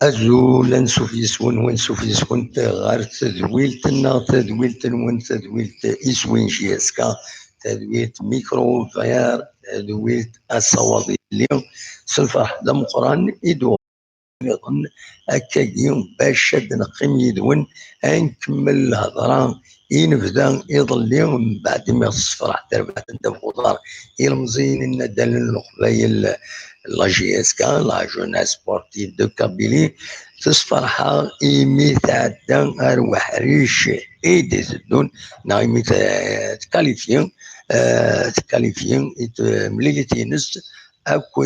أزول أنسوف يسون وانسوف يسون غار تدويلتنا تدويلت إسوين جيسكا تدويلت ميكرو غير تدويلت الصوابي اليوم سلفح دم قران إدو نظن أكاكيوم باش شد نقيم يدون نكمل الهضرة ينبدا يظل اليوم من بعد ما الصفرح تربح انت بخضار يلمزين الندل القبايل لا جي اس كا لا جوناس سبورتيف دو كابيلي تصفرحها إيمي تعدى أرواح ريش إيدي زدون نايمي تكاليفيون مليلتينس أكو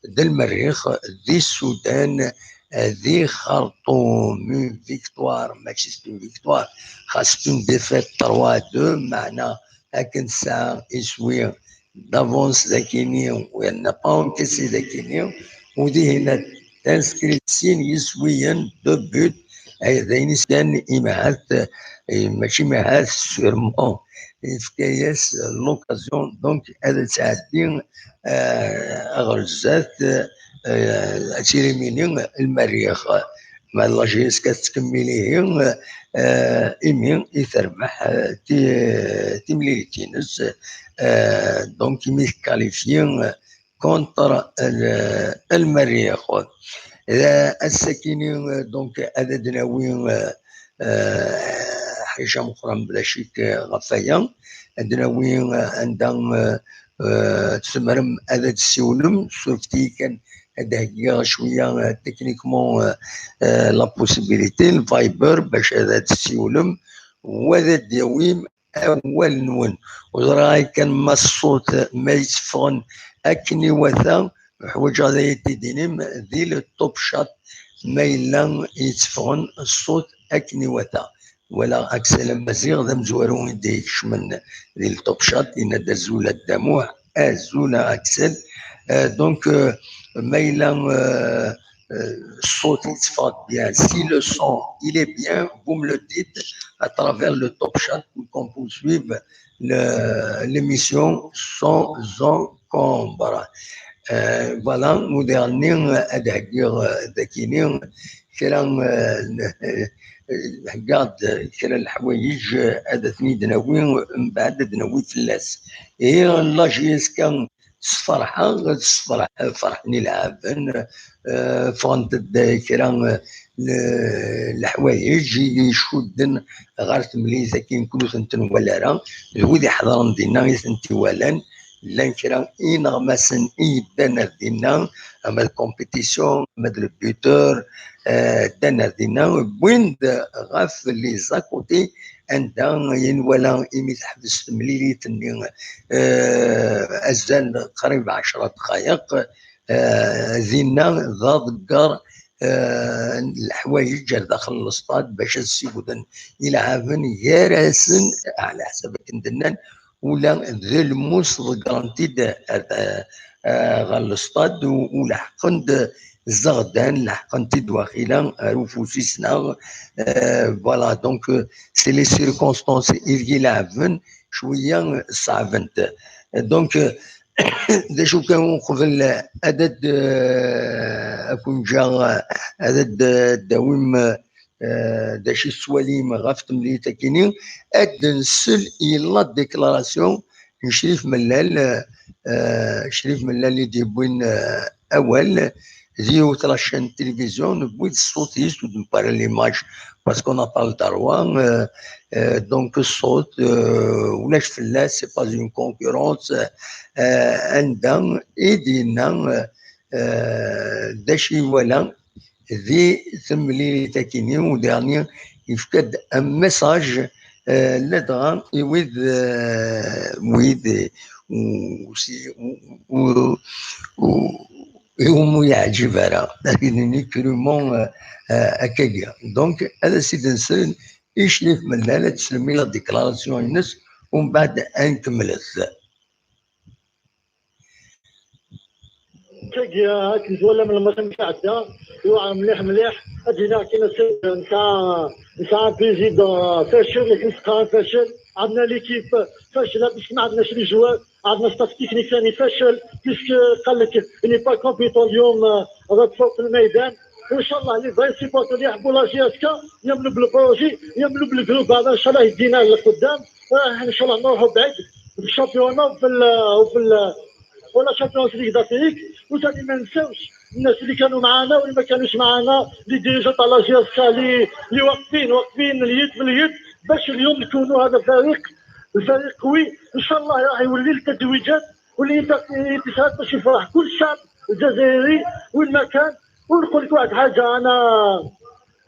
دي المريخ دي السودان ذي خرطوم فيكتوار ماشي سبين فيكتوار خاص بين ديفيت 3-2 معنا هاكن ساعة إسوية دافونس ذاكينيو وين با انكسي ذاكينيو ودي هنا تنسكريت سين يسويا دو بوت هذين كان إماعات ماشي ماعات سيرمون فكاياس لوكازيون دونك هذا تعدي غرزات تيريميني المريخ مع لاجيس كتكمليه إيمي يتربح تمليلتينس دونك يميكاليفيون كونتر المريخ الساكنين دونك هذا دناوي حاجه اخرى بلا شك غفايا دناوي عندها تسمرم هذا السيولم سورفتي كان هذا هي شويه تكنيكمون لا بوسيبيليتي الفايبر باش هذا السيولم وهذا الدواويم اول نون وراي كان ما الصوت ما يتفغن اكني وثا حوايج هذا يتدينيم ذي التوب شات ما الا يتفغن الصوت اكني وثا ولا اكسل مزيغ ذا مزورون ديكش من ذي التوب شات ان دزول الدموع ازولا اكسل دونك ما الا الصوت يتفاد bien. Si le son il est bien, vous me le dites à travers le top chat pour qu'on poursuive l'émission sans encombre. Voilà, مودرنين أدهجير ذكينين كلام قاد كلا الحوايج هذا ثني دناوين من بعد دناوي فلاس هي لاجيس كان فرحة فرحني العابن فغنت كلام الحوايج يشودن غير تملي زكين كلو ثنتن ولا راه الودي حضرن دينا يثنتي ولان لان كرا إنغمسن إيدانا دينا أما الكومبيتيسيون أما البيوتور دانا دينا وين غاف لي زاكوتي عندها ينولا إيمي تحبس مليليت أزال قريب 10 دقائق ذينا ذا ذكر الحوايج داخل الاصطاد باش السيودن يلعبن يا راسن على حسب كندنان ولا ذي الموس ذكرنتي غال الاصطاد ولحقند الزغدان لحقنتي دواخيلا روفوسيسنا فوالا دونك سي لي سيركونستونس اللي يلعبن شويه صعبنت دونك ذا شو كان قبل عدد اكون جا عدد داوم دا شي سواليم غافت ملي تاكيني ادن سل إلا ديكلاراسيون شريف ملال شريف ملال اللي ديبوين اول زيو ترى شان تلفزيون بويد الصوت يسود نبار ليماج باسكو نا با الدروان دونك الصوت ولاش فلاس سي با اون كونكورونس عندها ايدينا داشي ولا ذي ثملي تاكيني وداني يفكد ان ميساج لدغا ويد وما يعجب راه لكنني كرومون هكاكيا دونك هذا سيد نسن يشلف من لا تسلمي لا ديكلاراسيون ينس ومن بعد نكملت كاكيا هاك نتولى من الماتش نتاع يوعى مليح مليح اجينا كينا نتاع بريزيدون فاشل لكن سقا فاشل عندنا ليكيب فاشله باسكو ما عندناش لي جوار عندنا ستاف تكنيك ثاني فاشل باسكو قال لك اني با كومبيتون اليوم غاد فوق الميدان وان شاء الله اللي بغا سيبورتو اللي يحبوا لا جي اس كا يمنوا بالبروجي يمنوا بالجروب هذا ان شاء الله يدينا لقدام ان شاء الله نروحوا بعيد في الشامبيونا وفي ولا شامبيونز ليغ دافريك وثاني ما نساوش الناس اللي كانوا معانا واللي ما كانوش معانا لي ديريجون تاع لا جي اس كا اللي واقفين اليد باليد باش اليوم نكونوا هذا الفريق قوي ان شاء الله راح يولي التتويجات واللي يتساعد باش يفرح كل الشعب الجزائري وين ما كان. ونقول لك واحد حاجه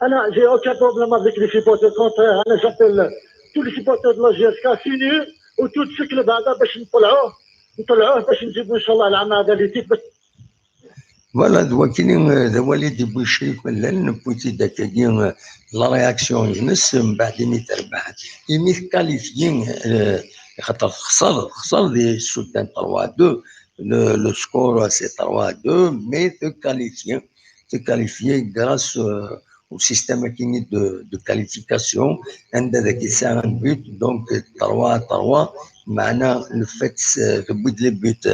انا جي اوكا بروبليم افيك لي سيبورتور كونتر انا جابيل تو لي سيبورتور دو لا جي اس كا سينيور وتو الكلوب هذا باش نطلعوه باش نجيبوا ان شاء الله العام هذا لي تيت. فوالا دوا كاين دوا اللي دي بوشريف من بوتي داك كاين لا رياكسيون ينس من بعد مي تربح يمي كاليفيين خاطر خسر دي سوتان 3-2 لو سكور سي 3-2 مي te qualifier grâce au système de qualification عندك يساهم but donc 3-3 معناه le fait de but les buts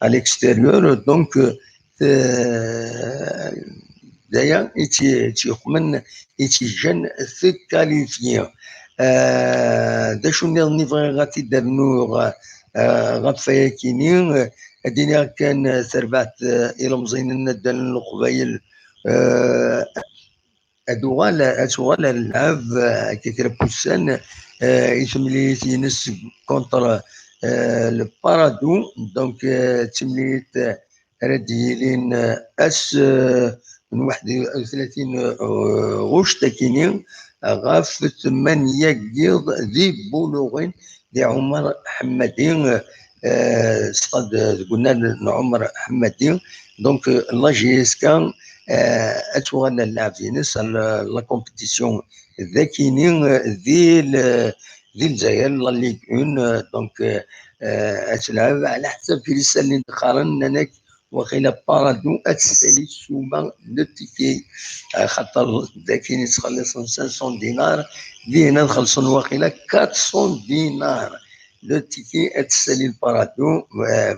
à l'extérieur donc d'ailleurs يتيخمن يتيجن في كاليفيا دا شو نيفغي غاتي درنو غطفايا كينين الدنيا كان ثربعت الى مزين الندن القبايل ادوغال اللعب كيكرا بوسان يتمليت ينس كونتر البارادو دونك تمليت رديلين اس من 31 غشت كينين غاف 8 قيض ذي بولوغين دي عمر حمدين صاد قلنا عمر حمدين دونك لا جي اس كان اتوغل اللاعبين لا كومبيتيسيون ذاكينين ذي الجزائر لا ليغ 1 دونك اتلعب على حسب كريسا اللي دخلنا هناك وقيلا بارادو اتسالي سوما لو تيكي خاطر ذاكين يتخلص 500 دينار اللي هنا نخلصون وقيلا 400 دينار لو تيكي اتسالي البارادو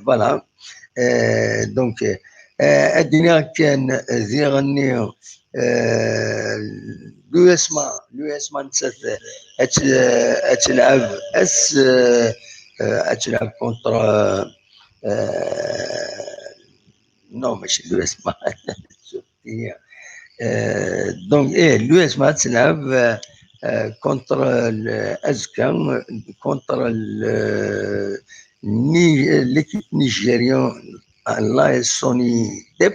فوالا دونك الدنيا كان ذي غني لو اسما نسات اتلعب اتلعب كونتر نو ماشي لو اسما دونك لو اسما تلعب كونتر الازكا كونتر ليكيب نيجيريان لا سوني ديب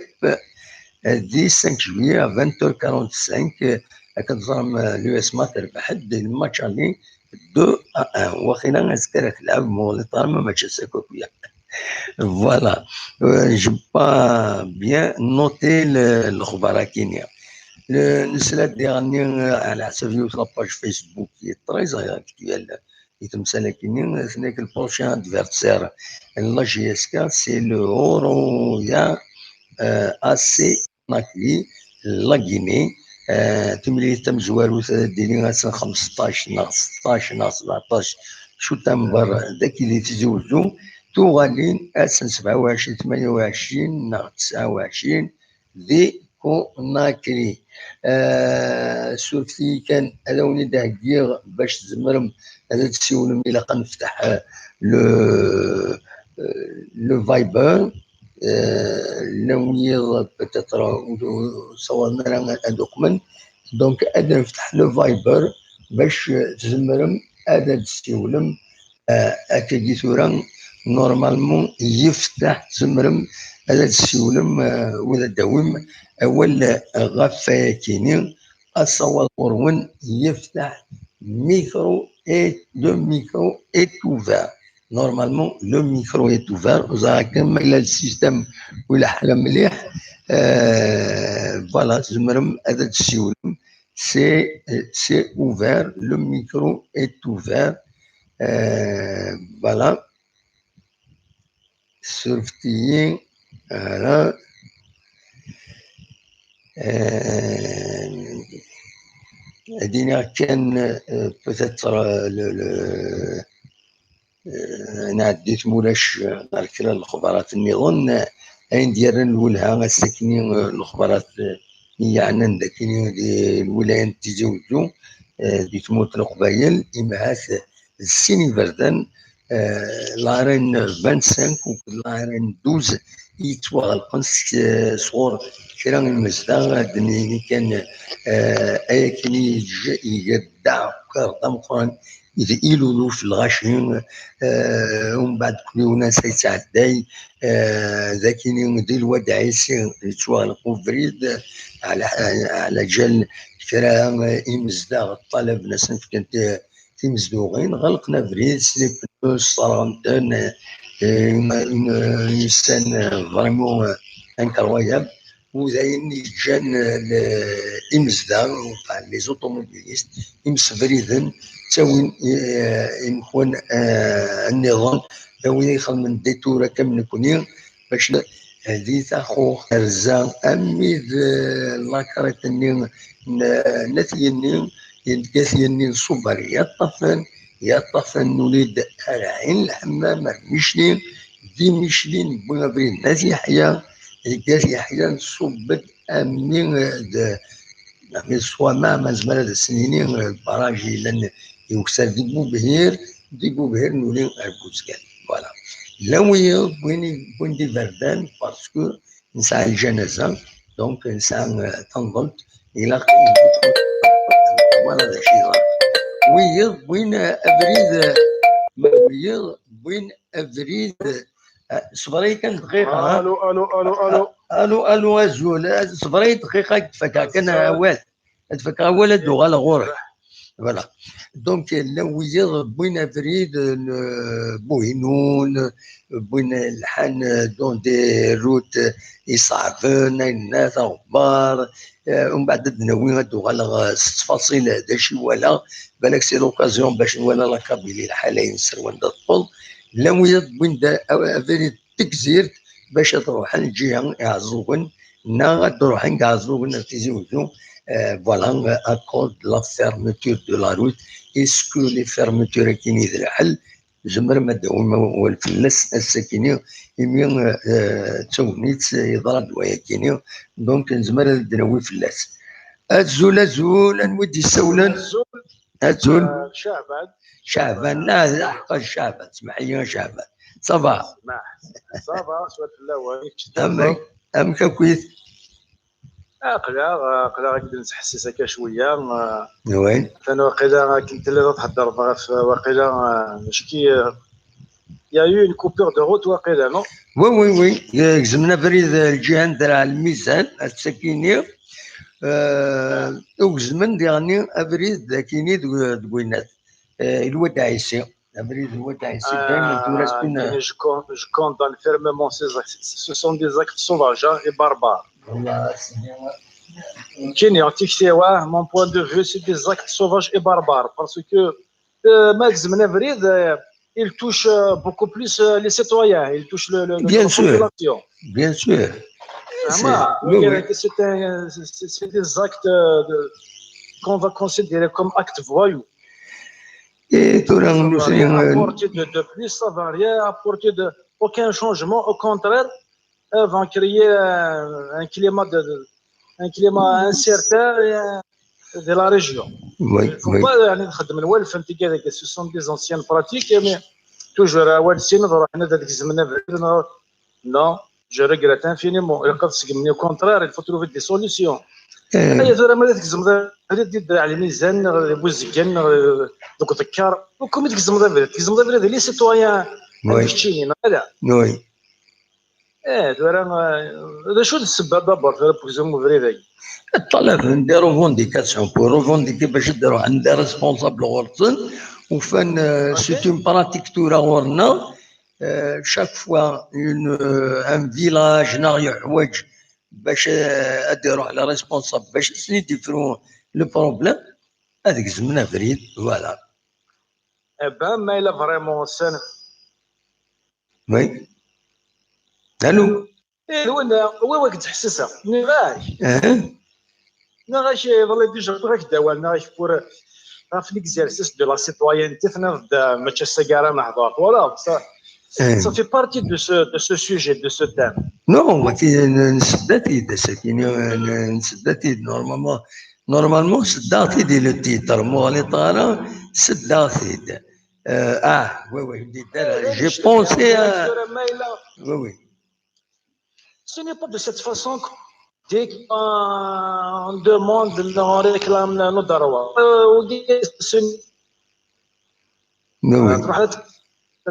دي 5 جويي 20h45 كتظلم لو اس ما تربح الماتش اللي 2-1 واخيلا نذكر تلعب مونيتار ما ماتش ساكوكيا فوالا جو با بيان نوتي الاخبار كينيا النسلات ديالني على حسب يوسف لاباج فيسبوك هي تريز اكتويل يتمثل كينيا ثناك البروشان ادفيرسير لا جي اس كا سي لو اورويا اسي ناكلي لا غيني تملي تم زوارو ديالي 15 ناقص 16 ناقص 17 شو تم برا داك اللي تزوجو توغالين 27 28 ناقص 29 دي كوناكري سورتي كان هذا وني داكيغ باش تزمرم هذا تسولم الى قنفتح لو فايبر نويض بتترا صورنا لنا دوكمنت دونك انا نفتح لو فايبر باش تزمرم هذا تسولم اكيد ثورا نورمالمون يفتح تزمرم هذا تسولم ولا داوم اول غفا كينين الصوت قرون يفتح ميكرو اي لو ميكرو اي اوفر normalement le micro est ouvert. Vous avez comme le système où il a مليح. Voilà, c'est ouvert, le micro est ouvert. Voilà. Surfti, voilà. هدينا كان peut-être انا عديت مولاش الكرا الخبرات النظام اين ديالنا الاولها الساكنين الخبرات هي عندنا داكين ديال الولايات تيزوجو دي تموت القبايل امهات السيني بردان لارين 25 و لارين 12 يتوغلقن صغور كرا المزدا دنيني كان ايكني يقدع كرطم قران إذا إيلولو في الغاشين ومن بعد كل ناس يتعداي ذاكين ديال الواد عيسي يتوغلقو فريد على جال كرا إمزدا الطلب ناس كانت تيمزدوغين غلقنا فريد سليب الصرامتان إنسان فريمون انكرويابل وزاين جان إمزدا لي زوطوموبيليست إمسفريدن تاوين يمكن النظام لو يخدم ديتورا كامل كونين باش هذه تاخو رزان اميد لاكاريتني نثيني ينكاثيني صبر يطفن نوليد العين الحمام مشلين دي مشلين بونا برين ناس يحيى الكاس يحيى صبت امين يعني سوا ما زمان هذا السنين البراجي لان يكسر دي بوبهير نولي البوزكال فوالا لو وين دي بردان باسكو نسعى الجنازه دونك نسعى تنضل الى ولا شيء وين افريد وين افريد صبري كان دقيقه الو ازول صبري دقيقه تفكر كان اول تفكر اول دوغال غور فوالا دونك لو بوين فريد بوينون بوين الحان دون دي روت يصعبن الناس غبار ومن بعد دناوي دوغال 6 فاصل هذا شي ولا بالك سي لوكازيون باش ولا لا كابيلي الحاله ينسر وين الطول لو بوين فريد تكزيرت باش تروح الجهه يعزوكن نا تروح يعزوكن تيزوجو voilà à cause de la fermeture de la route est-ce que les fermetures qui n'y الحل زمر ما داوم والفلس الساكنين يمين تونيت يضرب وياكيني دونك نزمر الدناوي فلاس الزول نودي سولن الزول شعبان لا حق شعبان سمحي شعبان صباح صباح سؤال في الاول أم كويس قلا غادي نحسسك شويه وين انا واقيلا كنت اللي تحضر واقيلا شكي يا يو اون كوبور دو روت واقيلا نو وي زمنا بريد الجهه نتاع الميزان السكيني وزمن يعني ابريد كيني دوينات الواد عيسي ابريد الواد عيسي دائما تورث كنا جو كوندان فيرممون سو سون دي زاكت سوفاج اي باربار والله كاين يعطيك سوا مون بوين دو فيو سي دي زاكت سوفاج اي باربار باسكو ما زمنا بريد il touche beaucoup plus les citoyens, il touche la population. Bien sûr. C'est des actes qu'on va considérer comme actes voyous. Et tout apporter de plus, ça ne va rien apporter aucun changement. Au contraire, elles vont créer un climat incertain de la région. Oui, il ne faut pas نخدم الوالد فهمتي كذا ce sont des anciennes pratiques mais toujours والدين رحنا ذاك الزمن non je regrette infiniment au contraire il faut trouver des solutions هي زعما ما تكزم هذا على الميزان بوزكان دوك تكار وكم تكزم ذا لي سيتويان ماشيين هذا وي هذا شو السبب دابا في بوزيم فريداي الطلب نديرو فونديكاسيون بور فونديكي باش ديرو عند ريسبونسابل غورتن وفن c'est une pratique تورا غورنا chaque fois un village ناغي يحوج باش اديروا على ريسبونسابل باش يديروا لو بروبليم هذيك زمنا فريد فوالا. Ben, mais il a vraiment scène. وي الو وي كنت تحسسها نغاش والله ديجا غاك داوال نغاش بور في ليكزيرسيس دو لا سيتويانتي فنا ماتش السكاره نحضر فوالا ça fait partie de ce sujet de ce thème. Non, نسداتيد ساكن نسداتيد نورمالمون سداتيد لو تيتر مغلي طارا سداتيد وي j'ai pensé à oui. Ce n'est pas de cette façon que dès qu'on demande, on réclame nos droits.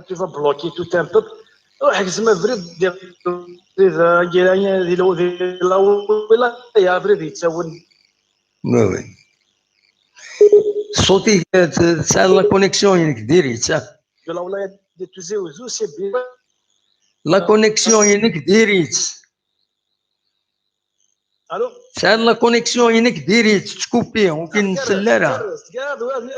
Tu vas bloquer tout un peuple. حكزما بريد يا بريد يتساون. وي صوتي تسال لا كونيكسيون ينك ديري تسال. لا ولاية دي توزيوزو سي بي. لا كونيكسيون ينك ديريت. الو تسال لا كونيكسيون ينك ديريت تكوبي وكاين نسلارها.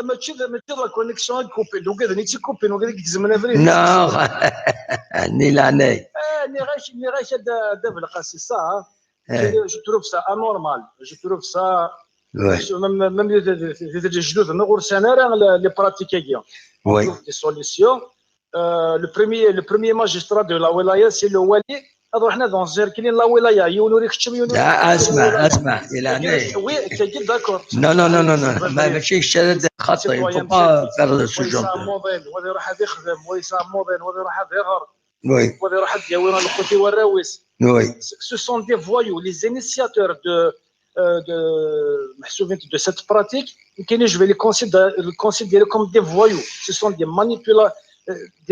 ماشي لا كونيكسيون كوبي دوك هذا نيتي كوبي دوك هذيك تزمنا فريد. لا ني لعناي. ني غاش دابا القاسي صا. جو تروف سا انورمال جو تروف سا même les الجدود نغرسنا راه لي براتيكيا. وي دي سوليسيون. le premier magistrat de la ولايه سي لو والي. هذا حنا دون زيركلين لا ولايه يونوري كتشم يونوري. لا اسمع الى هنا. وي كي داكور. لا ماشي الشهاده خطا يفو با فير سو جون. وهذا يروح هذا يخدم ويسام موديل وهذا يروح هذا يغر. وي وهذا يروح يداوي الخوتي والراويس. وي ce sont des voyous les initiateurs de محسوبين de cette pratique كاين je vais les considérer comme des voyous. Ce sont des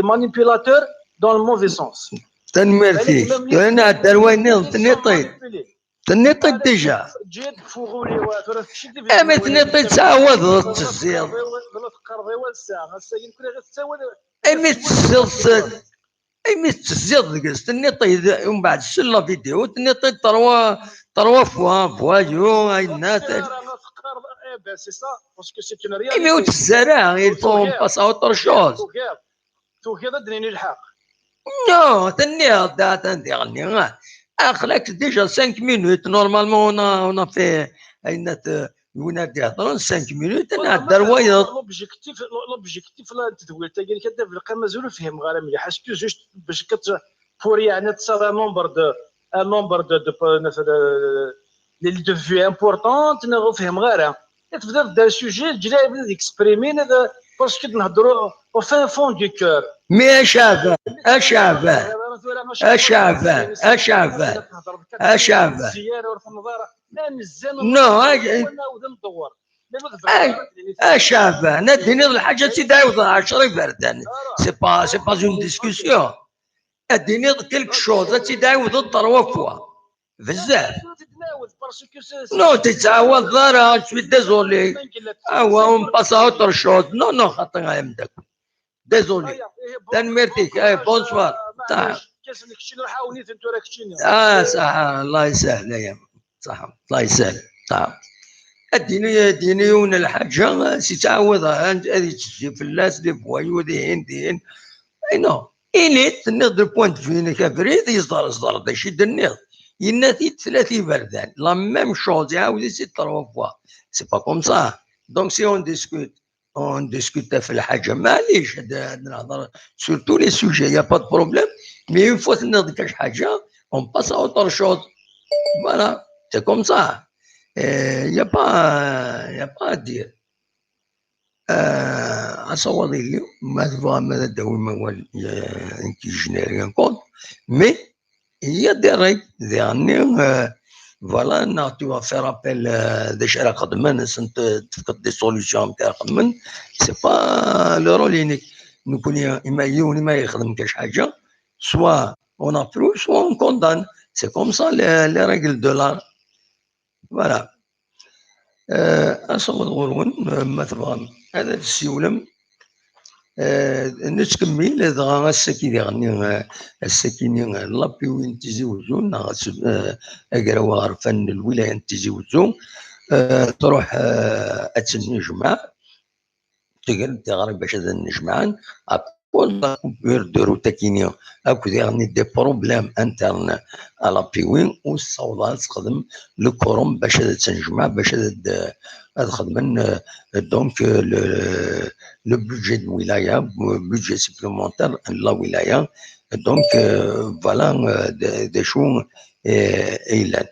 manipulateurs dans le mauvais sens. تنمرتي انا درويني تنيطيد ديجا جيت فوغولي واترا اما تنيطيد تعوض تزيد غلط قرضي والساعه هسه يمكن غير تساوي ايمي تزيد ديك تنيطيد ومن بعد سلا فيديو تنيطيد تروا فوايو اي الناس سي سا باسكو سي اون ريال ايمي وتزرع يفون باسا اوتر شوز تو كذا دنيني الحق نو تنيط تنديرني اخلاك ديجا 5 minutes نورمالمون انا في اين ينادي يهضرون 5 minutes انا الدروايض لوبجيكتيف لا التدوير تا قال كذا بقى مازال فهم غير مليح حاسكو جوست باش بور يعني تصاور نومبر دو فيو امبورطونت نغو فهم غير تبدا دار سوجي الجلاي بدا اكسبريمين هذا باسكو نهضروا او فان فون دو كور مي اشعفه نو اشعفه نديني الحاجه تداوض 10 بردان سي با اون ديسكوسيون اديني كلك شوز تداوض 3 فوا بزاف نو تتعاود دارا شوي ديزولي اون باس اوتر شوز نو خاطر غيمدك ديزولي تنمرتيك بونسوار صح الله يسهل يا صح الله يسهل الديني ون الحاجه سي تعوضها هذه تجي في الناس دي فوايو دي نو إليت نضرب بوينت فينا كفريد يصدر داشي دنيض يناتي 30 بردان لا ميم شوز يعاود يزيد 3 فوا سي با كوم سا دونك سي اون ديسكوت في الحاجه معليش نهضر سور تو لي سوجي يا با دو بروبليم مي اون فوا تنض كاش حاجه اون باس اوتر شوز فوالا سي كوم سا يا با دير اصور لي ماذا داوي ما انكي جينيري كونت مي هي ديريكت يعني فوالا نا تو vas faire appel داش راه خدمن سنت تفقد دي سوليوشن تاع خدمن سي با لو رول ينيك نكون اما يوني ما يخدم كاش حاجه سوا اون ابرو سوا اون كوندان سي كوم سا لي ريغل دو لار فوالا اصور غورون مثلا هذا السيولم نتكمل دغا الساكي غني الساكيني لابي وين تيزي وزون اقراو غرفان الولايه تيزي وزون تروح اتنجمع تقدر تغرب باش هذا النجمان والله يردروا تاكينيا اكو يعني دي بروبليم انترن على بيوين والصوضات تخدم الكروم باش تنجمع باش تخدم دونك لو بودجي الولايه بودجي سيبلومونتير لا ولايه دونك فوالا دي شو ايلان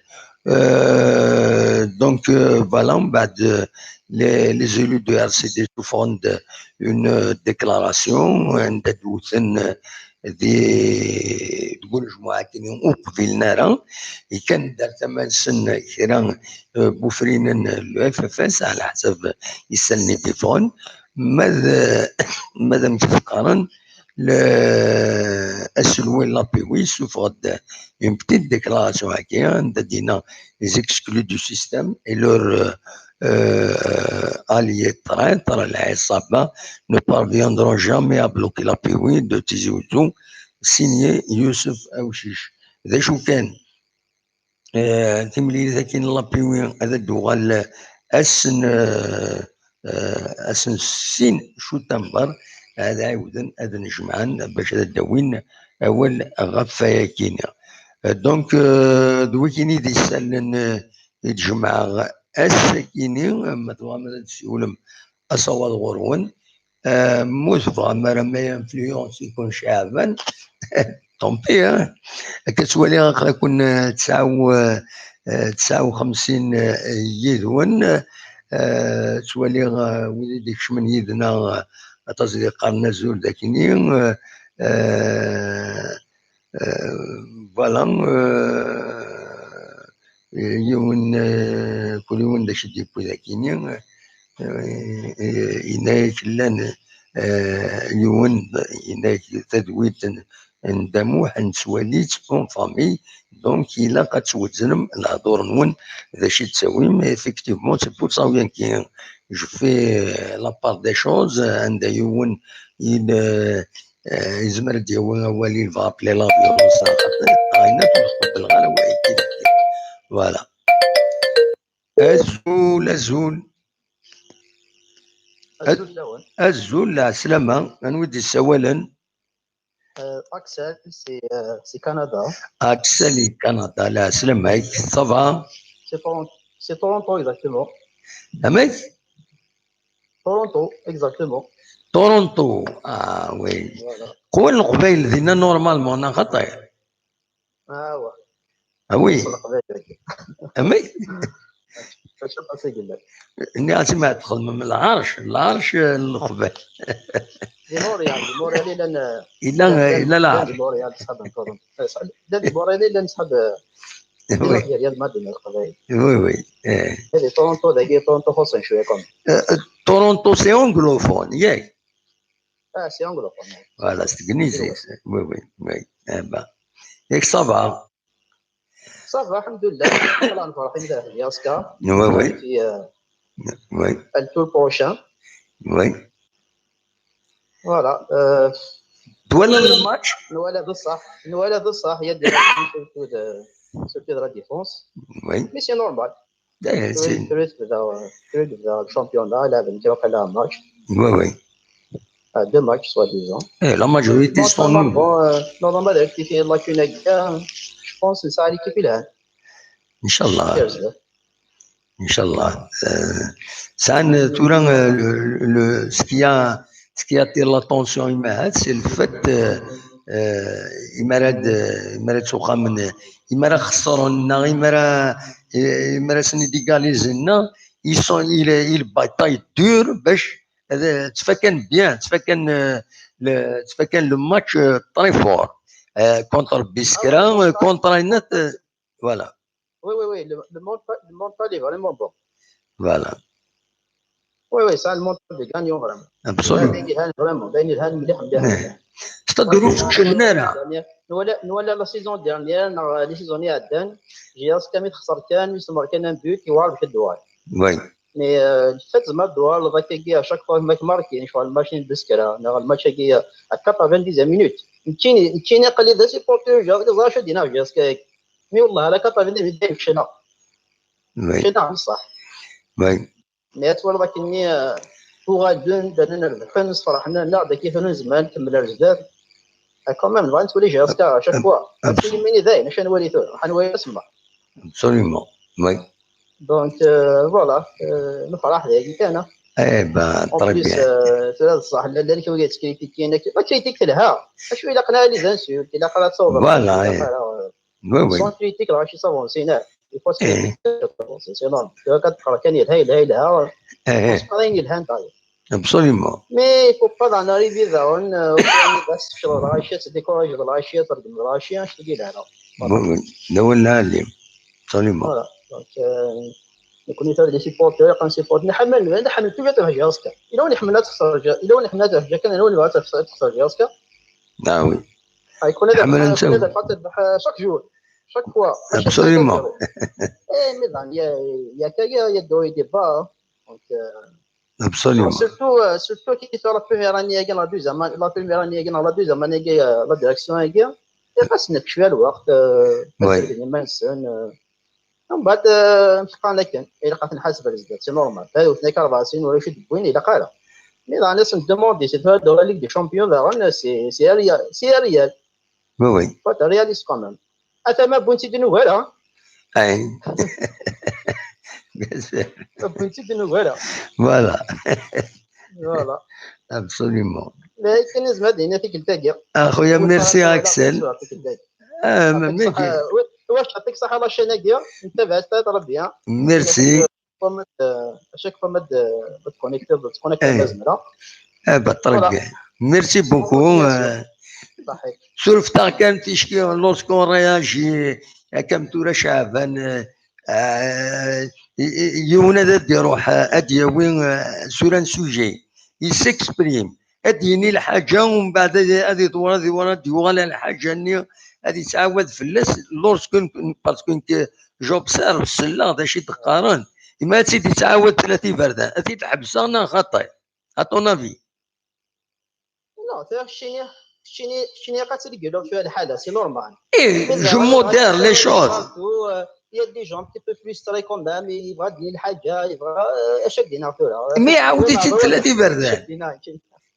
donc voilà, les élus de RCD font une déclaration تقول جماعة وقبلنا راه كان دار ثمان سنة كيران بوفرين الاف اف اس على حسب يسالني تليفون ماذا متفكرا السلوين لابيوي سوفغد une petite déclaration هكايا دينا les exclus du système et leur alliés traîtres العصابة ne parviendront jamais à bloquer la PWI de Tizi Ouzou signé يوسف أوشيش. ذا شو كان تملي ذا كاين لا PWI هذا الدوغال أسن سين شو تنبر هذا عاودا هذا نجمعان باش هذا الدوين أول غفايا كينا دونك دوكيني دي سالن يتجمع السكيني مثلا تسولم أصوات غرون موسفا ما ينفلونس يكون شعبا طومبي كتولي غنكون 59 يدون تولي وليدك شمن يدنا تصديق النزول داكيني فوالا يوم كل يوم داك ديبو داكيني إناك لان يوم إناك تدويت ندموح نسواليت اون فامي دونك إلا كتوزنم الهضور نون ذا شي تساويم إفيكتيفمون سي بور سا وين كي جو في لابار دي شوز عند يوم يزمر ديال ولي فابلي لا فيولونس غاينا تدخل بالغلا وعيتي فوالا الزول الزول لا سلامة نودي السوالا Axel, c'est Canada. Axel, Canada, la سلامة ça va? C'est Toronto, exactement. Amec? Toronto, exactement. Toronto, ah oui. Voilà. قول القبائل ذينا نورمالمون انا خطير. واه. Ah oui. Amec? شو قصدك لك؟ اني اسمع تخدم من العرش القبائل. دي موريال لان إلا لا دي موريال صحاب تورونتو دي موريال لان صحاب ريال مدريد القبائل. وي هذه تورونتو داكي تورونتو خصنا شويه كم. تورونتو سي انجلوفون ياك. سي انجلوفون. فوالا ستغنيزي وي با ياك صافا. صافا الحمد لله والله فرحين دابا في اسكا. وي في التور بروشان. وي فوالا تولى الماتش نولا بصح يدير سيرتو دو لا ديفونس وي مي سي نورمال سي بدا الشامبيون لعب انت وقع ماتش وي دو ماتش سوا ديزون لا ماجوريتي سون نورمال ريكتيفي لاكونا جو بونس نساعد ليكيب الان ان شاء الله ان شاء الله سان توران ce qui attire l'attention c'est le fait إمارات سوخا من إمارات خسرونا إمارات سنديكاليزنا ils bataillent dur باش تفكن بيان تفكن لو ماتش très fort contre Biskra contre النت voilà oui le mental est vraiment bon voilà oui ça le mental est gagnant vraiment absolument باين الهان مليح مليح ستدروس شنارة نولا لا سيزون ديرنيير لي سيزوني عدان جي اسكامي خسر كان يستمر كان بوت يوارد في الدوار وي مي الفات زعما الدوار ذاك كي اشاك فوا ماك ماركي شغل الماشين بسكرا الماتش كي 90 مينوت نتيني قال لي ذا سيبورتور جا شو دينا جاسك مي والله على 90 مينوت مشينا بصح مي تولى ذاك اني بوغ دون دانا فنس فرحنا لا ذاك كيف زمان كمل الجداد كومام نبغي تولي جاسكا اشاك فوا تولي ميني داين اش نولي حنولي اسمع ابسوليومون وي دونك فوالا نفرح ذاك انا طري بيان ثلاث صح لا اللي كيف تكريتيكينا ما تكريتيك لها شويه الا قنا لي زانسولت الا قرا تصور فوالا وي سون كريتيك راه شي صافونسينا يفوا سي نورمال كتقرا كان يلها مسقرين يلها نتايا ابسوليومون مي فو با دان اريفي داون بس شغل راشيه ديكوراج راشيه ترقم راشيه اش تلقي لها دولنا اللي ابسوليومون فوالا دونك يكون يثار دي سيبورتور يقان سيبورت نحمل كيف تفهم جاسكا إلا وني حملات تخسر كان انا وني بغات تخسر جاسكا وي غيكون هذا شاك جور شاك فوا ابسوليومون ميدان يا كايا يا دوي دي با دونك ابسوليومون سورتو كي ترى بروميير اني كان لا دوزيام لا بروميير اني كان لا دوزيام اني لا ديريكسيون هي خاصنا شويه الوقت ما نسون من بعد نتلقى لكن الا بقات نحاسب الزداد سي نورمال هذا وثناك 4 سنين ولا شي دبوين الا قال مي انا ندوموندي سي هاد لا ليغ دي شامبيون دارون سي ريال وي فات رياليست كومام اتا ما بونتي دي نوفيل اي بونتي دي نوفيل فوالا فوالا ابسوليومون لكن لازم هذه فيك التاقي اخويا ميرسي اكسل واش تعطيك صحه لا شناقيه انت بعت ربي ميرسي اشاك فوا ما تكونيكتي لازمنا بطرق ميرسي بوكو صحيح سولفتا كان تيشكي لوسكون رياجي كم تورا شعبان يونا يروح ادي وين سوران سوجي يسكسبريم اديني الحاجه ومن بعد هذه ورا ديوال الحاجه ني هذه تعاود فلاس لورسكون باسكو جوب سير السلا هذا شي تقارن ما تزيد تعاود 30 بردان هذه تحبسنا خطي اتونافي لا شنو قاتل في هذه الحاله سي نورمال جو مودير لي شوز il y a des gens qui peuvent frustrer quand même يبغى دير الحاجه يبغى اش دينا فيها مي عاودي تزيد 30 بردان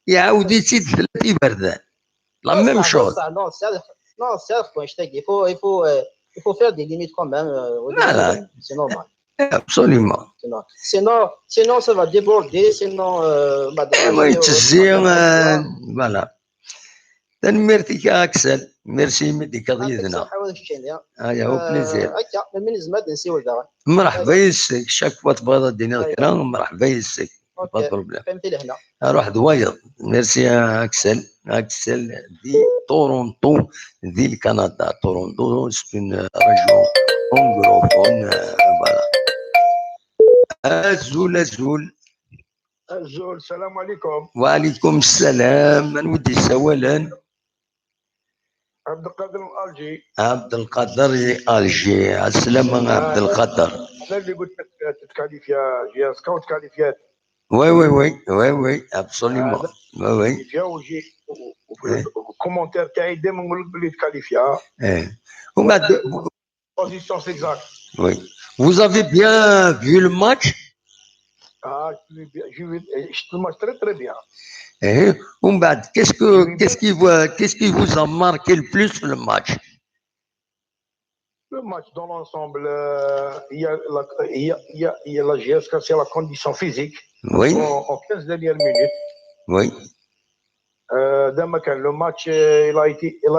يعاود يزيد 30 بردان لا ميم شوز non certes il faut faire des limites quand même c'est normal absolument sinon ça va déborder sinon ما يتزين فوالا تنميرتك اكسل ميرسي مديك قضيتنا هيا هو بليزير هكا من زمان نسيو دابا مرحبا يسك شاك فوا تبغى دينا الكلام مرحبا يسك با بروبليم فهمتي لهنا روح دوايض ميرسي اكسل دي تورونتو دي الكندا تورونتو سكون ريجيون اونغلوفون فوالا الزول السلام عليكم. وعليكم السلام من ودي سوالا عبد القادر الالجي. عبد القادر الالجي السلامة عبد القادر. انا اللي قلت لك تتكاليفيا جياسكا وتكاليفيات. وي ابسوليومون وي وجي الكومونتير تاعي دائما نقول لك بلي تكاليفيا. ومن بعد بوزيسيون سيكزاكت. وي vous avez bien vu le match? شفت الماتش très bien. ومن بعد qu'est-ce qui vous a marqué le plus le match? Le match dans l'ensemble, il y a la GSK, c'est la condition physique. Oui. En 15 dernières minutes. Oui. Le match il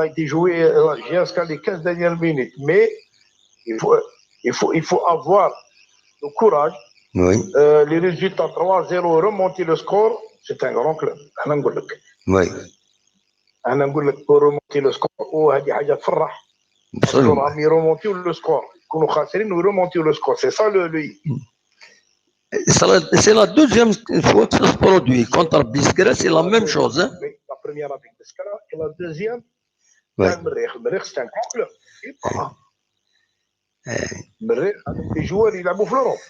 a été joué la GSK les 15 dernières minutes, mais il faut avoir le courage. Oui. Les résultats 3-0, remonter le score, c'est un grand club. Oui. أنا نقول لك remonter le score وهذه حاجة تفرح. راهم يرومونتيو لو سكور يكونوا خاسرين ويرومونتيو لو سكور سي سا لو سي لا دوزيام فوا que ça se produit contre Biskra c'est la même chose hein. La première avec Biskra et la deuxième المريخ c'est un grand club. المريخ les joueurs يلعبوا في l'Europe.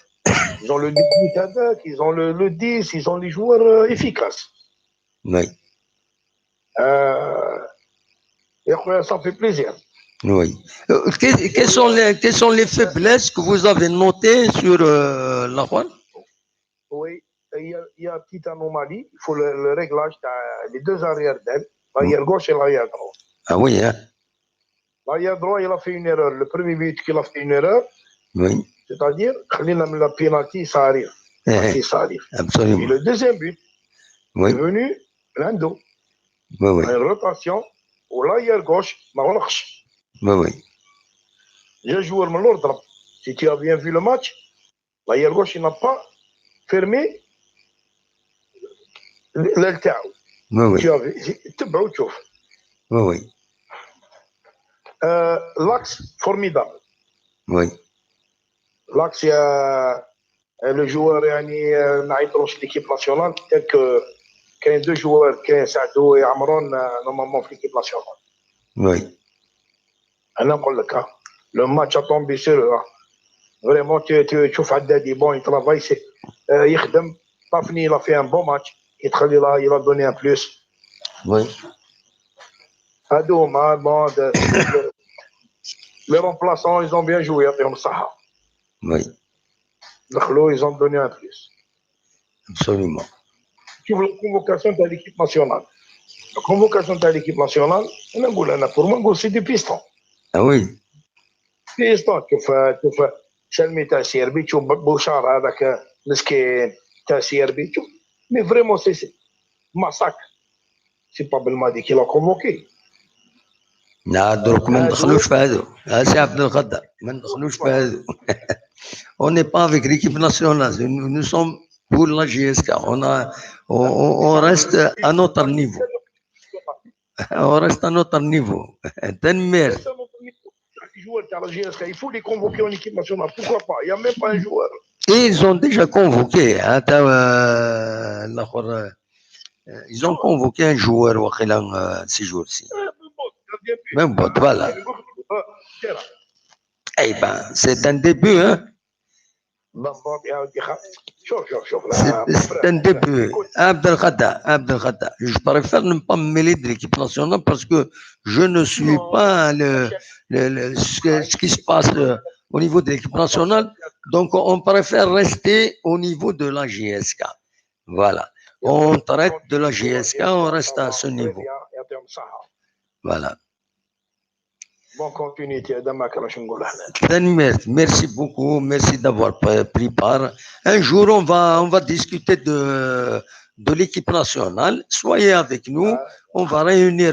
Ils ont le 18 Hadak, ils ont le 10, ils ont les joueurs efficaces. Oui. Et ça fait plaisir. Oui. Quelles sont les faiblesses que vous avez notées sur la Juan? Oui, il y a une petite anomalie. Il faut le réglage des deux arrières d'aile, l'arrière gauche et l'arrière droit. Ah oui, hein? L'arrière droit, il a fait une erreur. Le premier but qu'il a fait une erreur, Oui. c'est-à-dire, la penalty, ça arrive. Ça arrive. Absolument. Et le deuxième but est venu Lando. Oui. Une rotation au l'arrière gauche, Marlach. Oui. Le joueur de l'ordre, si tu as bien vu le match, l'arrière gauche, il n'a pas fermé l'aile. Oui. Tu as vu, tu peux voir. Oui. L'axe, formidable. Oui. L'axe, il y a le joueur, l'équipe nationale, tel que il y a deux joueurs, Saadou et Amron, normalement, dans l'équipe nationale. Oui. Le match a tombé sur eux. Vraiment, tu vois Haddadi, bon, il travaille, Yikhdem, Tafni, il a fait un bon match. Il a donné un plus. Oui. Adouma, bon, les remplaçants, ils ont bien joué, Oui. Ils ont donné un plus. Absolument. Tu vois la convocation de l'équipe nationale. La convocation de l'équipe nationale, pour moi, c'est des pistons. Ah oui. بيسطون تشوف شلمي تاع سيربي تشوف بوشار هذاك مسكين تاع سيربي تشوف مي فريمون سي ماساك سي با بالماضي كي لا كونفوكي. لا دروك ما ندخلوش في هذو سي عبد القادر ما ندخلوش في هذو. On n'est pas avec l'équipe nationale, nous sommes pour la GSK, on reste à notre niveau. On reste à notre niveau. Tenmer. Il faut les convoquer en équipe nationale, pourquoi pas? Il n'y a même pas un joueur. Ils ont déjà convoqué, ils ont convoqué un joueur ces jours-ci. Même bon, voilà. Eh ben, c'est un début, hein? C'est un début. Abdelkhada. Je préfère ne pas me mêler de l'équipe nationale parce que je ne suis pas ce qui se passe au niveau de l'équipe nationale. Donc, on préfère rester au niveau de la GSK. Voilà. On traite de la GSK, on reste à ce niveau. Voilà. Bonne continuité, merci beaucoup, merci d'avoir pris part. Un jour, on va discuter de l'équipe nationale. Soyez avec nous, on va réunir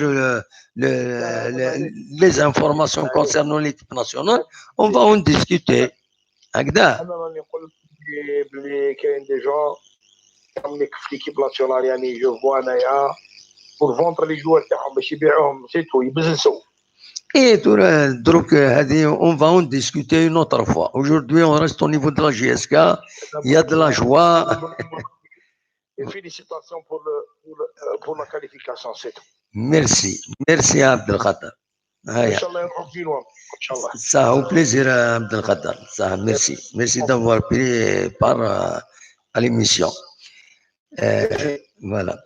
les informations concernant l'équipe nationale. On va en discuter. Agda. l'équipe nationale, je vois pour vendre les joueurs, c'est tout, ils besoin. Et donc, on va en discuter une autre fois. Aujourd'hui, on reste au niveau de la GSK. Il y a de la joie. Et félicitations pour la qualification, c'est tout. Merci Abdelkhader. Ça au plaisir Abdelkhader. Merci d'avoir pris part à l'émission. Voilà.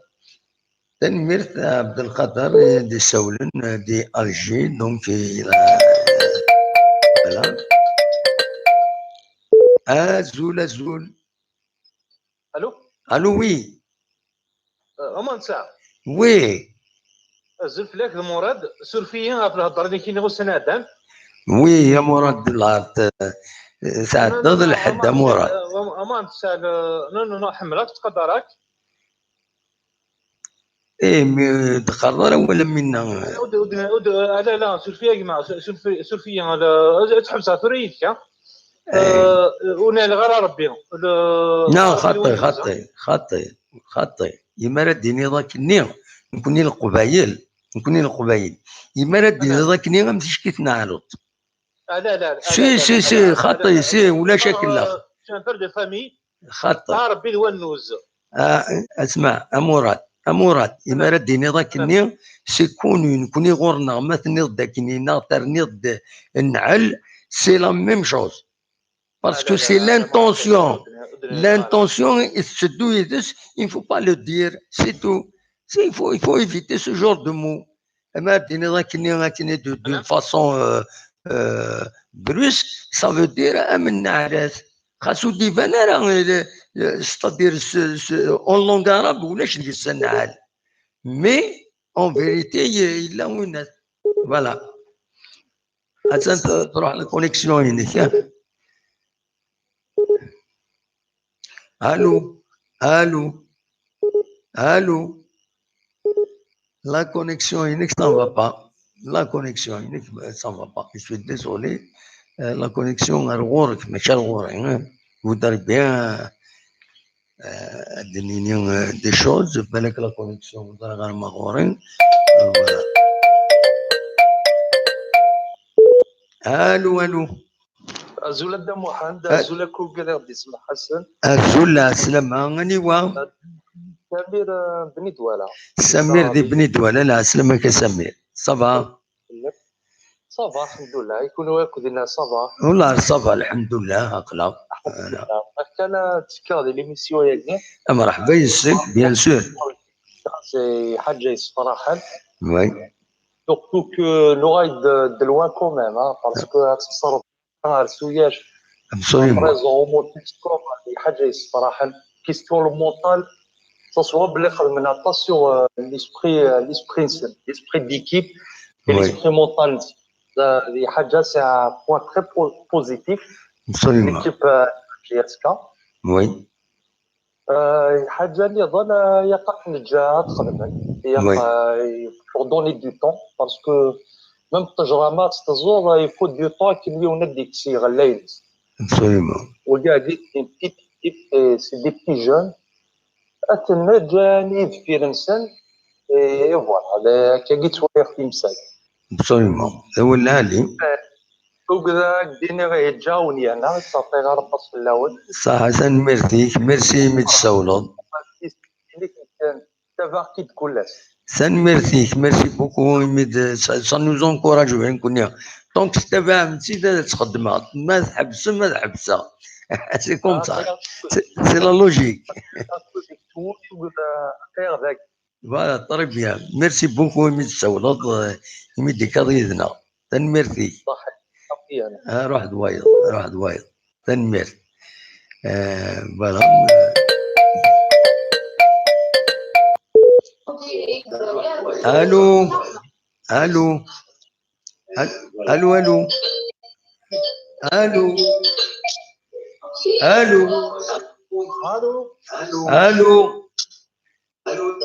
Tenmirt Abdelkhader de Saoulen de Alger, donc il a voilà. Azoul. Allô, oui. Aman ça. Oui. زلفلك مراد سورفيين قبل هضرني كي نغو سنه دام. وي يا مراد العرض ساعة نضل لحد مراد. امان تسال نو حملات تقدرك. ايه تقرر ولا منا؟ لا سورفيا يا جماعه سورفيا تحبسها ثريتك. ونال غير ربي. لا خطي يمرا ديني ذاك النير نكوني القبايل يمرا ديني ذاك النير ما تشكيت نعرض. لا سي خطي سي ولا شكل لا سي ان بير دو فامي خطي ربي الونوز. اسمع امورات يمرا ديني ذاك النير سي كوني غورنا ما تنيض داك النير ترنيض النعل سي لا ميم شوز Parce que c'est l'intention. L'intention, il ne faut pas le dire, c'est tout. Il faut éviter ce genre de mots. D'une façon brusque, ça veut dire c'est-à-dire en langue arabe, mais en vérité, il a une. Voilà. La connexion est. Allô, allô, allô. La connexion unique, ça ne va pas. La connexion unique, ça ne va pas. Je suis désolé. La connexion vous voudrez bien des choses. Je pense que la connexion voudra voilà. Allô, allô. أزول الدم محمد أزول كوكل غادي اسمه حسن أزول سلامة غنيوا سمير بني دواله سمير دي بني دواله لا سلامك سمير صباح صافا الحمد لله يكونوا ياكلنا صافا والله صباح الحمد لله هكلا كان تفكر دي ليميسيون ياك مرحبا يسك بيان سور سي حاجه صراحه وي surtout que l'oreille de loin quand même parce que تصرف سوياش raison حاجه صراحه question le mental تصور بلي خدمنا طا sur l'esprit d'équipe et l'esprit mental هذه حاجه c'est un point très positif l'équipe GSK oui حاجه اللي ظل يقع نجاح تخدم pour donner du temps parce que même التجربات تزور il faut du temps qu'il y ait des petits relais absolument وقاعد c'est des petits jeunes اتنا جاني في الانسان et voilà كي تولي في مساك absolument هو العالي وكذا دينا غير جاوني انا صافي غير ربط في الاول صح حسن ميرسي متسولون تبع كي تقول merci beaucoup ça nous encourage وين كنا دونك تتابع نسيت تخدمها ما تحبس c'est comme ça c'est la logique voilà très bien merci beaucoup متسولون يمدي كريدنا تنمرتي روح دوايض تنمر voilà Allô Allô Allô Allô Allô Allô Allô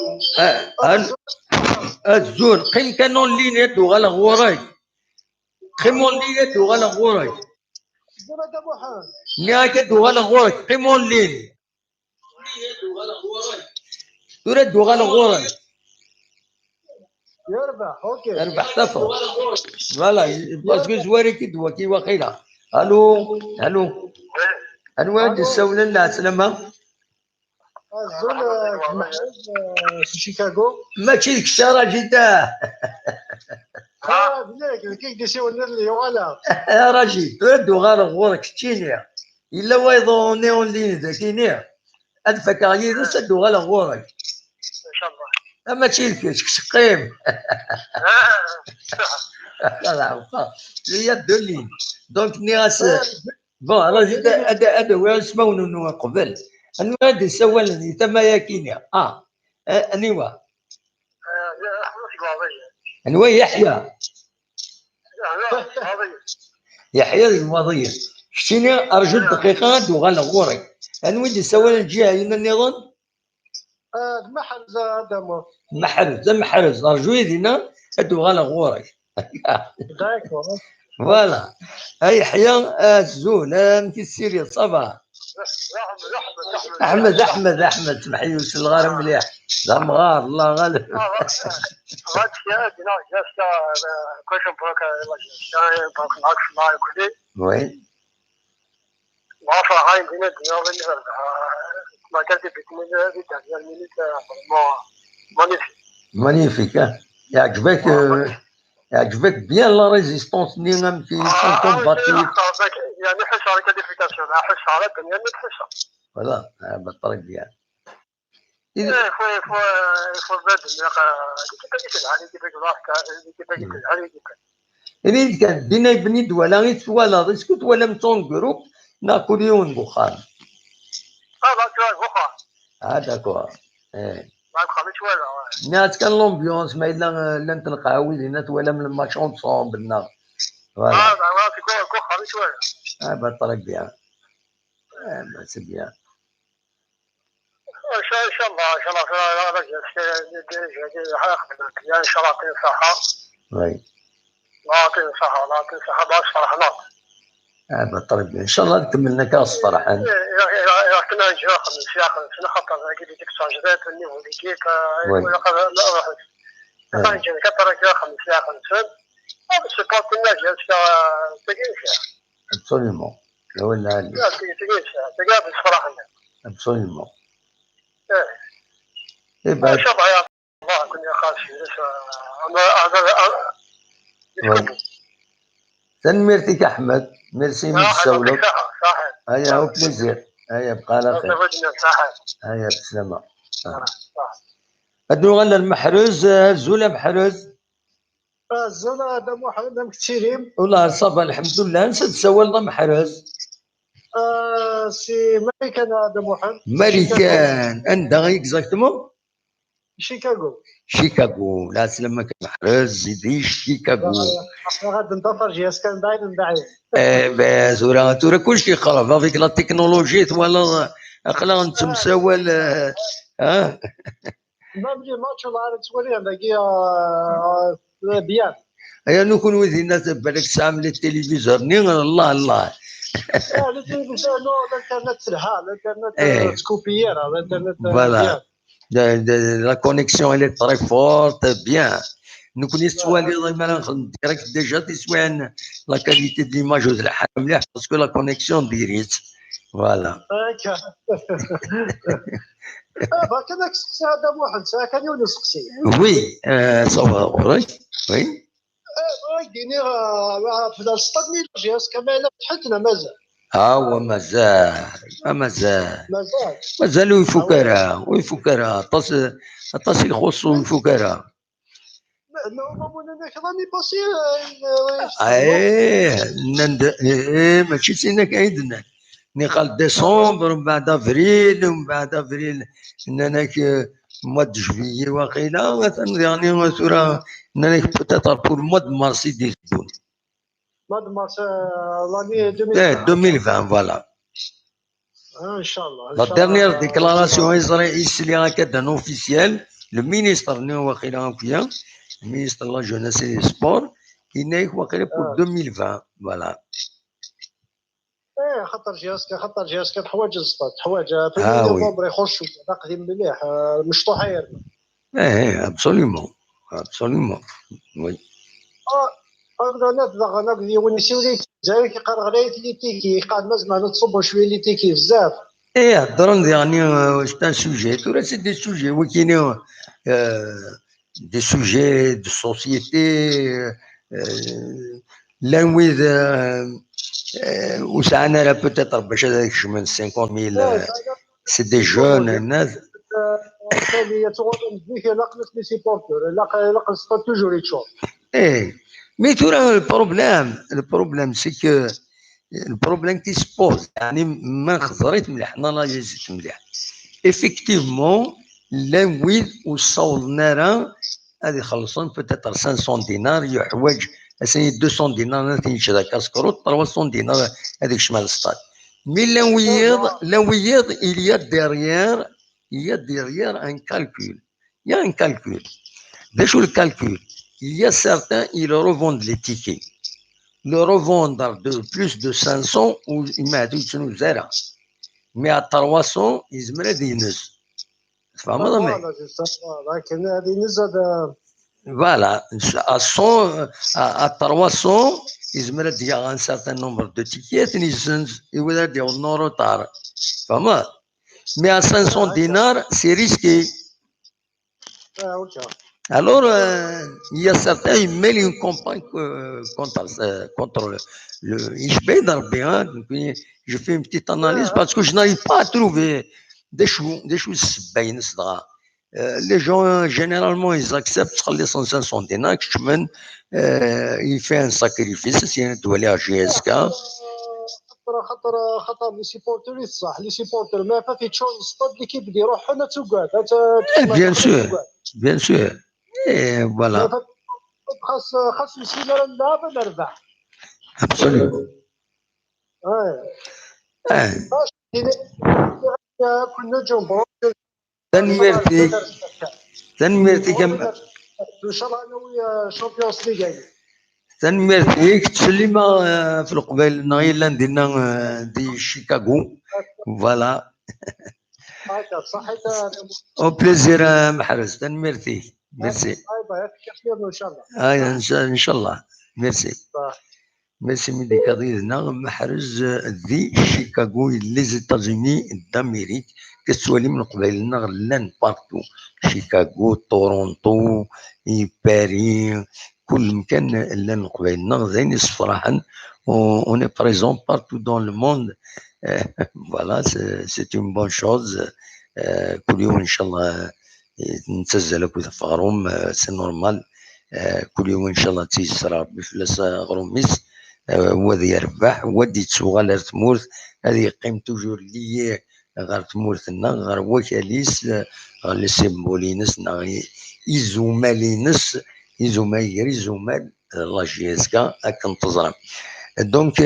الزول قيم كانوا اللينات وغلا غوراي قيموا اللينات وغلا غوراي نياكت وغلا غوراي قيموا اللين ترد وغلا غوراي يربح تفر فوالا باسكو زواري كي دوا كي واقيلا الو هادي السولة لا سلامة في شيكاغو ماشي ديك الشارع جدا بلاك كيف ديسيونا اللي ولا يا راجل ترد وغالا غورك تشيني الا وايضون نيون لين ذاكيني ادفك عيد سد وغالا غورك ان شاء الله اما تشيلك شقيم لا هي الدولين دونك ناس بون راجل هذا هو اسمه قبل انو هذا السوال اللي تم ياكيني انيوا انو يحيى الماضية شتيني ارجو دقيقة وغالا غورك انو اللي السوال الجاي هنا النظام المحرز هذا محرز ارجو يدينا هادو غالا غورك فوالا هاي حيا الزول انت السيريا صباح احمد سمح لي وش الغار مليح لا مغار الله غالب وين مانيفيك يعجبك يعجبك بيان لا ريزيستونس اللي في كومباتيف يعني حس على كاليفيكاسيون حس على الدنيا اللي تحسها فوالا بالطريق بيان فو إذا كان بينا يبني دولا غير توالا اسكو توالا متون جروب نابليون بوخار داكور ناس كان لومبيونس ما إلا نتلقاو لينا توالا من الماتش اونصومبل نا فوالا بالطريق بيان سي بيان ان شاء الله ان شاء الله ان شاء الله يعطيني الصحة وي الله يعطيني الصحة الله يعطيني الصحة باش فرحنا بالطريق بيان ان شاء الله كملنا كاس فرحان إذا كنا نجي خمس خاطر كي ديك التعجبات النيفو اللي كيك ولا لا نجي كثر خمس بس كنا جالس تقين فيها ابسوليومون لا ولا علي تقين بالصراحة ابسوليومون ان شاء الله يا الله كنا خاشين ميرتيك احمد ميرسي من السولك صحيح هيا هو بليزير هيا بقى على خير صحيح هيا بسلامة هادو غانا المحروز زولا محروز الزولا هذا محمد كثيرين والله صافا الحمد لله نسى تسول محروز سي ماريكان هذا محمد ماريكان عندها اكزاكتومون شيكاغو لا سلامك محروز زيدي شيكاغو غادي ندفر جهاز كان باين ندعي باز ورا كلشي خرب افيك لا تكنولوجي ولا اقلا نتمساول ها نبغي ماتش العرب تولي نلاقي بيان هيا نكون وذي الناس بالك ساعه من التلفزيون الله الله التلفزيون الانترنت سرها الانترنت سكوبيير الانترنت فوالا لا كونيكسيون اللي تري فورت بيان نكون يستوالي ما نخدم ديريكت ديجا تسوى لا كاليتي دي ليماج والحال مليح باسكو لا كونيكسيون ديريت فوالا كان سقسي هذا واحد ساعه كان يونس سقسي وي صافا وي ديني في الاستاد جهاز كمان فتحتنا مازال هو مازال ويفكرها طاس يخصو الفكراء راني باسي ماشي سينك عيدنا نقال ديسمبر ومن بعد افريل انك موا دو جويي واقيلا يعني مثلا انك بوتيتر بور موا دو مارس يدير الدون موا دو مارس لاني 2020 فوالا ان شاء الله لا ديرنيير ديكلاراسيون اسرائيليه هكذا اوفيسيال لو مينيستر نو واقيلا فيها المينيستر لا جوناس اي سبور انك واقيلا بور 2020 فوالا خاطر جهازك حوايج الصفات حوايج في نوفمبر يخشوا ناقدين مليح مشطوحه يرنا ابسوليومون وي انا نقدر ونسيو لي زي كي قال غلايت لي تيكي قال مازال نتصبوا شويه لي تيكي بزاف هضرنا يعني واش تاع سوجي ترى سي دي سوجي وكاين دي سوجي دو سوسيتي لانويذ وسعنا راه بوتيتر باش هذاك من 50000 سي دي جون الناس ثاني يتغنى بك لقلت لي سيبورتور لقلت توجور يتشوف مي ترى البروبليم سي كو البروبليم كي سبوز يعني ما خزريت مليح انا لا جيت مليح افيكتيفمون لانويذ وصولنا راه هذه خلصون بوتيتر 500 دينار يحوج اسي 200 دينار تنشرى كاسكروت 300 دينار هذيك شمال السطاد مي لانويض il y a derrière un calcul. Il y a un calcul. Déjà le calcul. Il y a certains, ils revendent les tickets. Le revendeur de plus de 500 ou il m'a dit que nous zéro. Mais à 300, ils me disent. Voilà. À 100, à 300, ils me disent un certain nombre de tickets. Ils vont dire non retard. Mais à 500 dinars, c'est risqué. Alors, il y a certains, ils mêlent une campagne contre je vais dans le bien, je fais une petite analyse parce que je n'arrive pas à trouver des choses bien. Les gens, généralement, ils acceptent l'essentiel sont des nacs, il fait un sacrifice, c'est un doigt à GSK. خطر لي سيبورتر صح لي سيبورتر ما فاتي تشوز ستاد ليكيب دي روح هنا تقعد Bien sûr, bien sûr. Et voilà. خاص نسينا نلعب نربح. Absolument. كنا جمهور تنميرتي ان شاء الله انا ويا شامبيونز ليغ تنميرتي تسليما في القبيل نايلا نديرنا دي شيكاغو فوالا هكا صحيت او بليزير محرز تنميرتي ميرسي ان شاء الله ان شاء الله ميرسي ميرسي ميدي قضيتنا محرز دي شيكاغو لي زيتازوني دامريك كتسوالي من قبيلنا غلان بارتو شيكاغو تورونتو باريس كل مكان لان قبيلنا زين صراحه on est présent partout dans le monde voilà c'est une bonne chose كل يوم ان شاء الله نتسجل لك وتفغرهم سي نورمال كل يوم ان شاء الله تيسر ربي فلاس غروميس هو ذي يربح ودي تسوغال تمورث هذه يقيم توجور لي غير تمورثنا غير وكاليس غير لي سيمبولينس إيزومالينس إيزومال إيزومال لا جي اس كا هاك نتظرم دونك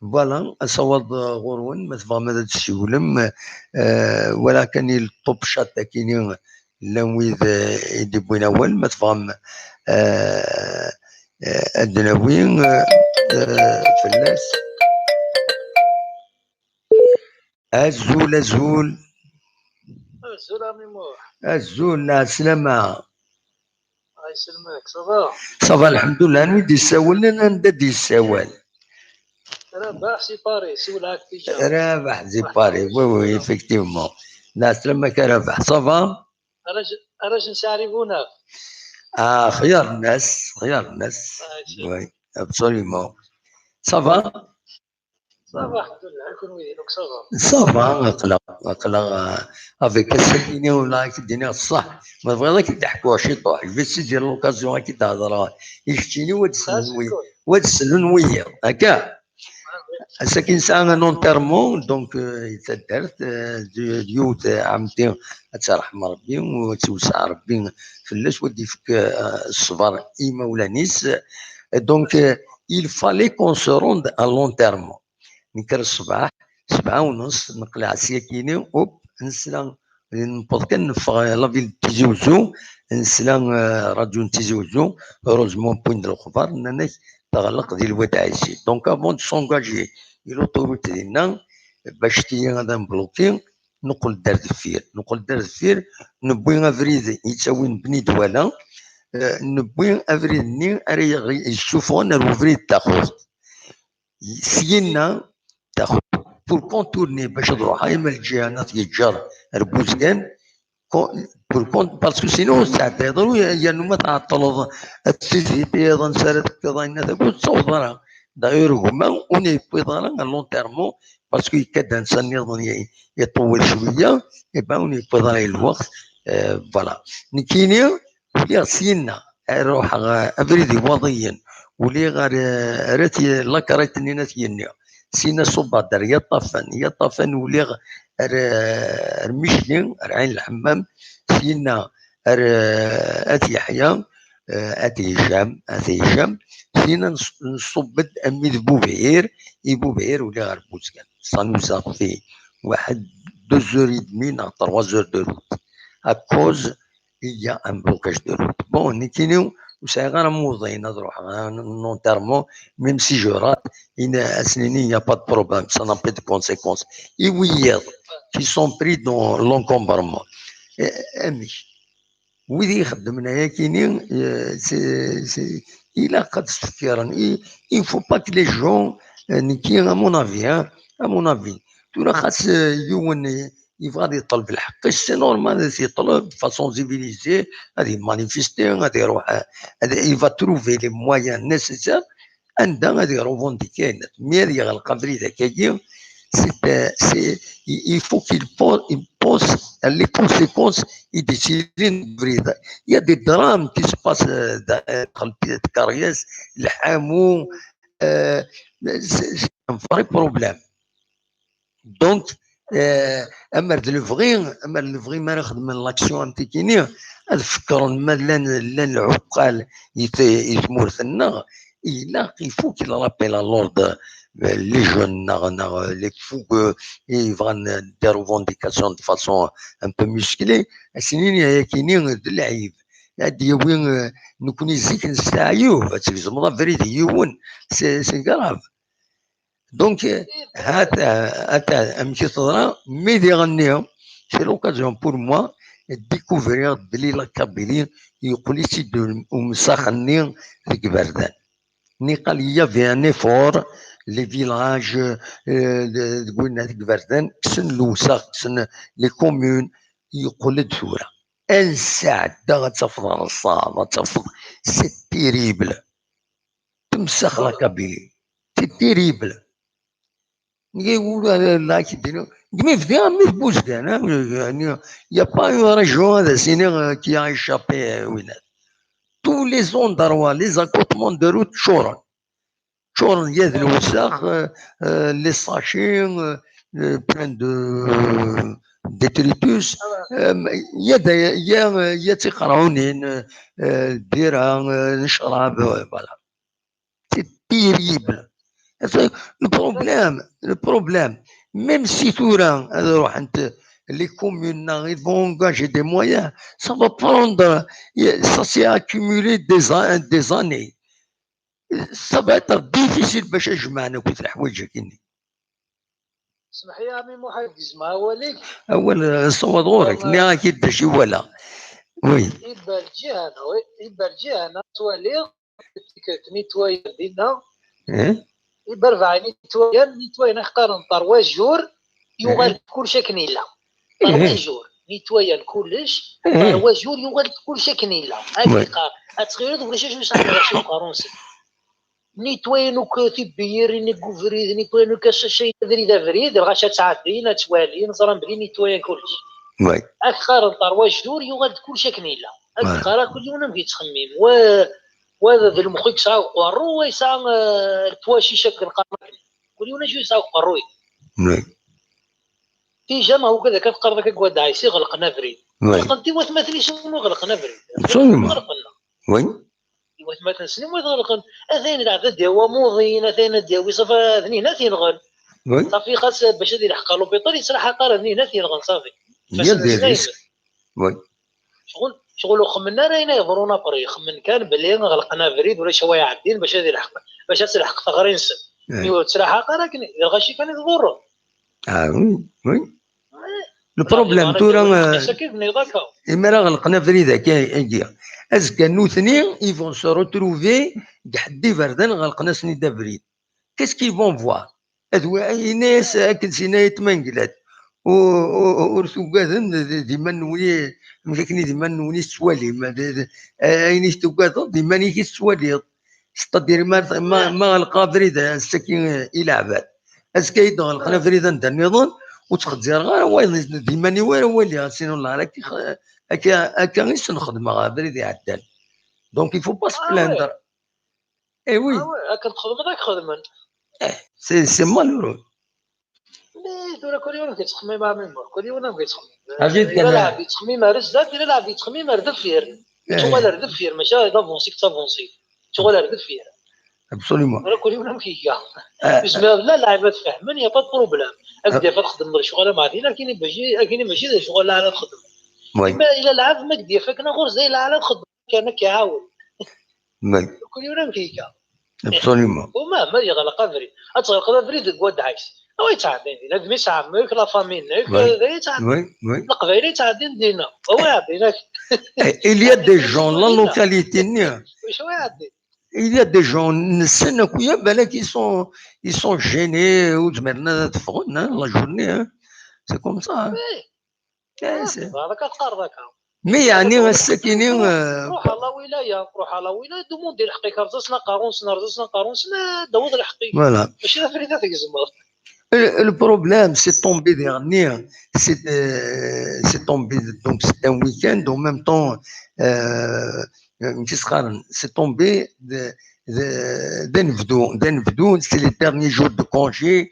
فوالا أصوات غورون ما تبغى ماذا تسولم ولكن الطوب شات كاينين لويذ يدبوين أول ما تفهم الدناوين فلاس الزول الزول الزول السلامة الله يسلمك صافا صافا الحمد لله نودي يساول لنا ندي يساول رابح سي باري سولها رابح زي باري وي effectivement لا سلامك رابح صافا راجل نساعدونا خيار الناس وي ابسوليومون صافا الحمد لله كون ويدينك صافا اقلق افيك السكينه ولا كدينا الصح ما بغيناك تحكوا شي طوح بس ديال لوكازيون كي تهضر يشتيني وتسلون ويا هكا ساكن ساعه نونتيرمون دونك يتدارت ديوت عمتي ترحم ربي وتوسع ربي فلاش ودي فيك الصبر ايما ولا نيس دونك il fallait qu'on se rende à l'enterrement نكر الصباح 7:30 نقلع سياكيني اوب نسلا نبوض كان نفغ لافيل تيزي وزو نسلا راديو تيزي وزو روزمون بوين ديال الخبر اننا تغلق ديال الواد عايشي دونك افون دو سونغاجي لوطوروت ديالنا باش تي غادا نبلوكي نقول دار دفير نبوي افريد يتساوي نبني دوالا نبوي افريد ني يشوفوا انا الوفريد تاخذ سينا تاخذ بور كونتورني باش تروح ايما الجهه يتجر ربوزكان بور كونت باسكو سينو ساعات يهضروا يا نما تعطلوا التيزيتي ايضا سالت كذا تقول تصور داير هما وني بيضانا لونتيرمون باسكو يكاد انسان يظن يطول شويه يبقى وني بيضانا الوقت فوالا نكيني ولي سينا روح افريدي وضيا ولي غير راتي لاكريت نينات ينيا سينا صوبا دار يا طافن ولي رميشلين عين الحمام سينا اتي يحيى اتي هشام سينا نصبد امي بوبعير ولا غير بوزكان صانوزا في واحد 2h30 3h de route à cause il y a un blocage de route bon نكينيو وساي غير موضين نروح نونتيرمون ميم سي جو رات ان اسنيني يا با دو بروبليم سا n'a pas de conséquences يويض qui sont pris dans l'encombrement امش ويدي يخدم هنايا كاينين الى قد تفكيرا il faut pas que les gens نكي à mon avis ترى خاص يون يبغى يطلب الحق سي نورمال يطلب فاسون سيفيليزي غادي مانيفيستي غادي يروح il va trouver les moyens nécessaires عندها غادي يروفونديكي مي هذه غنلقى بريده كاين il faut qu'il pose les conséquences et décider بريده. Il y a des drames qui se passent dans le Cariès, le Hamou, c'est un vrai problème. Donc اما الفغي ما نخدم من لاكسيون انتيكينيه نفكروا ما لان العقال يتمورثنا الا il faut qu'il rappelle à l'ordre les jeunes les fous ils vont des revendications de façon un peu musclée سنين يا كاينين اللعيب هادي وين نكون يزيك نستعيو تلزم فريد يون سي غراف. Donc, c'est l'occasion pour moi de découvrir la Kabylie. Il y avait un effort, les villages les communes, c'est terrible. C'est terrible. Il n'y a pas une région qui a échappé. Tous les endroits, les accotements de route, il y a les sachets pleins de détritus. Il y a des voilà. C'est terrible. Le problème, même si les communes vont engager des moyens, ça va prendre, ça s'est accumulé des années. Ça va être difficile باش يجمعنا في الحوايج كاينين. اسمح لي عمي محدث ما هو ليك اول صوت غورك ني اكيد شي ولا وي يبقى الجهه توالي نيتواي دينا برفع نيتواي نختار طروا جور يغال كلشي كنيله طروا جور نيتواي كلش طروا جور يغال كلشي كنيله هاكي اتغير ولا شي شي فرنسي نيتواي نو كتبير ني كوفريد نيتواي نو كاشي دريده فريد غاش تعدي توالي نزرم بلي نيتواي كلش وي اخر طروا جور يغال كلشي كنيله اخر كل يوم كيتخمم وهذا ذا المخيك ساو قرو ويسا البواشي شكل قرن كل يوم شو يساو قروي في جامع هو كذا كتقرر كقواد عايسي غلقنا فريد غلقنتي وثمثلي شنو غلقنا فريد غلقنا وين وثمثل سنين غلقنا اثين العدد ديوا موضين اثين ديوا صافي اثنين اثين غن صافي خاص باش هذه الحق لوبيطال يصلح قال اثنين اثين غن صافي شغل خمنا راينا يضرونا بري خمن كان بلي غلقنا فريد ولا شويه عابدين باش هذه الحق باش تلحق ثغرين سن مي تسرح قراكني الغشي كان يضر وي البروبليم تورا إما راه غلقنا فريد كاين اسكا نوثني يفون سو روتروفي حدي فردان غلقنا سنيدا فريد كيس كي فون فوا هذو ناس اكل سينا يتمنقلات ورثو كاذن ديما نولي مشاكني ديما نولي سوالي اين تكاذن ديما نيكي سوالي ستادير ما غلقا فريدا السكين الى عباد اسكا يدغلقنا فريدا ندير نظن وتخدير غير هو ديما نوار هو اللي سينو الله هكا غير نخدم مع بريد يعدل دونك يفو با سبلاندر اي وي هكا تخدم هذاك خدمن سي مالورو لي دورا كل يوم كتخمي مع ميمور كل يوم كتخمي اجيت كان لاعب يتخمي مع رزات الا لاعب يتخمي مع ردف فير شغل ردف فير ماشي دافونسي تافونسي شغل ردف فير ابسوليومون راه كل يوم كيكا بسم الله اللعيبه تفهمن يا با بروبليم اكدي تخدم شغل مع دينا كاينين ماشي شغل على تخدم ما الى لعب ما كدير فكنا غير زي على تخدم كان كيعاون كل يوم كيكا ابسوليومون وما يغلق فريد اتغلق فريد كواد عايش وي تعدين هاد مي سامك لا فامينك وي القبيله تعدين دينا هو يعطيناك il y a des gens la localité واش هو يعطي il y a des gens نسنا كويا بالك ils sont gênés ou زمرنا تفغنا la journée c'est comme ça هذا كتقار ذاك مي يعني الساكنين روح على ولايه دوموندي الحقيقه رزسنا قارون سنا داوود الحقيقه فوالا. ماشي فريده تكزمر. Le problème, c'est tombé dernier, c'est tombé, donc c'était un week-end, en même temps, c'est tombé d'Envdou, c'est les derniers jours de congé,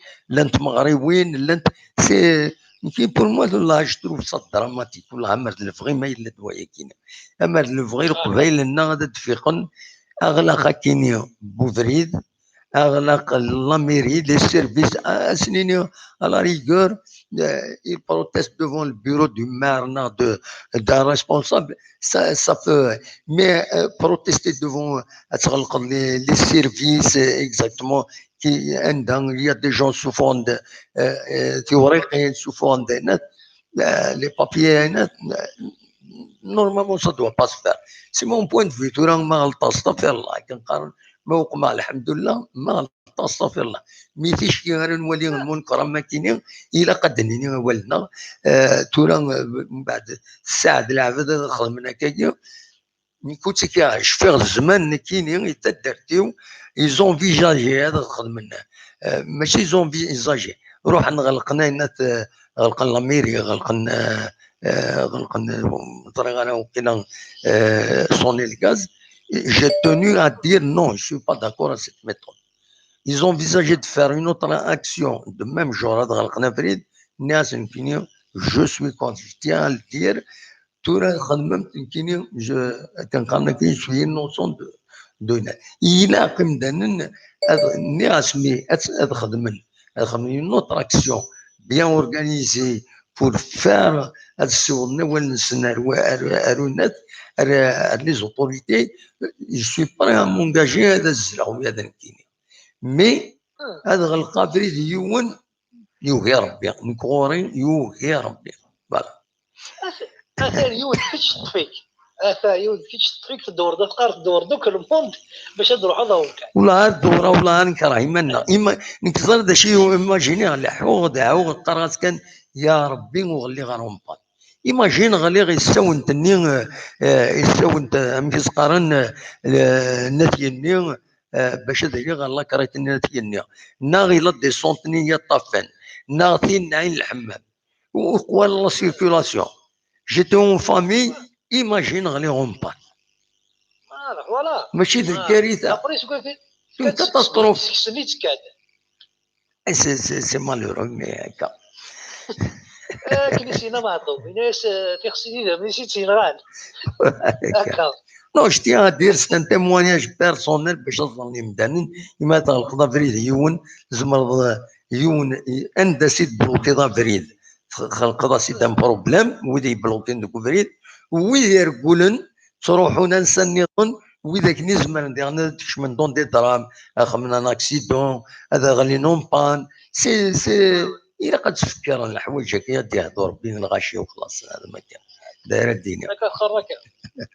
c'est, pour moi, là, je trouve ça dramatique, le vrai, mais il est doyen qui n'est. Le vrai, il est أغلق كينيا بوفريد أغلق la mairie, les services à la rigueur, ils protestent devant le bureau du maire, d'un responsable, ça fait, mais protester devant les services, exactement, il y a des gens souffrant de théoriques, souffrant de net, les papiers net, normalement ça ne doit pas se faire. C'est mon point de vue. تورا ما غلطاش استغفر الله كنقارن ما وقع الحمد لله ما غلطاش استغفر الله ميتيش كي غير نولي المنكر ما كاينين الا قدني ولنا تورا من بعد الساعه د العباد خدمنا كاين كنت كيعيش في الزمان كاينين يتدرتيو يزونفيجاجي هذا خدمنا ماشي زونفيجاجي روح غلقنا غلقنا لاميري غلقنا sonner le gaz. J'ai tenu à dire non, je ne suis pas d'accord avec cette méthode. Ils ont envisagé de faire une autre action de même genre je suis contre, je tiens à le dire. Je suis innocent de il a comme une autre action bien organisée pour faire les autorités, je suis prêt à m'engager à mais هذا القادر يوهي ربي نكوري يوهي ربي فوالا اثار يود كيتش تطفيك في الدور ده تقارف الدور دوك الموند باش تروح هذا ولا الدوره ولا نكره منا اما نكثر هذا شيء ايماجيني على حوغ قرات كان يا ربي وغلي غيرهم بان ايماجين غلي غيساون تني يساون امشي سقارن نتيني باش هذاك غلا كريت نتيني ناغي لا ديسونتني يا طافن ناغي عين الحمام وقوال لا سيركولاسيون جيتي اون فامي ايماجين غلي غون بان فوالا ماشي ذيك الكارثه ابري شكون une catastrophe. Et c'est malheureux, mais هكا. كنيسينا معطوب ناس تغسلي ماشي تينغان هكا. Non, je tiens à dire, c'est un témoignage personnel باش تصلني مدانين لما تغلق فريد زمر عند سيد بلوكي فريد خلق سيد ان بروبليم ويدي بلوكين دوك فريد ويدي يرقولن تروحونا نسنيطن وإذا كني زمان ديالنا تكشمن دون دي درام خمنا ان اكسيدون هذا غالي نون بان سي إلا قد تفكر الحوايج هكايا تيهضر ربي الغاشي وخلاص هذا ما كان دايره الدنيا كتخرك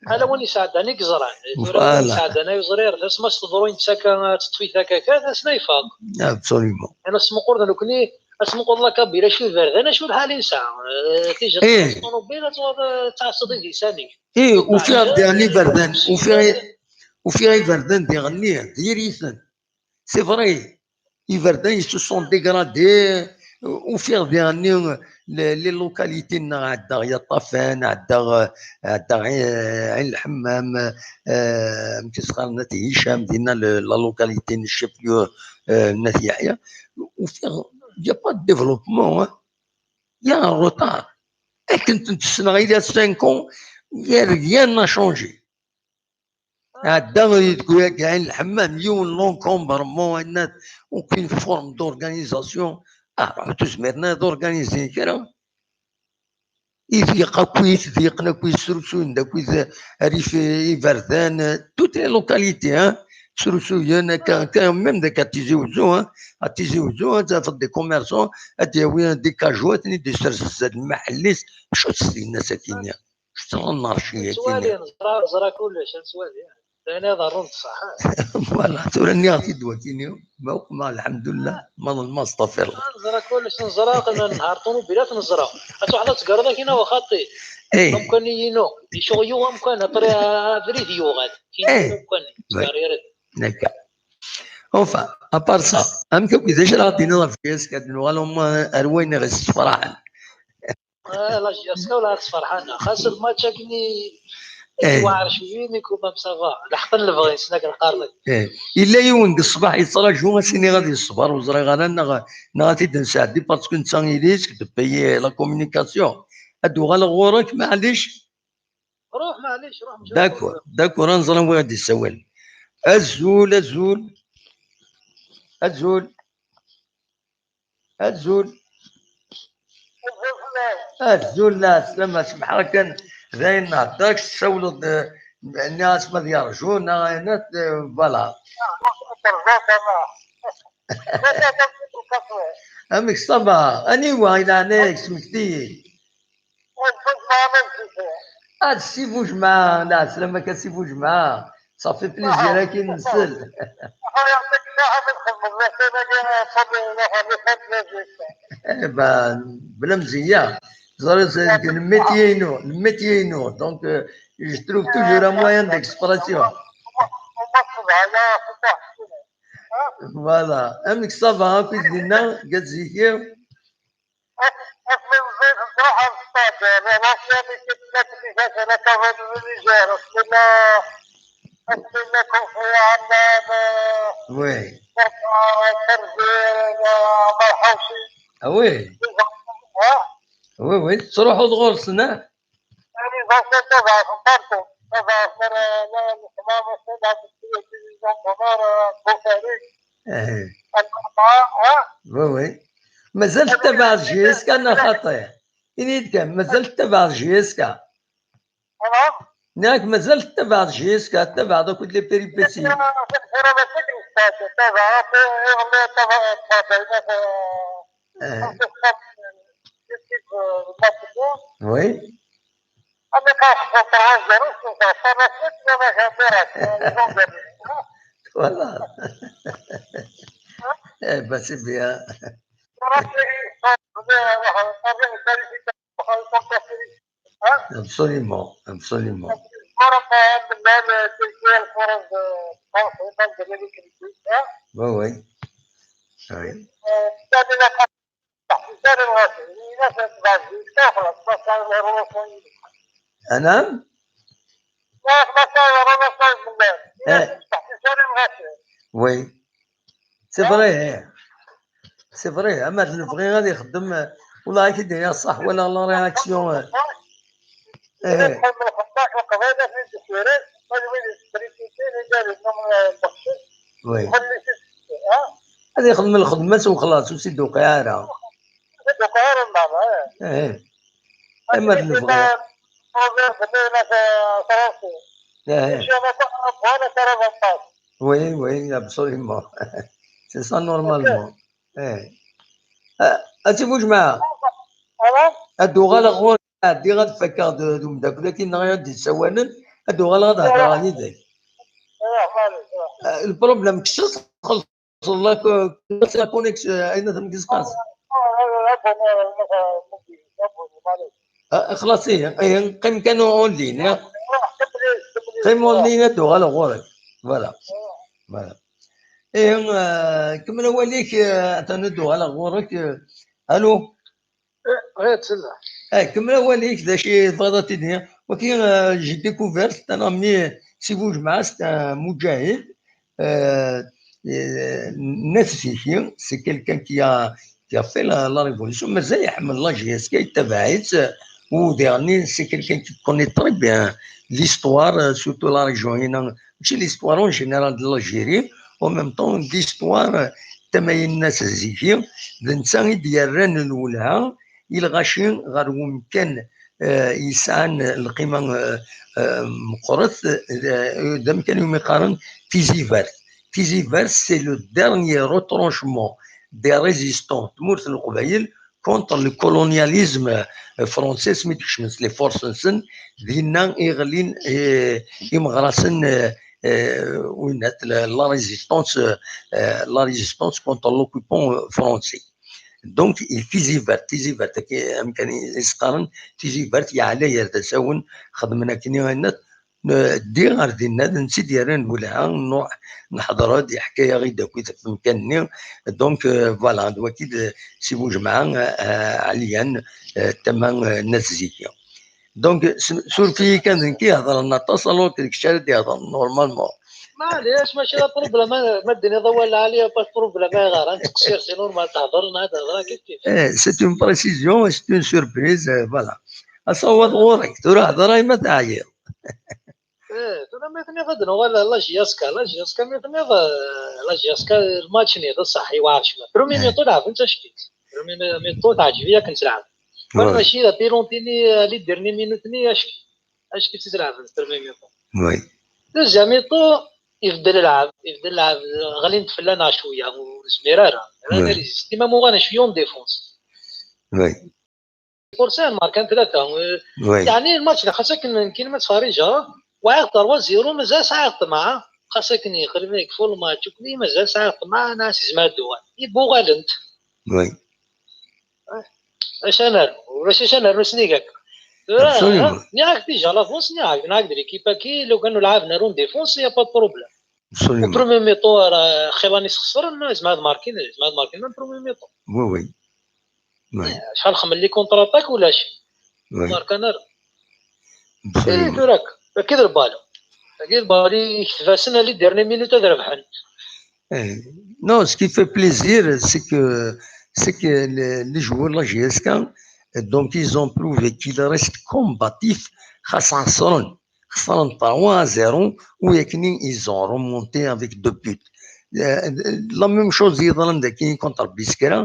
على وني ساعدني كزران ساعدنا يزرير اسما تضروين تساكا تطفي هكاكا سنايفاق ابسوليومون انا اسمو قرنا لو كني اسمو قول لك كبيره شو الفرد انا شو الحالي ساعه تيجي طوموبيله تاع صديق لساني وفيها ديالي بردان وفيها بردان ديالني ديريسن سي فري يفردان se sont dégradés وفيها ديالني لي لوكاليتي عندها يا طفان عندها عين الحمام كيسخر نتي هشام دينا لا لوكاليتي الشيف ليو نتي يحيى وفيها يا با ديفلوبمون يا روتار كنت نتسنى غير 5 ans يا ريان نا شونجي عندها تقول عين الحمام مليون لونكومبرمون aucune forme d'organisation راحو زمرنا دورغانيزي كرا يضيق كويس ضيقنا كويس سرسون دا كويس ريف يفردان توت لي لوكاليتي سرسويان كان ميم داك تيزي وزو تاخذ دي كوميرسون تاوي دي كاجوات دي سرسات المحليس شو تسدي الناس كاينين شتو النارشيه سوالي زرا كلش سوالي انا ضروري صح. فوالا توراني غادي دواتيني ما الحمد لله ما استغفر الله. نزرا كلش نزرا قلنا نهار طوموبيلات نزرا حتى واحد تقرا كاينه وخاطي ممكن ينو يشويو ممكن طريقه فريد يوغاد كاين ممكن تقرير نكا اوفا ابار سا ام كيفاش غادي نضرب في اسكا والهم اروين غير فرحان لا جاسكا ولا فرحان خاص الماتش كني واعر شويه نيكون مسافا لحقا نبغي نسناك نقارنك الا يونق الصباح يصرا جو سيني غادي الصبر وزرا غانا غادي نساعدي باسكو نتا إليس تبي لا كومونيكاسيون ادو غالا غورك معليش روح معليش روح داكور نزرا وين غادي يسول الزول الزول الزول الزول الزول لا سلامة سمح لك زين نعطيك تسولوا الناس ما يرجونا ناس فوالا امك صبا اني وايد عليك سمكتي هاد السيفو جماعة لا سلامك السيفو جماعة صافي بليزير كي نسل بلا مزيان le métier nous donc je trouve toujours un moyen d'expression voilà امك صافا في دينا قد زيكير oui ah oui oui oui تروحوا تغرسنا oui oui مازال تبع جيسكا انا خاطئ ينيد مازال تبع جيسكا ياك مازال تبع جيسكا تبع دوك لي بيريبيتي oui voilà eh ben c'est bien absolument absolument oui oui oui أنا oui c'est vrai أما نبغي غادي يخدم والله كي داير صح ولا لا رياكسيون وي هذا يخدم الخدمة وخلاص وسيدو قيارة اما نبغي oui oui absolument c'est ça normalement اسيبو جماعة هادو غالا غور هادي غتفكر دوم داك ولكن غادي يتسوانن هادو غالا غتهضر على يدك البروبليم كشخص خلص الله لا كونيكس اين تمكس قاس خلاصي قيم كانوا اونلاين قيم اونلاين هادو غالا غورك فوالا فوالا كمل وليك تندو على غورك الو غير تسلى كمل وليك ذا شي فضات الدنيا ولكن جي ديكوفيرت انا مي سي فوج مع مجاهد نفسي سي كيلكان كي في لا ريفوليسيون مازال يحمل لا جي اس كي تبعت وديرني سي كيلكان كي كوني تري بيان ليستوار سورتو لا ريجيون هنا ماشي ليستوار اون جينيرال دو لاجيري و ميم طون ليستوار تماين الناس الزيكي الانسان ديالران الاولى يلغاشي غير ممكن يسعن القيمه مقرث دام كان يوم يقارن فيزيفيرس سي لو ديرني روترونشمون دي ريزيستون تمورت القبائل كونتر لو كولونياليزم فرونسي سميتو شمس لي فورس نسن دينا يغلين يمغرسن وينات لا ريزيستونس كونتر لوكوبون فرونسي. دونك تيزيفرت كي امكاني يسقرن تيزيفرت يا على يا تساون خدمنا كني غنات دي غير دينا نسي ديالنا نولها نروح نحضر هذه حكايه غير داكويت في مكانني. دونك فوالا دوكيد سيبو جماعه عليا تمام الناس زيكيه. دونك سورفي كان كيهضر لنا اتصلوا ديك الشارع يهضر نورمالمون معليش ماشي لا بروبليم ما الدنيا ضوال عليا با بروبليم غير نتقصير سي نورمال تهضر نهضر كيف كيف. سي اون بريسيزيون سي اون سوربريز فوالا اصوت غورك تروح هضر ما تعيط. تونا ميتني غدنا ولا لا جياسكا ميتني لا جياسكا الماتش نيض صح يوعر شويه برومي ميطو لعب انت شكيت برومي ميطو تعجبني كنت نلعب ماشي لا بيلونتيني لي ديرني مينوتني اش كنت تلعب في برومي ميطو. وي دوزيام ميطو يبدا يلعب غالي نتفلى شويه وزميراره انا ريزيستي ما مو غانا شويه اون ديفونس. وي فرسان ماركان ثلاثه يعني الماتش خاصك كاين ما تفارجه واحد 3-0 مازال ساعه طمع خاصك يقرب لك فول ماتش وكلي مازال ساعه طمع ناس زعما دوان يبو غالنت. وي اش انا واش انا رسنيك نياك ديجا لافونس نياك ليكيبا كي لو كانوا لعبنا رون ديفونس يا با بروبليم. وبرومي ميطو راه خيباني خسر زعما ماركين من برومي ميطو. وي شحال خمل لي كونتر اتاك ولا شي ماركانر راك كي ضرب بالو كي بالي كتفاسنا لي ديرني مينوت هذا ربحان. Non, ce qui fait plaisir, c'est que les joueurs de la GSK, donc ils ont prouvé qu'ils restent combatifs face à Soron. 3-0, où ils ont remonté avec 2 buts. La même chose contre Biskera.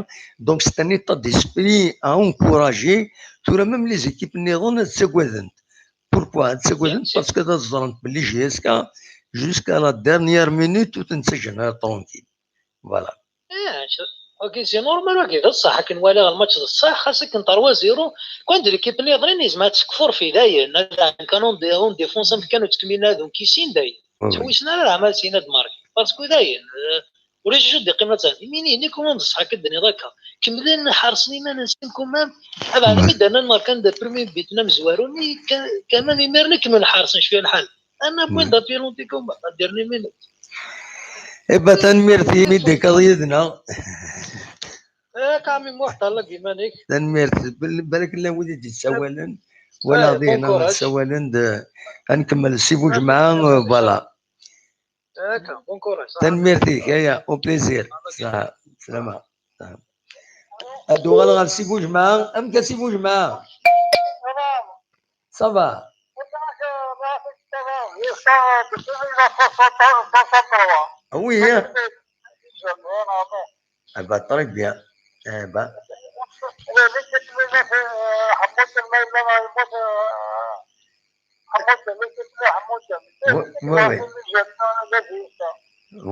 Donc c'est un état d'esprit à encourager. Tout même les équipes néerlandaises se guident. Pourquoi? Parce que dans les GSK, jusqu'à la dernière minute, tout est tranquille. Voilà. اوكي سي نورمال اوكي بصح كي نوالي الماتش الصح خاصك 3-0 كون ليكيب اللي غادي زعما تكفر في داير كانوا ديرون ديفونس كانوا تكمينا هذوك كيسين داير تحويسنا راه عمل سينا دمارك باسكو داير وريش جد قيمه منين كومون بصح الدنيا ذاك كملنا حارسين ما نسينكم هذا على درنا الماركان دا بريمي بيتنا مزواروني كمان يمرنا كمل حارسين شويه الحال انا بوين دا بيلونتيكم ديرني مينوت إبا تنميرتي ميديك قضيتنا كامي محتل كيمانيك تنميرتي بالك لا ولي تسولن ولا ضينا تسولن نكمل السيفو جماعة فوالا بون كوراج تنميرتي يا او بليزير سلامة هادو غالا السيفو جماعة ام كسيفو جماعة صافا Oui, bah, très bien. Bah.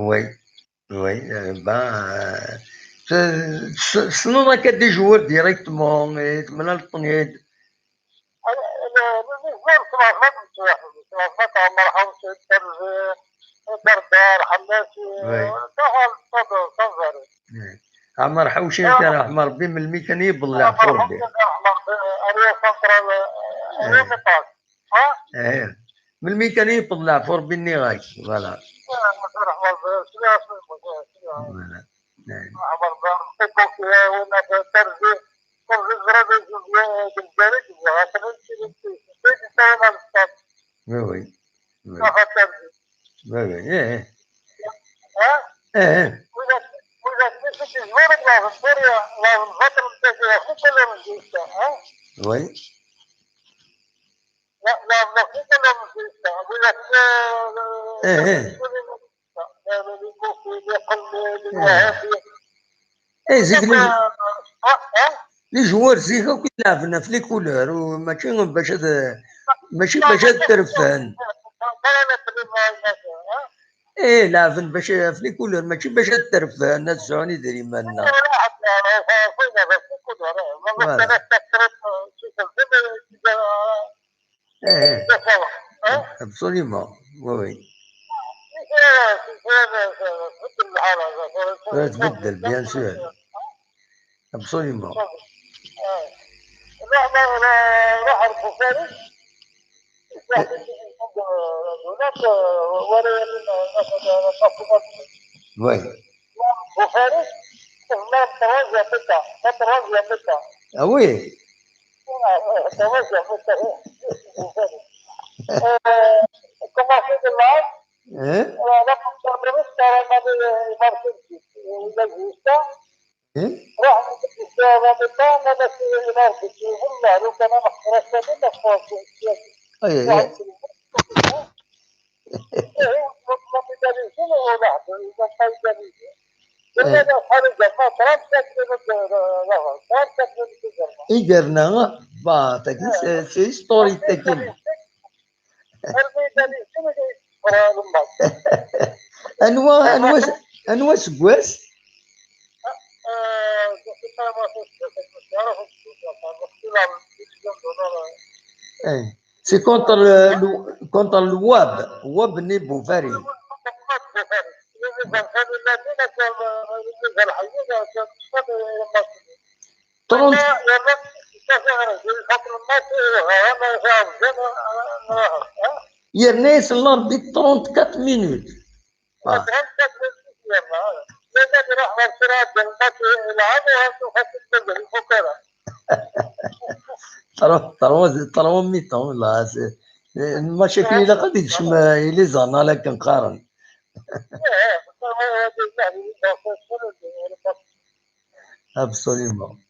Oui, oui, ben, sinon on a qu'à des joueurs directement, mais maintenant le premier. عمر حوشي انت احمر ربي من الميكانيك بالله فربي من الميكانيك بالله فربي النغاي فوالا وي وي Oui. لي جوار زيكا كي لعبنا في لي كولور وماشي باش ترفان لعبن باش في لي كولور ماشي باش ترفان الناس شعوني ديري مالنا absolument oui تبدل بيان سور ابسوليومون. راح البخاري هناك ولا وي البخاري ما توجه بتا وي توجه بتا كما في الله لكم تدرس ترى ما بيمارسوا راح السلام بتاع ما بس يمارسوا والله لو كان مخرج لنا فوق إيجرنا با تكن سي ستوري تكن أنواع سكواس سي كونتر الواب ني بوفاري طرونت يرنيس اللون بي 34 مينوت ترى ميتون لا المشاكل اللي غادي تشمع اللي زعنا لك نقارن ابسوليومون.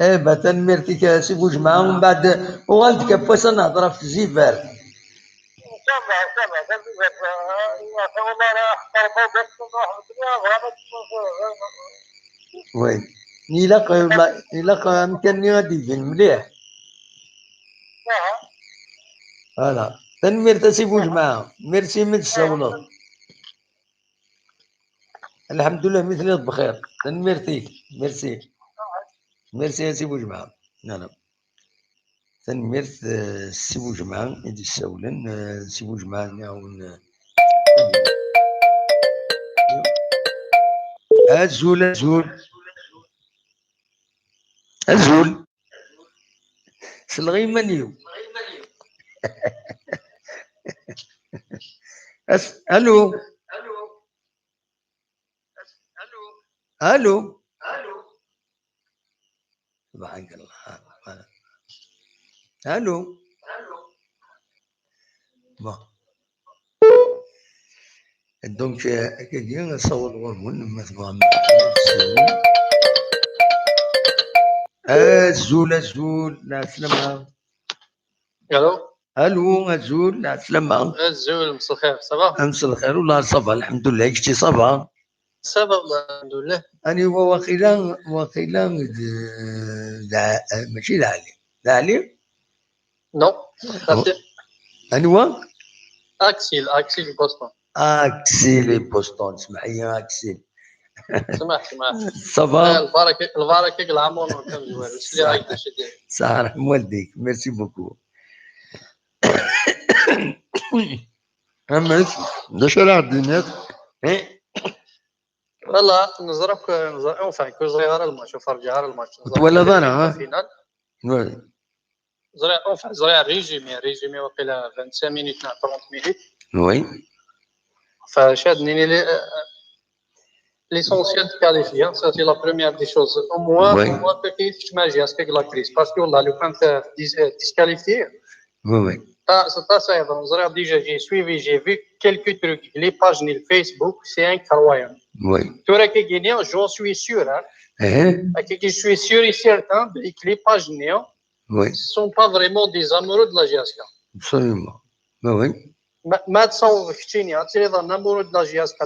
مثلا مرتي سي بوجمعه ومن بعد وغالدك بواس نهضر في الزيفار. وي إلا أمكنني غادي يجي مليح. فوالا تنمير سي بوجمعه ميرسي من السولط الحمد لله مثل بخير تنميرتيك ميرسي يا سي بوجمعه. نعم تنميرت سي بوجمعه يدي السولن سي بوجمعه نعاون الزول سلغي منيو. الو سبحانك الله. الو bon donc كي نصور الهرمون لما تبغى الزول لا سلامة. الو الزول لا سلامة. الزول مساء الخير صافا. مساء الخير والله صافا الحمد لله. كشتي صافا؟ صافا والله الحمد لله. أنا واقيلا ماشي لعلي نو أنوا اكسيل بوسطن. اكسيلي بوسطن اسمح لي اكسيل. سمح صافا البارك العمر كم جوال واش اللي راك تشدي صح والديك ميرسي بوكو. امس داش راه الدنيا والله نزرب اونفا كو صغير الماتش وفرجع على الماتش ولا ضنا فينال وي زرع ريجيمي وقيلا 25 مينوت 30 مينوت وي فشادني l'essentiel de qualifier, ça c'est la première des choses. Au moins, peut-être que je m'agis avec la crise. Parce que là, le quand disqualifié, ça, déjà, j'ai vu quelques trucs. Les pages de Facebook, c'est incroyable. Tu vois que j'en suis sûr. Je suis sûr et certain que les pages ne sont pas vraiment des amoureux de la GSK. Absolument. Oui. Maintenant, c'est un amoureux de la GSK.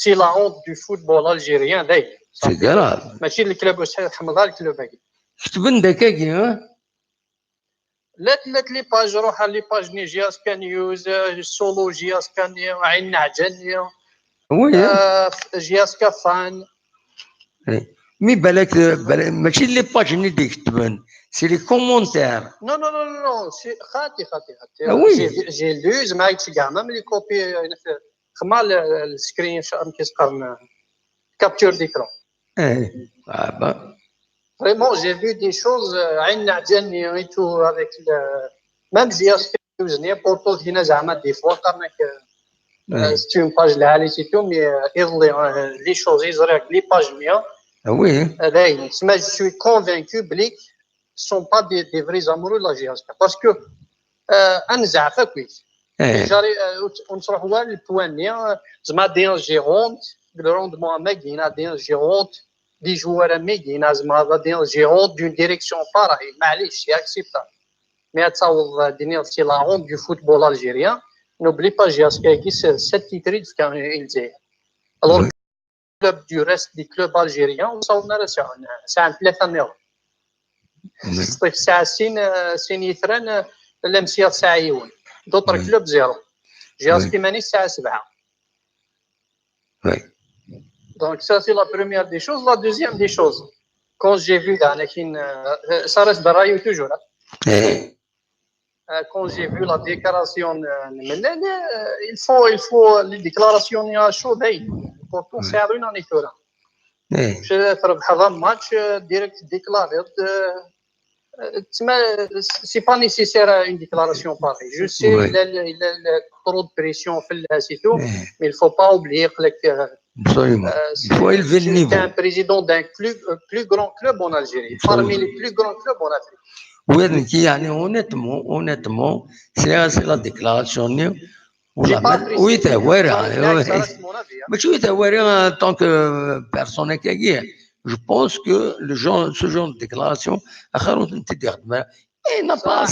C'est la honte du football algérien d'ailleurs. C'est grave. ماشي الكلوب وشحال حمضها الكلوب هاكي. كتبن داكاكي لا لي باج روح على لي باج ني جياسكا نيوز سولو جياسكا عين نعجن وي جياسكا فان. مي بالك ماشي لي باج ني يكتبن سي لي كومونتير. نو سي خاطي جي لوز ما كاع ميم لي كوبي خما السكرين شات كيسقرنا capture d'écran. Bah. Vraiment, j'ai vu des choses et tout avec le même GSK Porto des fois c'est une page là et tout mais les choses les pages mieux. Ah oui. Mais je suis convaincu que ce ne sont pas des vrais amoureux de la GSK parce que أنا زعفة كويس. On se revoit le point néant. Je m'ai dit en Gironde, le rendement médian en Gironde, des joueurs médians, je m'ai dit en Gironde d'une direction pareille. Mais c'est acceptable. Mais ça va donner aussi la honte du football algérien. N'oublie pas, j'ai aspecté cette titre de ce qu'il dit. Alors, le club du reste des clubs algériens, ça on a c'est un plafond. C'est une ythrane l'MCA Saïoun. D'autres clubs zéro. J'ai aspiré à 7. Donc ça c'est la première des choses. La deuxième des choses, quand j'ai vu ça reste baraille toujours. Quand j'ai vu la déclaration, il faut les déclarations à chaud pour tout faire une en école. Je vais un match direct déclaré. C'est pas nécessaire une déclaration pareille. Je sais il y a trop de pression mais il faut pas oublier que il faut élever le niveau. C'est un président d'un plus grand club en Algérie, parmi les plus grands clubs en Afrique. Honnêtement, c'est la déclaration. Oui, tu es mais tu es en tant que personne qui est. Je pense que ce genre de déclaration, il n'a pas.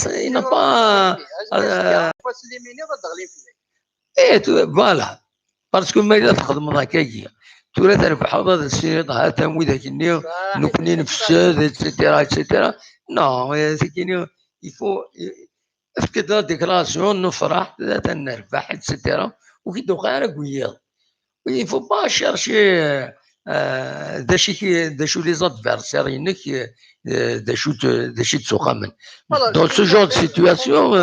Voilà. Parce que ما تخدم هكايا تورا تربح هذا السيد هذا تموي ذاك النيو نكونين في السد اتسيتيرا نو il faut افكد لا ديكلاسيون نفرح نربح اتسيتيرا وكي دوقع على كويا il faut pas chercher داشو لي زادفيرسير انك داشو تسوخمن dans ce genre de situation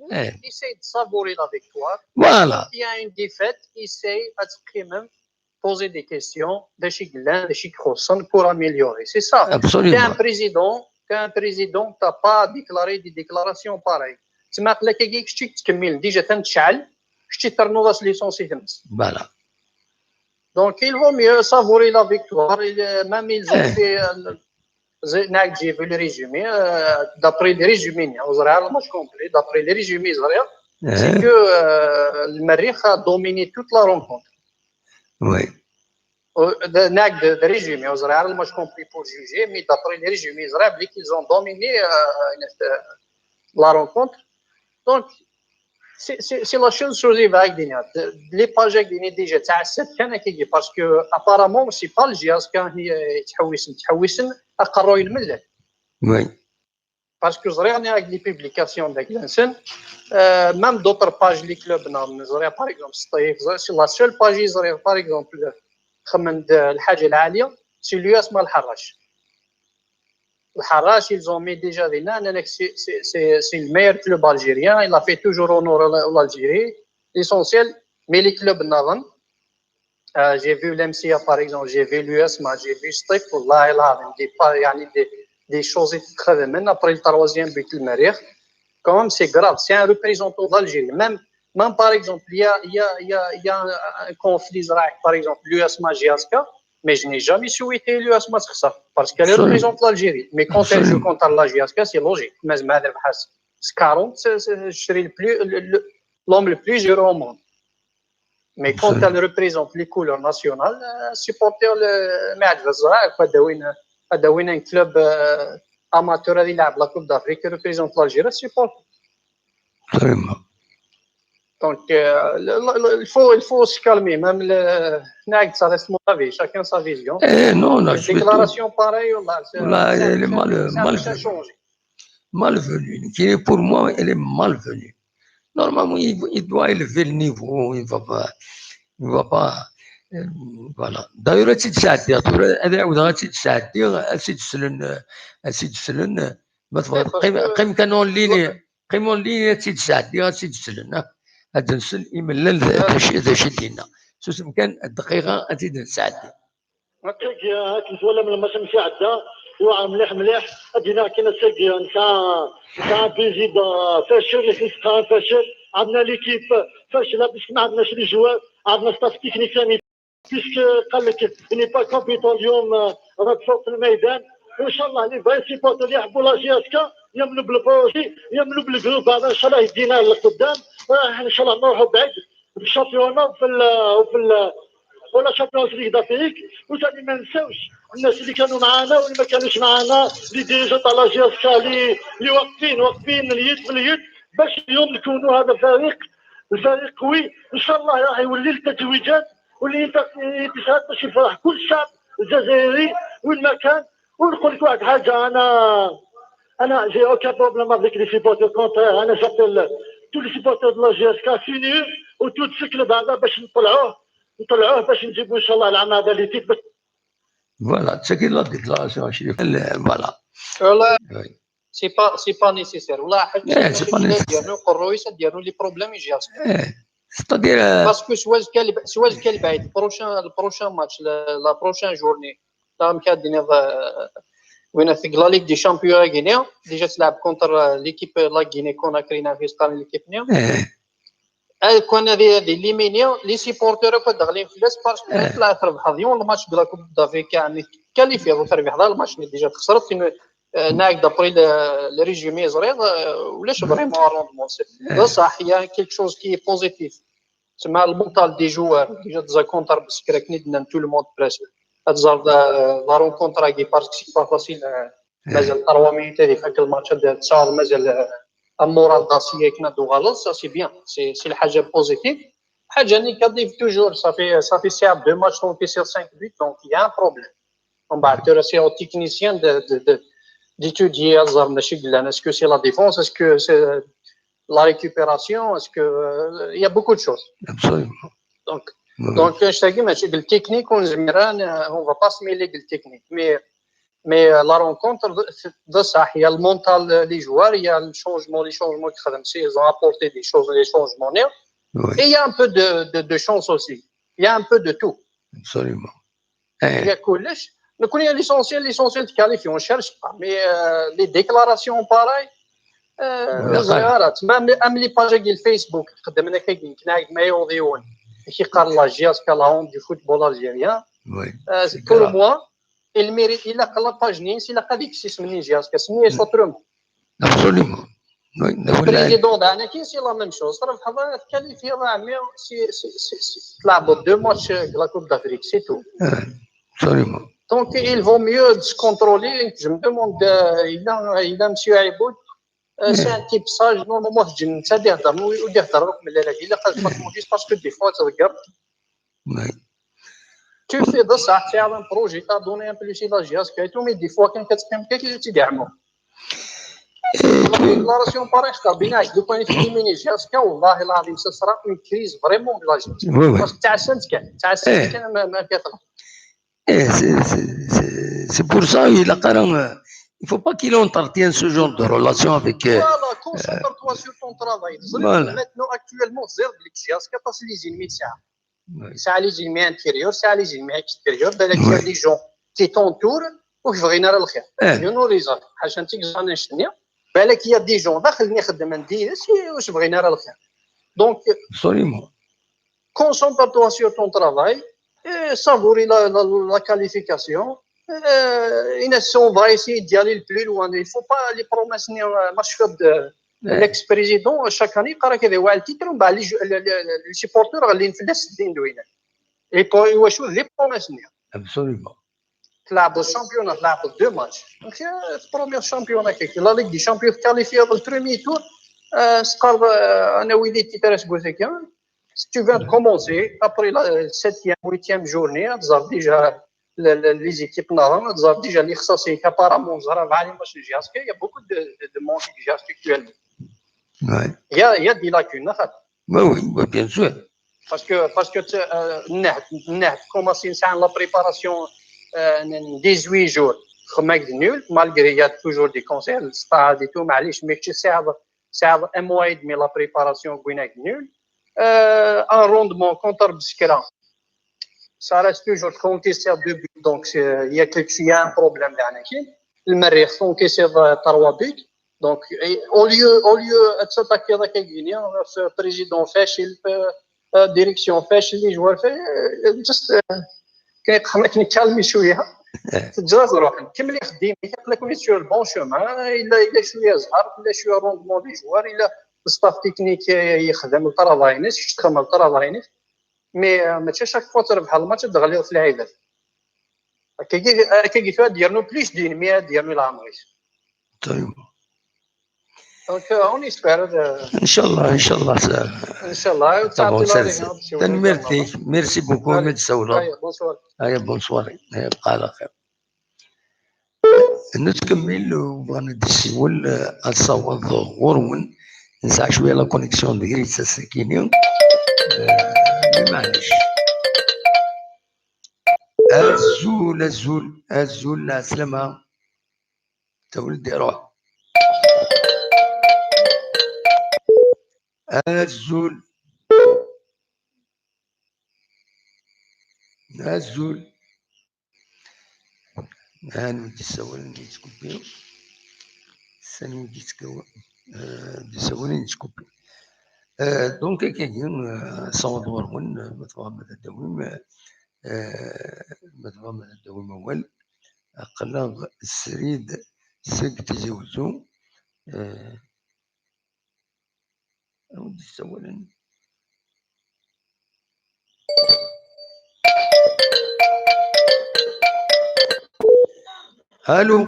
il essaie de savourer la victoire. Voilà. Il y a une défaite, il essaie de poser des questions, pour améliorer. C'est ça. Absolument. Tu es un président, tu n'as pas déclaré des déclarations pareilles. Tu m'as dit que tu t'es déjà Voilà. Donc, il vaut mieux savourer la victoire. Même ils ont fait... J'ai vu le résumé, d'après les résumés, d'après les résumés, c'est que le Marikh a dominé toute la rencontre. Oui. De résumé, moi je compris pour juger, mais d'après les résumés, ils ont dominé la rencontre. Donc, c'est la chose avec les pages avec déjà parce que apparemment c'est pas le GIAS qui est Oui. Parce que avec les publications de même d'autres pages des clubs, par exemple, c'est la seule page, par exemple, c'est l'US Malharrach. الحراش ils ont mis déjà des nains, c'est le meilleur club algérien, il a fait toujours honneur à l'Algérie, l'essentiel, mais les clubs n'avant. J'ai vu l'MCA par exemple, j'ai vu l'USMA, j'ai vu Stif, des choses très bien. Après le troisième but du Marikh, quand même c'est grave, c'est un représentant d'Algérie. Même par exemple, il y a un conflit par exemple, l'USMA GSK. Mais je n'ai jamais souhaité l'USMA parce qu'elle représente l'Algérie. Mais quand elle joue contre la GSK, c'est logique. Mais c'est 40, je serai l'homme le plus heureux au monde. Mais quand elle représente les couleurs nationales, supporter le match, un club amateur qui la Coupe d'Afrique qui représente l'Algérie, supporte. Vraiment. Donc, il faut se calmer. Même ça reste mon avis. Chacun sa vision. Non, une déclaration pareille, elle est malvenue. Pour moi, elle est malvenue. Normalement, il doit élever le niveau. Il ne va pas. Voilà. D'ailleurs, tu هذا نسل يملل ذا شدينا سوسم كان الدقيقه اتيد ساعتين هاك ولا من الماتش مشى عدا هو مليح ادينا كاين نتاع بريزيدون فاشل الاسقان فاشل عندنا ليكيب فاشله باش ما عندناش لي جوار عندنا ستاف تكنيك ثاني بيسك قال لك اني با كومبيتون اليوم راك فوق الميدان وان شاء الله اللي بغا يسيبورتو اللي يحبوا لا جياسكا يمنوا بالبروجي يمنوا بالجروب هذا ان شاء الله يدينا لقدام ان شاء الله نروحوا بعيد في الشامبيون وفي ولا شامبيونز ليغ دافريك وثاني ما نساوش الناس اللي كانوا معانا واللي ما كانوش معانا لي ديريجون تاع لا جياسكا اللي واقفين اليد باليد باش اليوم نكونوا هذا الفريق قوي ان شاء الله راح يولي التتويجات واللي يتساعد باش يفرح كل الشعب الجزائري وين ما كان. ونقول لك واحد حاجه انا جي اوكا بروبليم افيك لي سيبورتور كونترير انا جابيل تو لي سيبورتور دو لا جياسكا فينير وتو تسكلب هذا باش نطلعوه باش نجيبوا ان شاء الله العام هذا اللي تيت فوالا تسكي لا ديكلاراسيون فوالا سي با نيسيسير ولا حاجه ديالو الرئيس ديالو لي بروبليم يجي ستادير باسكو سواء كان بعيد البروشان ماتش لا بروشان جورني تاع كادين وين في لا ليغ دي شامبيون غينيا ديجا تلعب كونتر ليكيب لا غيني كوناكرينا في سبان ليكيب نيا كون هذه ليمينيا لي سيبورتور كون داخلين في الاسباس طلع تربح اليوم الماتش دو لا كوب دافريك يعني كاليفي تربح هذا الماتش اللي ديجا خسرت ناك دابري لي ريجيمي زريض ولاش فريمون روندمون بصح هي كيك شوز كي بوزيتيف تسمى المونتال دي جوار ديجا تزا كونتر بسكرا كنيدنا تو لو موند بريس تزار لا رونكونتر كي باسكو سي با فاسيل مازال 3 مينيت هذيك فاك الماتش تصار مازال المورال داسيه كنا دو غلط سا سي بيان سي الحاجه بوزيتيف حاجه نيجاتيف توجور صافي ساعه دو ماتش دونك يصير 5 بيت دونك يا ان بروبليم ومن بعد ترسي او تكنيسيان d'étudier est-ce que c'est la défense, est-ce que c'est la récupération, est-ce que il y a beaucoup de choses. Absolument. Donc je t'ai dit le technique on va pas se mêler de technique mais la rencontre de ça il y a le mental des joueurs, il y a le changement les changements qui ils ont apporté des choses les changements et il y a un peu de chance aussi. Il y a un peu de tout. Absolument. Il y a كلش نكون هي ليسونسيال تكاليفي اون شيرش مي لي ديكلاراسيون باراي زيارات ام لي باج ديال الفيسبوك قدامنا كاين كنايد ما يوضيون كيقال لا جياسكا لا هون دو فوتبول الجيريان بور موا الميريت الا قال باج نينس الا قال يكسيس منين جياسكا سميه شوتروم ابسوليومون البريزيدون تاعنا كي سي لا ميم شوز راه حضر تكاليفي راه مي سي تلعبوا دو ماتش لا كوب دافريك سي تو ابسوليومون. Donc, il vaut mieux se contrôler. Je me demande, il a monsieur Aïboud, c'est un type sage. Non, moi, je ne sais pas, il a parce que des fois, tu regardes. Tu fais de ça, tu as un projet, tu as donné un peu de GIAS, mais des fois, quand tu dis, la déclaration pareille, je t'ai bien, je dois faire une GIAS, والله العظيم, ce sera une crise vraiment de la GIAS. Parce que tu as senti c'est pour ça il ne faut pas qu'il entretienne ce genre de relation avec. Voilà, concentre-toi sur ton travail. Voilà. Maintenant, actuellement, zéro de l'exigence, parce que les ennemis, c'est les ennemis intérieurs, c'est les ennemis extérieurs. Il y a des gens qui t'entourent ou qui veulent le faire. Il y a une raison. Il y a des gens qui veulent le faire. Donc, concentre-toi sur ton travail. Savourer la qualification. On va essayer d'y aller le plus loin. Il ne faut pas les promesses. L'ex-président, chaque année, il y a un titre, les supporters, ils font et pour les promesses. Absolument. Le championnat, deux matchs. Donc, le premier championnat, la Ligue des champions qualifiée dans le premier tour, si tu viens de commencer, après la 7e, 8e journée, tu as déjà les équipes narandes, tu as déjà les chassés, apparemment, il y a beaucoup de monde qui actuellement. Il y a des lacunes. Oui, bien sûr. Parce que tu as commencé la préparation 18 jours, nul, malgré il y a toujours des conseils, le stade et tout, mais tu sais, un mois et demi la préparation, nul. Un rendement contre Bskra ça reste toujours contesté à 2 buts. Donc, il y a un problème. Le Marseille contesté à 3 buts. Donc, au lieu de s'attaquer à la Guinée, le président fait, la direction fait, les joueurs fait, juste calmer شويه تجرز روحك كمل يخدم يقول لك سور البون شومان الا شويه زهر الا شويه روندمون دي جوار الا الستاف تكنيك يخدم الطرافاي ناس يشتغل الطرافاي ناس مي ماشي شاك فوا تربح الماتش تغلي في العيبات كي فيها ديرنو بليس دين 100 ديرنو العمريس دونك اون اسبير ان شاء الله ان شاء الله ان شاء الله تعطي لا ميرسي بوكو مد سولا هيا بونسوار يبقى على خير نتكمل وبغينا نسول الصوت غورون نسعى شويه لا كونيكسيون ديالي الساكينين معليش الزول السلامة تا ولدي روح الزول نودي السوالين يتكوبيو يتكوبي دونك كاين صوت ورون متغمض الدوام أول قلب السريد سك تزوجو ودي السوالين الو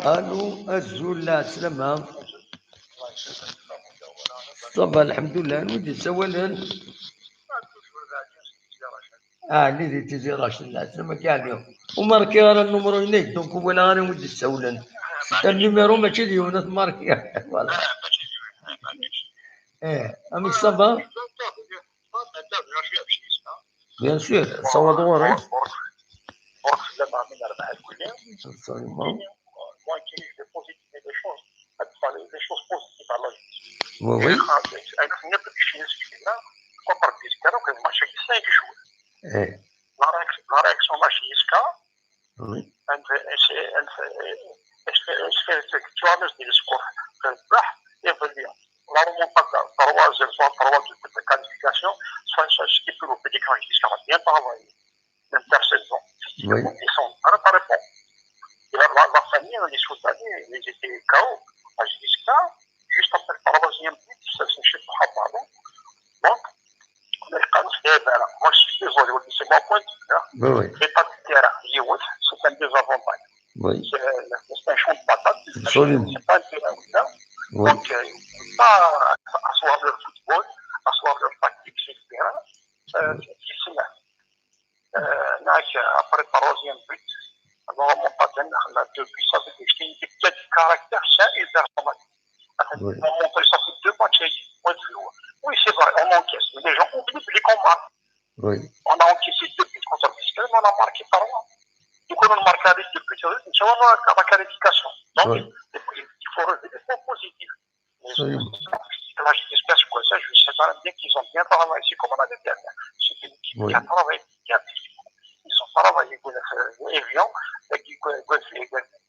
الو الزول لا سلامة صباح الحمد لله نودي سوالن اللي تجي راشد لا سلامة كاع وماركي راه النمرو هناك دونك هو لا غادي نودي سوالن النيميرو ماشي ديالنا ماركي فوالا امي صباح بيان سور صوت ورا Oui. La réaction machisca, tu as le discours la remontada, de qualification, ça ce qui peut vous pédiquer jusqu'à bien travailler. L'intersaison. Ils sont pas répondre. La famille, les Soudanais, ils étaient KO à jusqu'à juste après le troisième but, ça c'est chez Mohamed. Donc, moi je suis désolé, c'est mon point de vue. L'état de terrain, c'est un désavantage. C'est un champ de patate, c'est pas un terrain. Donc, pas asseoir le football, asseoir le tactique sur le terrain, c'est là. Après le troisième but, alors mon patin, depuis ça fait que j'ai du caractère sain et performant. On montre ça fait 2 matchs. Oui, c'est vrai, on encaisse, mais les gens oublient les combats. On a encaissé 2 buts contre Biscay, mais on a marqué par là. Du coup, on a marqué avec 2 buts, on a la qualification. Donc, il faut relever des points positifs. Là, j'espère que ça, je sais pas bien qu'ils ont bien travaillé, c'est comme on a dit dernière. C'est une équipe qui a travaillé, qui a ils ont travaillé avec Evian, avec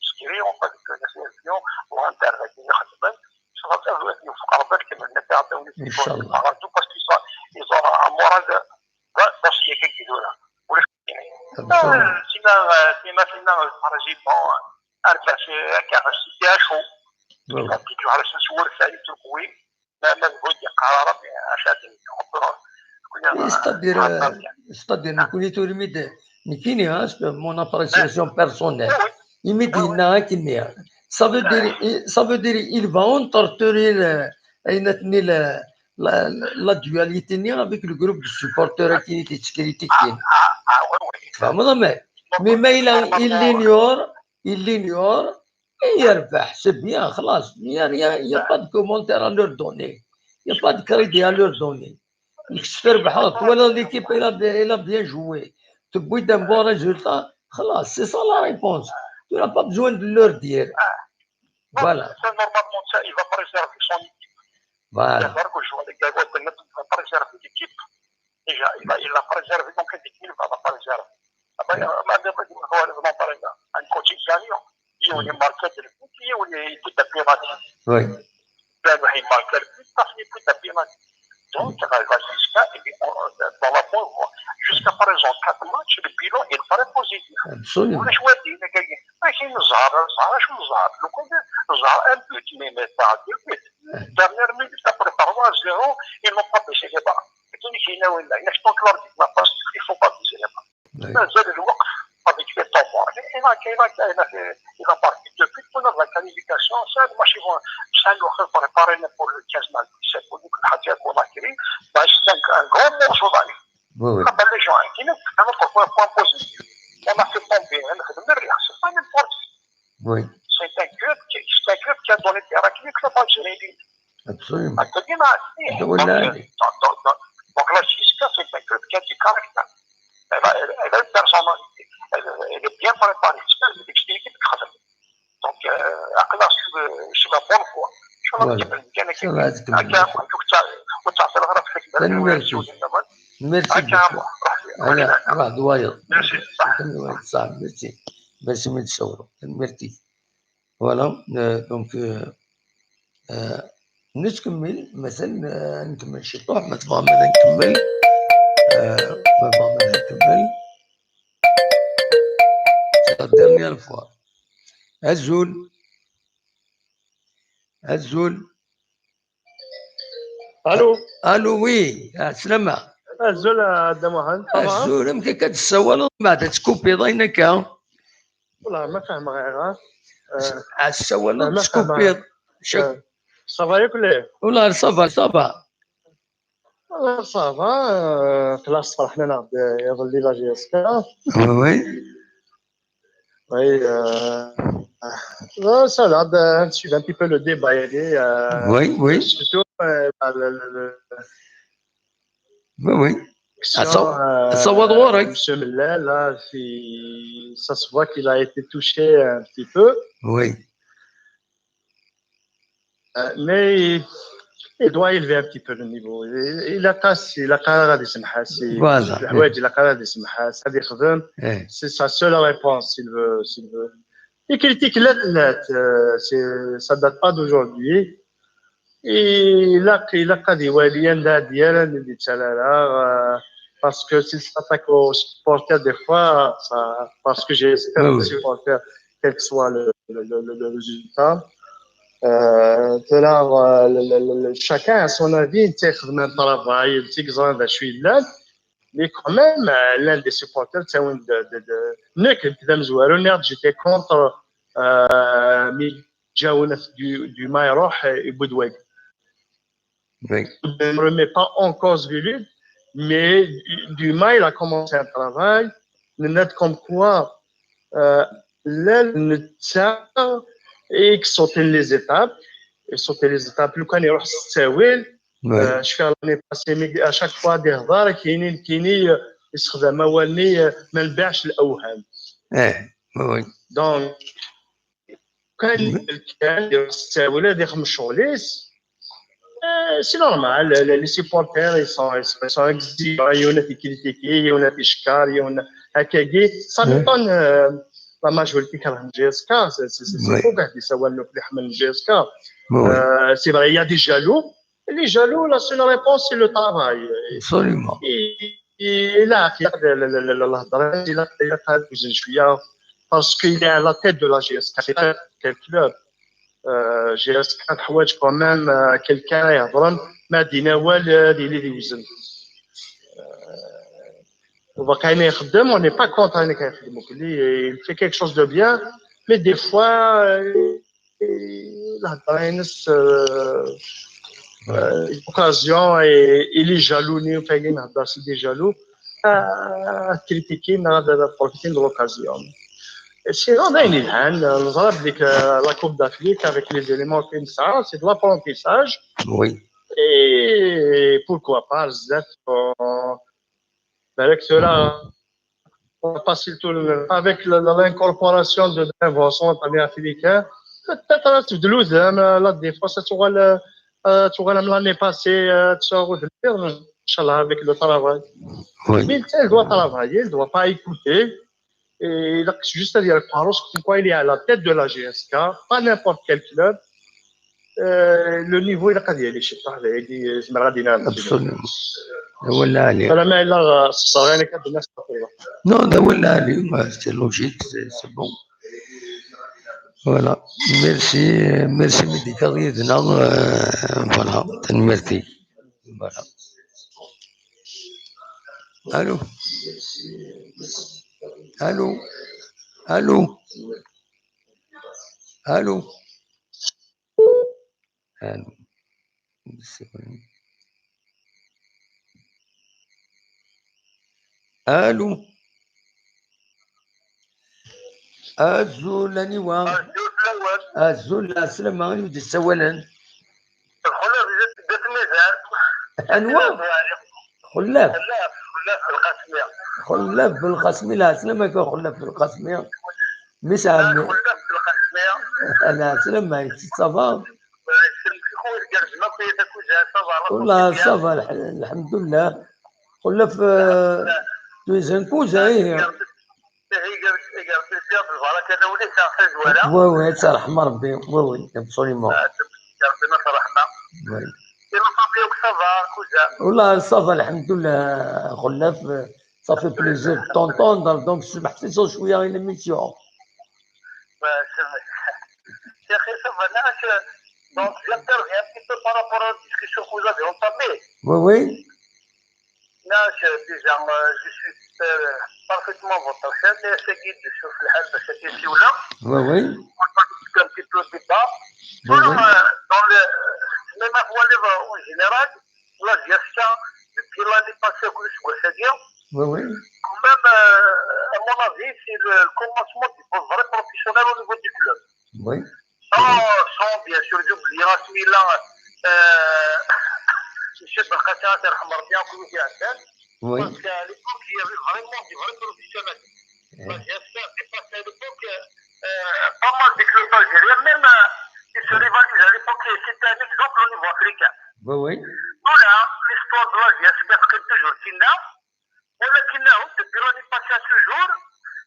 Skiri, on va dire que Evian, ou Inter, avec Khadban, ça va faire jouer avec Foucault, qui me l'était appelé, parce qu'ils ont un moral d'assurer quelque chose là. سيما البرازيل فيها شو كيجيو على سنسور ثاني تركوي ما مجهود قرارات c'est-à-dire نكون تورميد نكيني mon appréciation personnelle يمدينا كنيا ça veut dire il va entretenir la dualité avec le groupe de supporters qui était critiqué. Mais il l'ignore et il ربح, c'est bien, خلاص. Il n'y a pas de commentaire à leur donner. Il n'y a pas de crédit à leur donner. Voilà, l'équipe, elle a bien joué. tu peux d'un bon résultat, c'est ça la réponse. Tu n'as pas besoin de leur dire. Voilà. Normalement, ça, il va pas réserver son équipe. Voilà. D'abord, le joueur de Gagote, il ne va pas réserver l'équipe. Déjà, il n'a pas réservé, donc l'équipe ne va pas réserver. Un coach gagnant, il est marqué de l'équipe, il est de pénalty. Oui. Il marque le but parce qu'il est de pénalty. Donc, il va jusqu'à dans la bonne voie. Jusqu'à présent, 4 matchs, le bilan est très positif. Absolument. On a choisi de gagner. Mais c'est un but, mais pas 2 buts. Dernière minute, après par 1-0, ils n'ont pas baissé les bras. Il ne faut pas baisser les bras. Avec les temps morts. Il a parti depuis pour la qualification. Ça, moi, je vais 5 jours préparer pour le 15 mai. C'est pour nous que c'est un grand morceau d'aller. Oui. Les gens, qui nous font un point positif. On a fait tomber, c'est pas n'importe quoi. Oui. C'est un club qui a donné des raquettes que le match est. Absolument. Donc la Cisca, c'est un club qui a du caractère. Elle a une personnalité. Elle est bien préparée. C'est une équipe très. Donc, je la bonne foi. Merci. Voilà. Donc, نكمل مثلا نكمل شي طوح ما تبغى ماذا نكمل ما تبغى ماذا نكمل dernière fois الزول الو وي سلامة الزول دموهن طبعا الزول يمكن كتسول بعد تكوبي ضينك والله ما فاهم غير السول تكوبي صافا ياكل والله صافا والله صافا كلاس فرحنا نعرف يظل لا جي اس كا oui ça là de suivre un petit peu le débat oui surtout oui Monsieur Millet là ça se voit qu'il a été touché un petit peu oui mais il doit élever un petit peu le niveau. Il a غادي يسمحها الحوايج إلا غادي يسمحها غادي يخدم. C'est sa seule réponse s'il veut. Il critique ça date pas d'aujourd'hui. Il a قادي واليا ديالها اللي تشالها parce que s'il s'attaque aux supporters des fois parce que j'ai espéré les supporters quel que soit le résultat. Chacun a son avis, il a un travail, mais quand même, l'un des supporters, j'étais contre du Maïroh et Boudoueg. Je ne remets pas en cause Vélud, mais du Maï, il a commencé un travail, comme quoi l'aile ne tient et qui sautait les étapes. Le can يروح الساويل شفنا l'année passée à chaque fois des هضار كاينين يستخدم موالني ما نباعش الاوهام. وي دونك كان يروح الساويل هذه 5 شغليس سي نورمال لي سيبورتير يسون اكزيجون يونا تيكريتيكي يونا تيشكار يونا هكاكي سا ديبون la majorité qui a un GSK, c'est faux quand ils savent le GSK. C'est vrai, il y a des jaloux. Et les jaloux, la seule réponse, c'est le travail. Absolument. Et là, parce qu'il est à la tête de la GSK. C'est quel club GSK, quand même, quelqu'un est à Bron, Madina Wal, il est divisé. On n'est pas content il fait quelque chose de bien, mais des fois, l'occasion et il est jaloux, c'est des jaloux, à critiquer, à profiter de l'occasion. Sinon, la Coupe d'Afrique avec les éléments comme ça, c'est de l'apprentissage. Oui. Et pourquoi pas, avec cela, on va passer le tour avec l'incorporation de l'invention américaine. Peut-être de l'Ouzem, des fois, ça tu l'année passée, tu vas Inch'Allah, avec le travail. Oui. Mais elle doit travailler, elle ne doit pas écouter. Et il a juste à dire pourquoi il est à la tête de la GSK, pas n'importe quel club. Le niveau, il a qu'à dire, je sais pas, il dit, je me radine. Absolument. ولا عليه. فلما إلا الصغيرين كانت الناس تقول. Non, ده ولا عليه, c'est logique, c'est bon. Voilà. Merci médicament. Voilà, merci. Voilà. Allô? Allô? Allô? Allô? Allô? Allô? أزول أنيوا أزول السلام عليكم تسوالن الخلاف جات ميزان أنواع خلاف القسمية خلاف بالقسمي لا سلام عليكم خلاف بالقسمي مش عم خلاف القسمية لا سلام عليكم صافا والله صافا الحمد لله خلاف تويزن كوزا هي وي وي ترحم ربي وي وي ابسوليمون والله صافا الحمد لله خلاف صافي بليزير طونطوندر دونك سمحتي شويه غير ليميسيون يا اخي صافا ناس donc j'interviens un petit peu par rapport à la discussion que vous avez entamée. Oui, oui. Non, je suis parfaitement votre chef et c'est de sur le hal de cette issue-là. Oui, oui. On participe un petit peu au débat. Oui, oui. Dans le même en général, la gestion, depuis l'année passée, c'est-à-dire, oui, oui. quand même, à mon avis, c'est le commencement du vrai professionnel au niveau du club. Oui. Sans bien sûr j'oublie Rasmila, M. Barkhata, bien connu à terre. Parce qu'à l'époque, il y avait vraiment des vrais professionnels. J'espère que à l'époque, pas mal de clubs algériens, même ils se rivalisent à l'époque, c'était un exemple au niveau africain. Oui, oui. Voilà, l'histoire de la j'espère que toujours Kina. Depuis l'année passée à ce jour,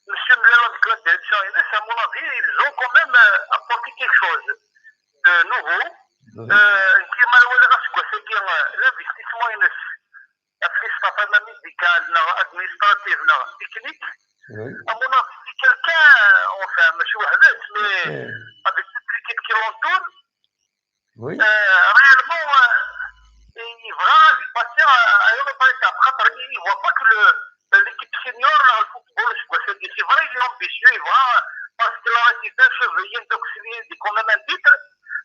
M. Mlel avec la direction INS, à mon avis, ils ont quand même apporté quelque chose de nouveau. Qui est malheureusement, c'est l'investissement INS. L'aspect médical, administratif, technique. À mon avis, c'est quelqu'un, enfin, M. Wahdet, mais avec toute l'équipe qui l'entoure, réellement, il va passer à une autre étape. Il ne voit pas que l'équipe senior, le football, c'est vrai, il est ambitieux, il va, parce qu'il a été chevalier d'auxilier, de quand même un titre,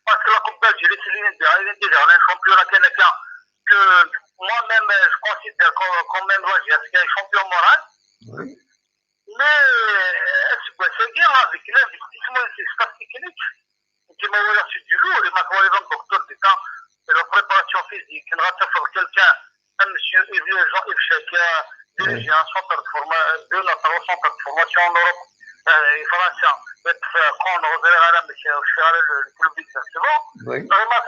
parce que la Coupe d'Algérie, c'est déjà un championnat canadien que moi-même, je considère comme même la GSK champion moral. Mais, c'est dire, avec l'investissement et le staff technique, qui m'a ouvert sur du lourd, il m'a envoyé un docteur d'État, et la préparation physique, il m'a fait quelqu'un, un monsieur Jean-Yves Chaka, dirigé un centre de formation en Europe, et français, quand on reverra là, monsieur, je suis allé le club exactement, il m'a envoyé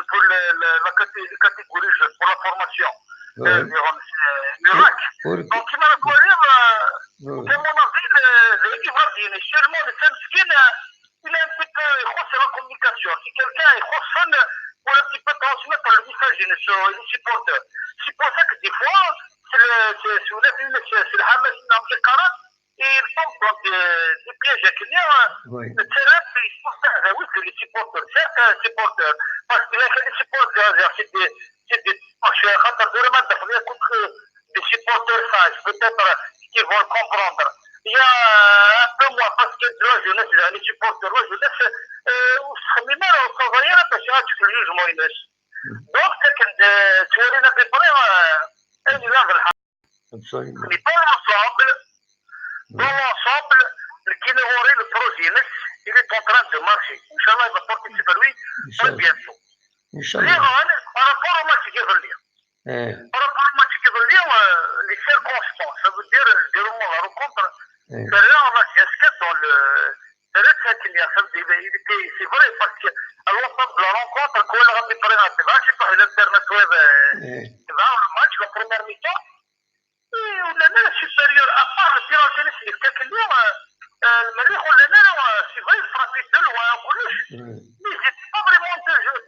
pour la catégorie jeune, pour la formation, Mirac. Donc, il m'a envoyé, c'est mon avis, l'équipe va bien, seulement le Samskin, il est un petit peu, c'est la communication. Si quelqu'un est fan, pour un petit peu transmettre le message aux supporters. C'est pour ça que des fois, c'est le Hamas dans le Karan, et ils tombent dans des pièges à clients. Le terrain, c'est les supporters. Certains supporters, parce qu'il y a des supporters, c'est des supporters sages, peut-être qui vont comprendre. Il y a un peu moins, parce que la jeunesse, les supporters, la jeunesse, خمينا وصغيرة باش غاتشوف الجوج مايناش دونك تولينا بريباري ان ليفل مي dans l'ensemble qui aurait le projet il est en train de marcher Inch'Allah il va porter ses fruits très bientôt par rapport au match qui veut dire par rapport au match qui veut dire les circonstances, ça veut dire le déroulement de la rencontre, c'est là on a jusqu'à dans le. C'est là qu'il y a, c'est vrai, parce que à l'ensemble de la rencontre, quand on a préparé un match, je sais pas, l'internet web, c'est là le match, la première mi-temps, et on a mis le supérieur, à part le tir en tennis, il y a quelques liens, le on l'a mis, c'est vrai, il frappait de loin en coulisses, mais c'était pas vraiment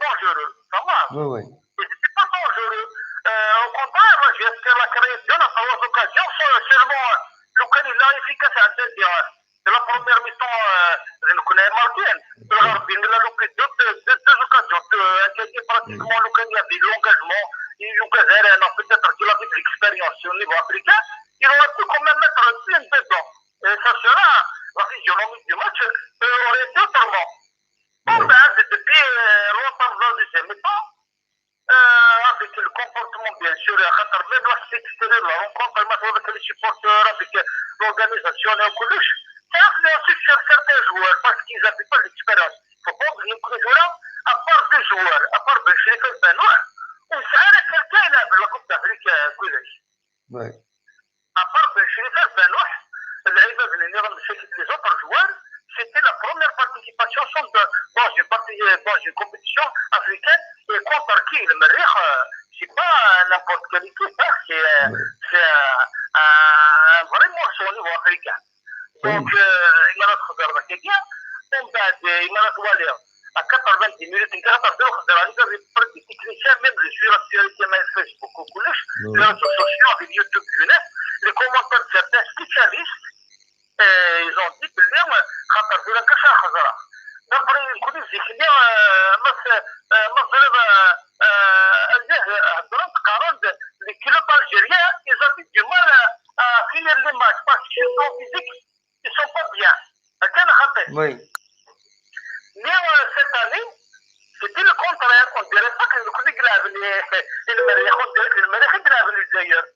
dangereux, ça va. Ils n'étaient pas dangereux. Au contraire, j'espère la création, la fameuse occasion, seulement, le candidat efficace à de la première mi-temps, je le connais Martin, il a loupé deux occasions, pratiquement le candidat avait l'engagement, il a peut-être qu'il avait de l'expérience au niveau africain, il aurait pu quand même mettre une dedans. Et ça sera, la physionomie du match aurait été autrement. Depuis longtemps dans le deuxième mi-temps, avec le comportement bien sûr, même l'aspect extérieur, la rencontre avec les supporters, avec l'organisation et au collège, ça a influencé sur certains joueurs parce qu'ils n'avaient pas l'expérience. Il faut pas oublier que les joueurs, à part deux joueurs, à part Belgique et Benoît, on s'arrête quelqu'un là de la Coupe d'Afrique collège. À part Belgique et Benoît, les autres joueurs, c'était la première participation dans une compétition africaine et contre qui le Merih, c'est pas n'importe quelle équipe, c'est un vrai morceau au niveau africain. Donc, il m'a retrouvé il m'a retrouvé à 90 minutes, il m'a retrouvé des techniciens, même je suis sur Facebook, au collège, les réseaux sociaux, avec YouTube Jeunesse, les commentaires de certains spécialistes, ils ont dit que اليوم خاطر في لكاش خزرة دابري يكون يزيد مغرب هضروا تقارن لي كيلوب الجيريان ils ont du mal à finir les matchs parce qu'ils sont physiques, ils sont pas bien. كان خطأ. Mais cette année, c'était le contraire. On dirait pas que le coup de grave, on dirait que le Merih est grave d'ailleurs.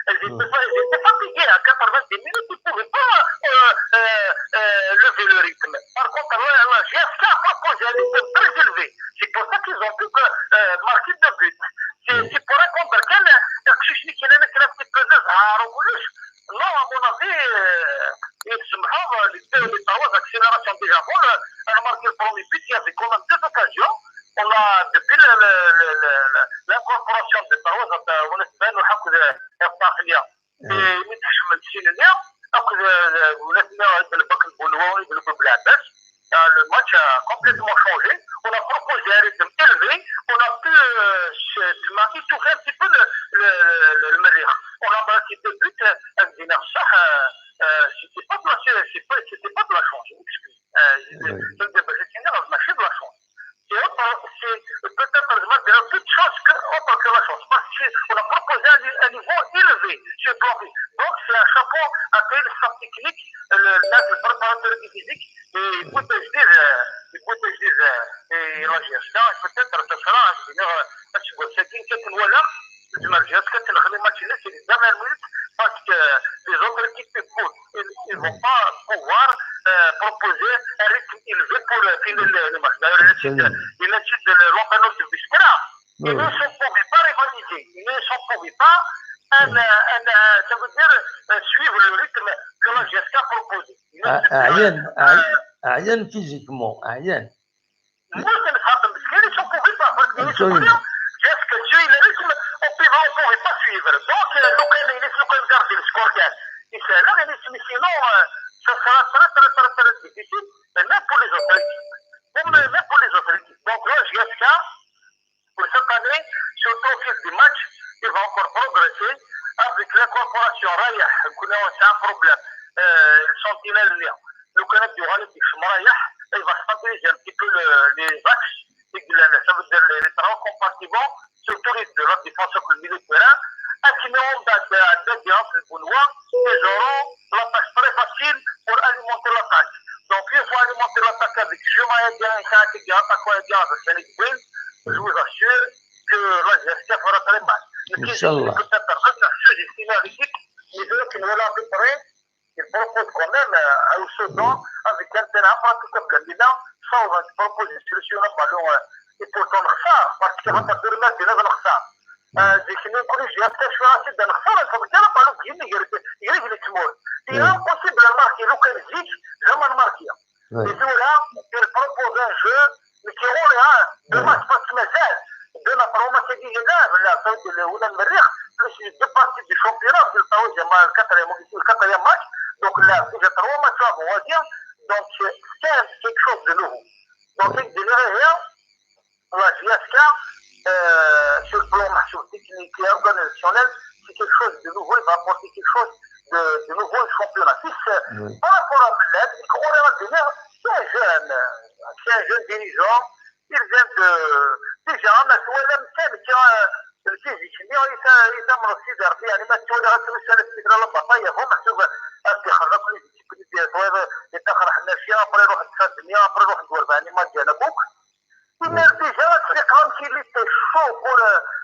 Ils étaient fatigués à 90 minutes, ils ne pouvaient pas lever le rythme. Par contre, la GSK a proposé un rythme très élevé. C'est pour ça qu'ils ont pu marquer deux buts. C'est pour répondre à quel un petit peu de zahar au coulisses. Non, à mon avis, les travaux d'accélération déjà bonnes, on a marqué le premier but, il y avait quand même deux occasions. On a, depuis l'incorporation de Taouaz, on espère le حق الداخلية من تحمل السينية أخذ ونسمع بالبك البنوي بالبك بالعباس. Le match a complètement changé. On a proposé un rythme élevé. On a pu étouffer un petit peu le Merih. On a marqué deux buts avec des Narsah. C'était pas de la chance. C'était de la chance. C'est peut-être toute chose autre que la chance. Parce qu'on a proposé un niveau élevé sur le plan physique. Donc c'est un chapeau à créer le staff technique, le préparateur physique, et il peut se dire, et la gestion, peut-être ça sera c'est une voilà, la gestion, c'est le match, c'est les dernières minutes, parce que les autres équipes ils ne vont pas pouvoir proposer un rythme élevé pour finir le match. D'ailleurs, il a dit de l'Ompano de Biskra, ils ne s'en pouvaient pas rivaliser, ils ne s'en pouvaient pas, ça veut dire suivre le rythme que la GSK proposait. أعيان physiquement, أعيان. Moi, c'est le fait de ils s'en pouvaient pas, parce que GSK suit le rythme, on ne pouvait pas suivre. Donc, le garder le score, et c'est là, sinon, ça sera très difficile, même pour les autres équipes. Donc là, GSK, pour cette année, surtout au fil du match, il va encore progresser avec l'incorporation Rayah. C'est un problème. Sentinelle Lyon. Le Canada du Rallye qui il va stabiliser un petit peu les axes. Ça veut dire les travaux compartiments, surtout de la défense avec le milieu de terrain. Sinon, le Boulois, ils auront la tâche très facile pour alimenter l'attaque. Donc, il faut alimenter l'attaque avec Jumaïa Dian, Kaki Dian, Takoya Dian, avec Yannick Bouin. Je vous assure que la GSK fera très mal. Inch'Allah. Peut-être sous-estimer l'équipe, mais eux qui nous l'ont préparé, ils proposent quand même au Soudan, avec un terrain praticable bilan, sans proposer une solution à ballon. Et pourtant, le Khsar, parce qu'il y a un peu de mal, c'est le Khsar. ديك نقول جهه التشفيرات دا نختار الفوق ديالها بالو ديالنا يرجع تمول هي امبوسيبل ماركي لو كان زيك زعما ماركيه يسولها دير بروبوز ان جو كي يقولها دو ماتش باسكو مازال دو نفرو ما كيجي لا ولا المريخ باش دو بارتي دي شامبيونات ديال الطاوله مع الكاتريام ماتش دونك لا ديجا 3 ماتش افوازيان دونك كان كيك شوز دو نوفو دونك دير هي لا جياسكا sur le plan technique et organisationnel, c'est quelque chose de nouveau, il va apporter quelque chose de nouveau au championnat. Par rapport à Meled, c'est un jeune dirigeant, il vient de... Déjà, on a trouvé le même qui a الفيزيك يتم رصيد يعني ما تقول لها تمشي الفكره البطايه هو محسوب الدخل كل يدخل حنا اشياء ابري يروح الدنيا ابري يروح ندور يعني ما ديال ابوك إن déjà c'est comme s'il était chaud pour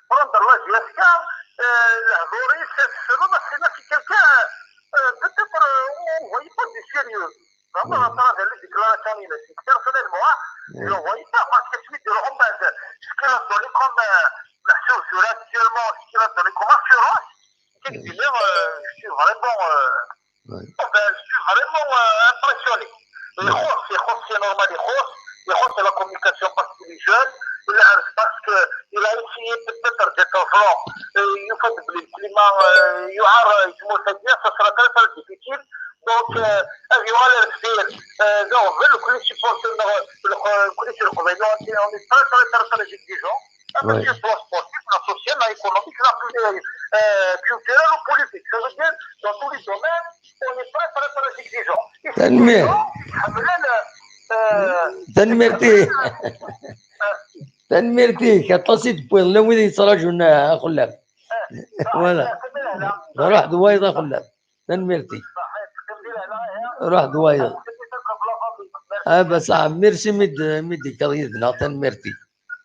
prendre la GSK Loris c'est quelqu'un peut-être on voyait pas du sérieux vraiment à travers les déclarations personnellement je ne voyais pas parce que celui de l'Ombad ce qu'il a donné comme محسوب sur actuellement ce qu'il a donné comme assurance quelque dire je suis vraiment impressionné c'est normal c'est la communication parce qu'il est jeune parce qu'il a essayé peut-être d'être blanc يفضل الكلمة يعار يسموه تدبير ça sera très difficile donc أجوال الكثير نوفل كل supporter كل القبيلة on est très exigeant avec le plan sportif, la sociale, l'économique, la culturelle ou politique. Ça veut dire, dans tous les domaines, on n'est pas très exigeant. تنميرتي كتصيد بوين لو يدي صراجنا خلاب ولا روح دويضه خلاب تنميرتي روح دويضه بس ميرسي ميدي قضيتنا تنميرتي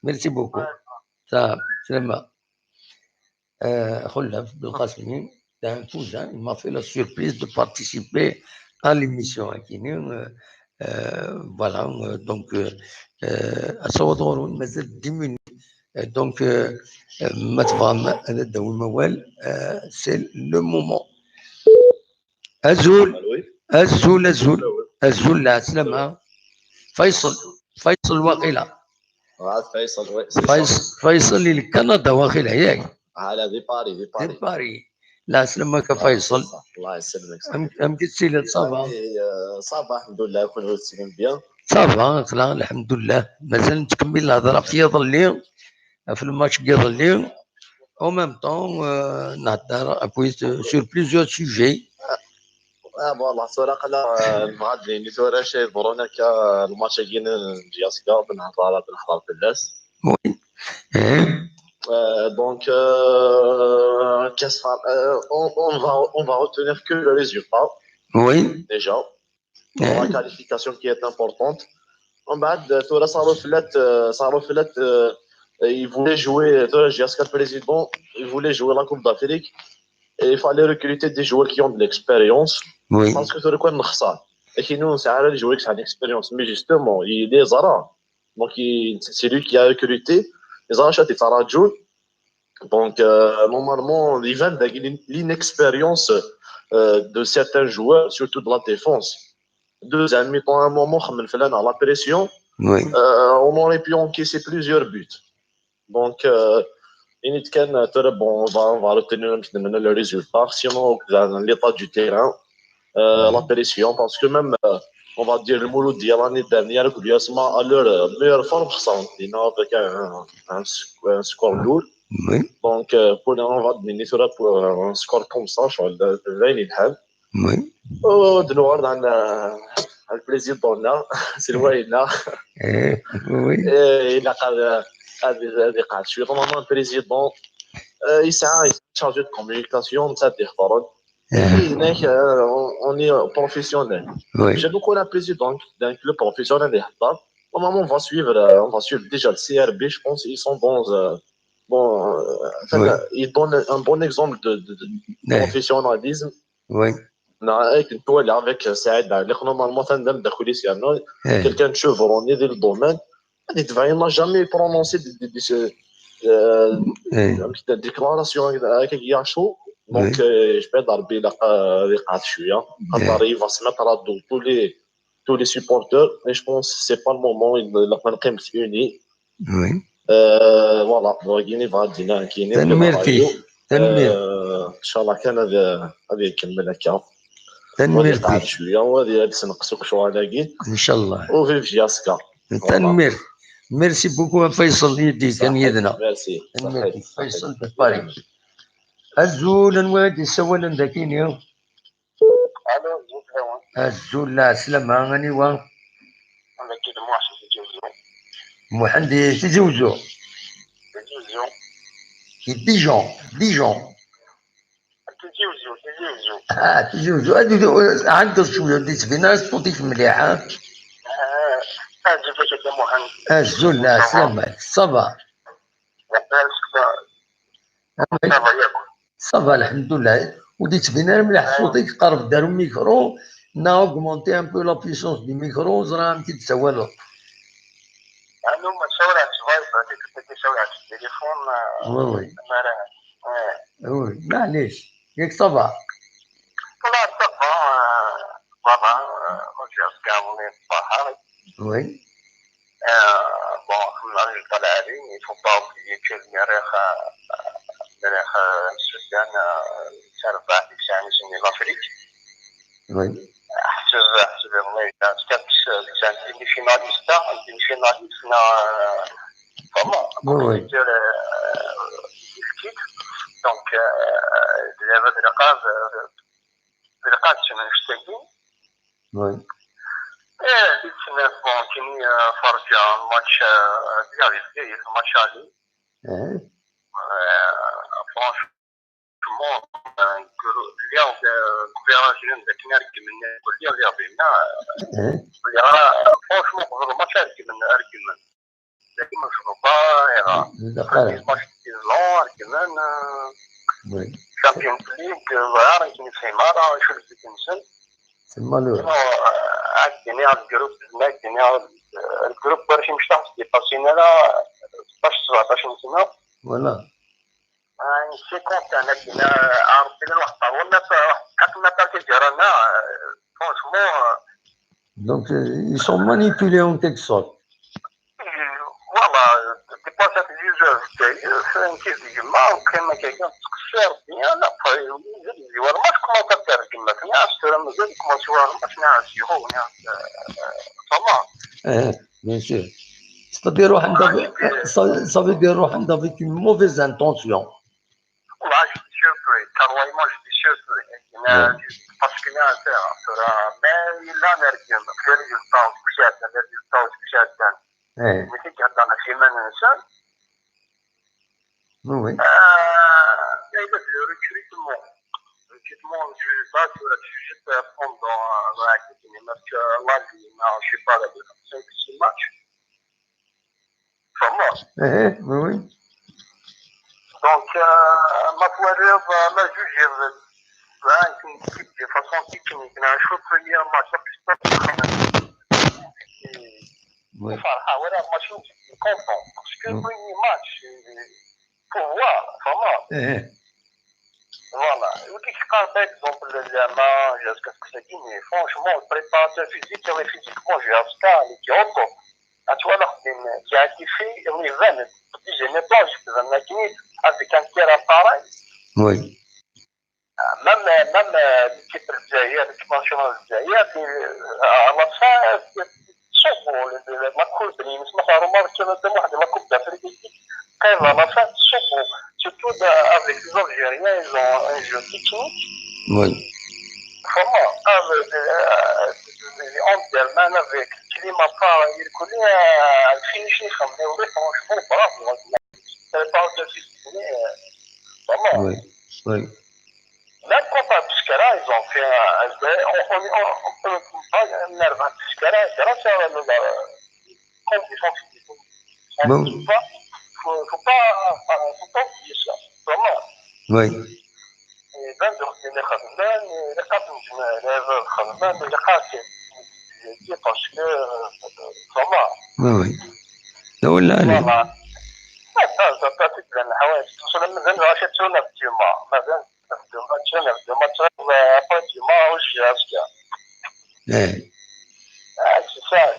ميرسي بوكو صافي سلامة خلف بالقاسمين il m'a fait la surprise de participer à l'émission voilà donc أصور مازال 10 minutes donc ما تفهم هذا الدوي موال c'est le moment أزول لا سلامة فيصل واقيلا فيصل اللي كندا واخيلا ياك على دي باري لا سلامك فيصل الله يسلمك ام كتسيل صافا الحمد لله كل سليم بيان صافا خلا الحمد لله مازال نتكمل الهضره في يظل في الماتش يظل او ميم طون نهضر سور بليزيور سوجي والله صراحه لا المعدلين اللي تورا شي برونا الماتش كاين جياسكا بنهضر في الناس وي donc on va retenir que le résultat oui déjà la qualification qui est importante en bas ça reflète il voulait jouer Giasca le président il voulait jouer la Coupe d'Afrique et il fallait recruter des joueurs qui ont de l'expérience oui parce que tu reconnais نخسر لكن nous c'est les joueurs qui ont de l'expérience mais justement il est Zara donc c'est lui qui a recruté les achats et Tarajou donc normalement il vient de l'inexpérience de certains joueurs surtout de la défense deuxième mi-temps à un moment à la pression oui on aurait pu encaisser plusieurs buts donc on va retenir le résultat sinon dans l'état du terrain la pression parce que même on va dire le Mouloud de l'année dernière à leur meilleure forme avec un score lourd oui donc on va donner pour un score comme ça oui de nous dans le président là c'est le Wayna oui il a je suis vraiment un président il s'est chargé de communication c'est-à-dire on est professionnel j'ai beaucoup la président d'un club professionnel normalement on va suivre déjà le CRB je pense ils sont bons ils donnent un bon exemple de professionnalisme oui avec Saïd normalement quelqu'un de chevronné dans le domaine il n'a jamais prononcé ديكلاراسيون هكاك شو دونك جبد ربي اللي قعد شويه خاطر يفا سمعت رادو tous les supporters et je pense que c'est pas le moment il a pas unis voilà Guinée va دينا كاينين تنميرتي ان شاء الله كان هذا يكمل هكا تنميرتي شويه وهذه تنقصوك شو هذاكي ان شاء الله وفي جاسكا تنمير ميرسي بوكو فيصل يدي كان يدنا ميرسي فيصل باري الزول نوادي سوالا ذاكيني الو الزول لا سلامة غني وان انا كده موحد يجوزو محندي تجوزو ديجون تجوزو هادو عنده شويه ديت فينا صوتيك مليحه الزول لا سلامة صبا صبا الحمد لله وديت فينا مليح صوتيك قرب دارو ميكرو نا اوغمونتي ان بو لا بيسونس دي ميكرو زرا انت تسوالو انا ما شاورت فايس هذيك شاورت التليفون وي معليش ياك صبا لا صبا بابا رجع كامل البحر وي bon الراجل طلع علي يفوت في المريخ السودان تربع في شان لافريك وي حسب الله كانت سانتي فيناليستا فيناليستنا فما دير دونك دابا الرقاد شنو نشتكي وي ديتنا بون كيني فرجة الماتش ديال الجزائر الماتش هادي فرانشمون اليوم كوبيراجين ذاك نركب من كل يوم بينا فرانشمون قبل الماتش نركب لكن مش ربايع ماتش ديال كمان شامبيونز ليغ ظاهر كاين في مرة شو اللي كنسل تمالو عندنا على الجروب الجروب باش مشتاق دي باسينا لا 16 17 سنه ولا سي كونت انا كنا عرفتنا واحد الطاوله حكمنا بارتي ديالنا فرانشمون دونك ils sont manipulés en quelque sorte فوالا دي باسات الجوج تاعي كيف ديما كما كاين تكسر لا ولا ماش كومون تاع كما كنا اشترى مازال كومون شوار ماش نعرف هو فما bien sûr c'est-à-dire ça veut dire روح عندها avec une mauvaise intention والله شوفي كاروايمون جدي شوفي انا باسكو انا ترى ما لا نركب خير يلطاو كشات ماشي كان في من انسان وي دايما الريكروتمون je vais pas sur la sujet pendant la ما je sais pas la 5-6 matchs vraiment oui donc ma poire ما juger une équipe de façon technique انا شو premier match oui فرحه ولا ماتش كونطون باسكو premier match pour voir vraiment voilà وكي تلقى باغ اكزومبل زعما جاسك سكتي مي فرونشمون البريباراتور فيزيك ولا فيزيكمون جاسكا اللي كيعطو اتوالا خدين كيعكيفي اللي فانت ديجا ني بلاج زعما كاين افيك ان كير اباراي وي مام كيف الجزائر كيفاش الجزائر على فا صوبو لا كوب اللي نسمعوا رومار كان واحد لا كوب دافريكي كاين على فا صوبو surtout avec les Algériens, ils ont un jeu technique. Oui. Vraiment, les Andelman avec le climat il connaît le finishing, mais franchement, bravo. Ça parle de physique, vraiment. Oui, oui. Même quand à Piscara, ils ont fait on peut pas nerve à Piscara, c'est là, c'est comme ils font physique. Faut pas oublier ça, vraiment. Oui. Parce que, vraiment. Oui, oui. ولا voilà. Ça peut مثلا مازال غاشي تسولنا في الجمعة مازال تسولنا في الجمعة تسولنا في الجمعة وجهاز كاع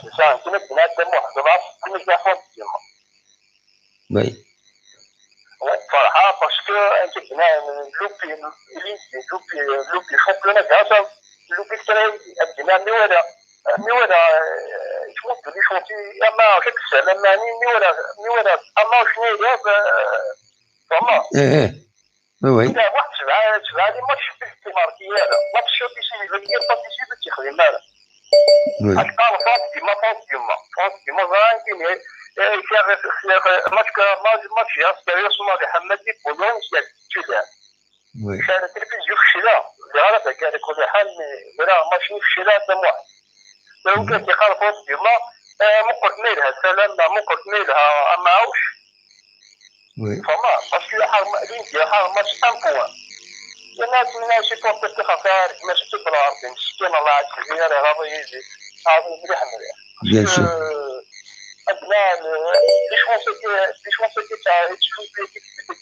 سي سا كنا بنادم واحد العصر كنا كاع في الجمعة وي فرحة باسكو انت كنا لوبي شامبيونا كاع لوبي كتري عندنا ميوالا شونتي اما شك السنة ماني ميوالا اما شنو هي فما وي إذا واحد سبعة لي ماتش في ماركي هذا ماتش بيسي فينير باسيسي بتخدم هذا أشكال فرانس ديما زين كاين كان ماتش ياسبيريوس مالي حمدي بولون سيا كان التلفزيون في الشلا غالبا كان كل حال ولا ماتش في الشلا تم واحد لو كان تيقال فرانس ديما مقرت ميلها سلام مقرت ميلها اما عاوش فما باسكو حار مالين حار ماتش ان بوان الناس يبورتو في خسائر ماشي تبلار بين 60 الله يعطيك الخير غادي يجي هذا مليح بيان سور أبناء ليش وصلت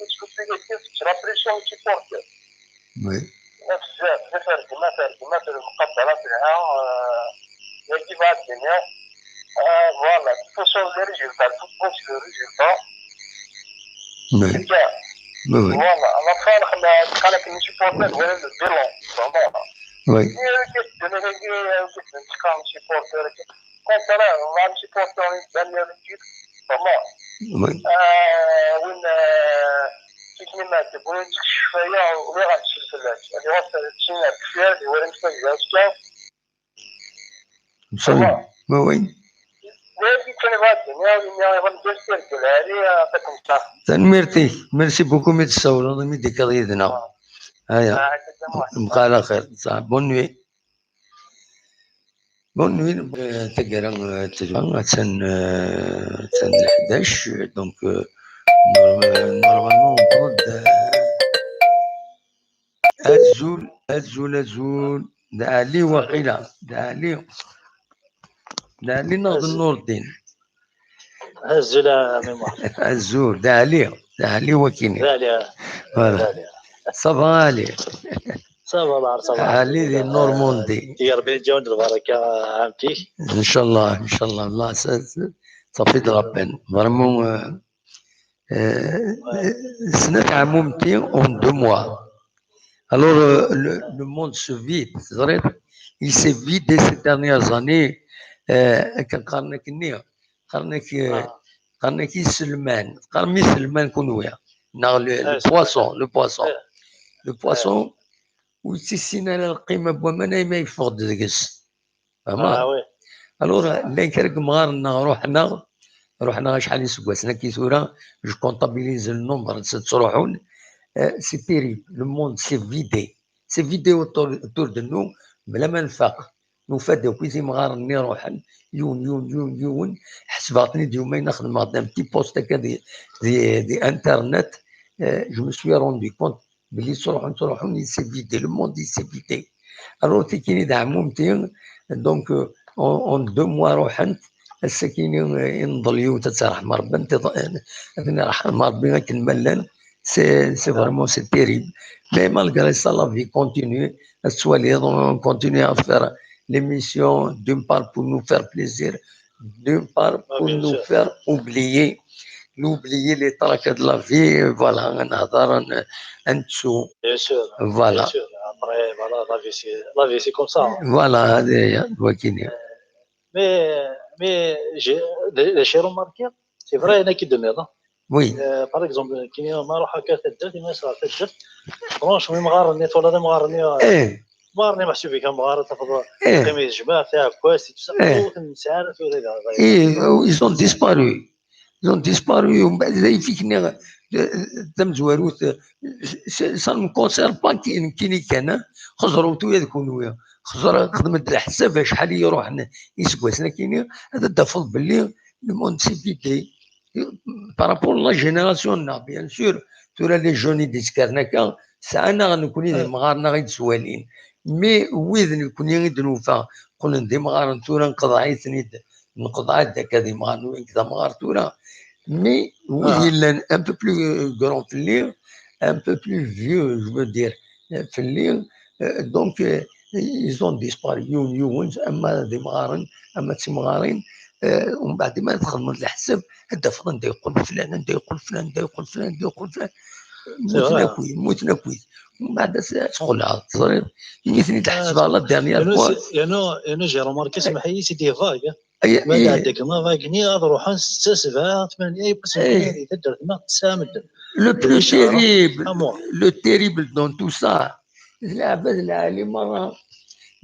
تشوف لا بريسيون تيبورتو وي بزاف ما في المقدرات لها يجب على الدنيا فوالا توصل للريزلتا الفوتبول سي لو ريزلتا وي فوالا انا فارق قال لك نسيبورتو ولا البيلون فوالا وي كيف نتكلم سيبورتو كنت انا مع سيبورتو دانيا الجيل فوالا وي وين كيف ما تبغي شويه ولا غنمشي للفلاش اللي وصل للتسعينات كثير اللي هو المستجدات كاع مصمم وي تنميرتي ميرسي بوكو مي تصور الله يديك يدنا هيا بقى على خير صح بون نوي تقرا تجمع تن 11 دونك نورمالمون المفروض الزول دعا لي وقيلا دعا لي ناض نور الدين الزول ميموار الزول دعا لي وكيني فوالا صافا علي صافا علي دي نورموندي يا ربي يجاوب البركه عمتي ان شاء الله الله صافي ربنا فريمون سنة عمومتي اون 2 mois. Alors le monde se vide, c'est vrai. Il s'est vidé ces dernières années. قرنك سلمان قرمي سلمان كونويا le poisson ويتسين على القيمة بومنا ما يفقد دقس فهمت الوغ لا كرك مغارنا رحنا شحال يسقسنا كي ثورة جو كونطابيليز النمبر تروحون سي تيريب لو موند سي فيدي autour de nous بلا ما نفاق نفادو كيزي مغارني روحن يون حسباتني ديومين نخدم هذا بتي بوست هكا دي انترنت جو مو سوي روندي كونت بلي تروحون سي فيدي لو موند سي فيدي الو تيكيني دعمومتي دونك اون 2 mois روحنت السكيني ينضليو تترحم ربي انت رحم ربي غير كنملان c'est vraiment c'est terrible mais malgré ça la vie continue on continue à faire l'émission d'une part pour nous faire plaisir d'une part pour nous faire oublier les tracas de la vie voilà un dessous voilà après voilà la vie c'est comme ça voilà mais j'ai remarqué c'est vrai انا كي دميضه وي باغ اكزومبل كي ما نروح هكا تدرت ما يصرا تدرت فرونشمون مغارني ولا مغارني مغارني محسوب فيك مغارة تاخذ قميص جماعة فيها كواسي نسعرف ils ont disparu ومن بعد يفيكني تم زواروت سا نو كونسير با كيني كان خزروا تو يكونوا خزر خدمت الحساب شحال يروح يسقسنا كيني هذا دافض باللي الموند سي فيتي بارابور لا جينيراسيون بيان سور تورا لي جوني ديسكارناكا ساعنا غنكوني مغارنا غير سوالين مي ويذ نكوني غير دنوفا قلنا ندي مغار تورا نقضعي ثنيد نقضعي داك هذه مغار كذا مغار تورا mais il est un peu plus grand في الليل, un peu plus vieux, je veux dire, في الليل. Donc ils ont disparu يونس اما دي مغارن اما تيمغارين. ومن بعد ما تخدموا الحساب هذا فلان دا يقول فلان هذا يقول فلان دا يقول فلان دا يقول فلان موتنا كويس ومن بعد تدخل على التصريف يثني تحسب على الديرنيير فوا. انا جي روماركي سمح لي سيدي فاغ ما عندك ما فاغني روحان 6 7 8 بس تقدر ما تسامد. لو تيريبل دون تو سا العباد العالي مره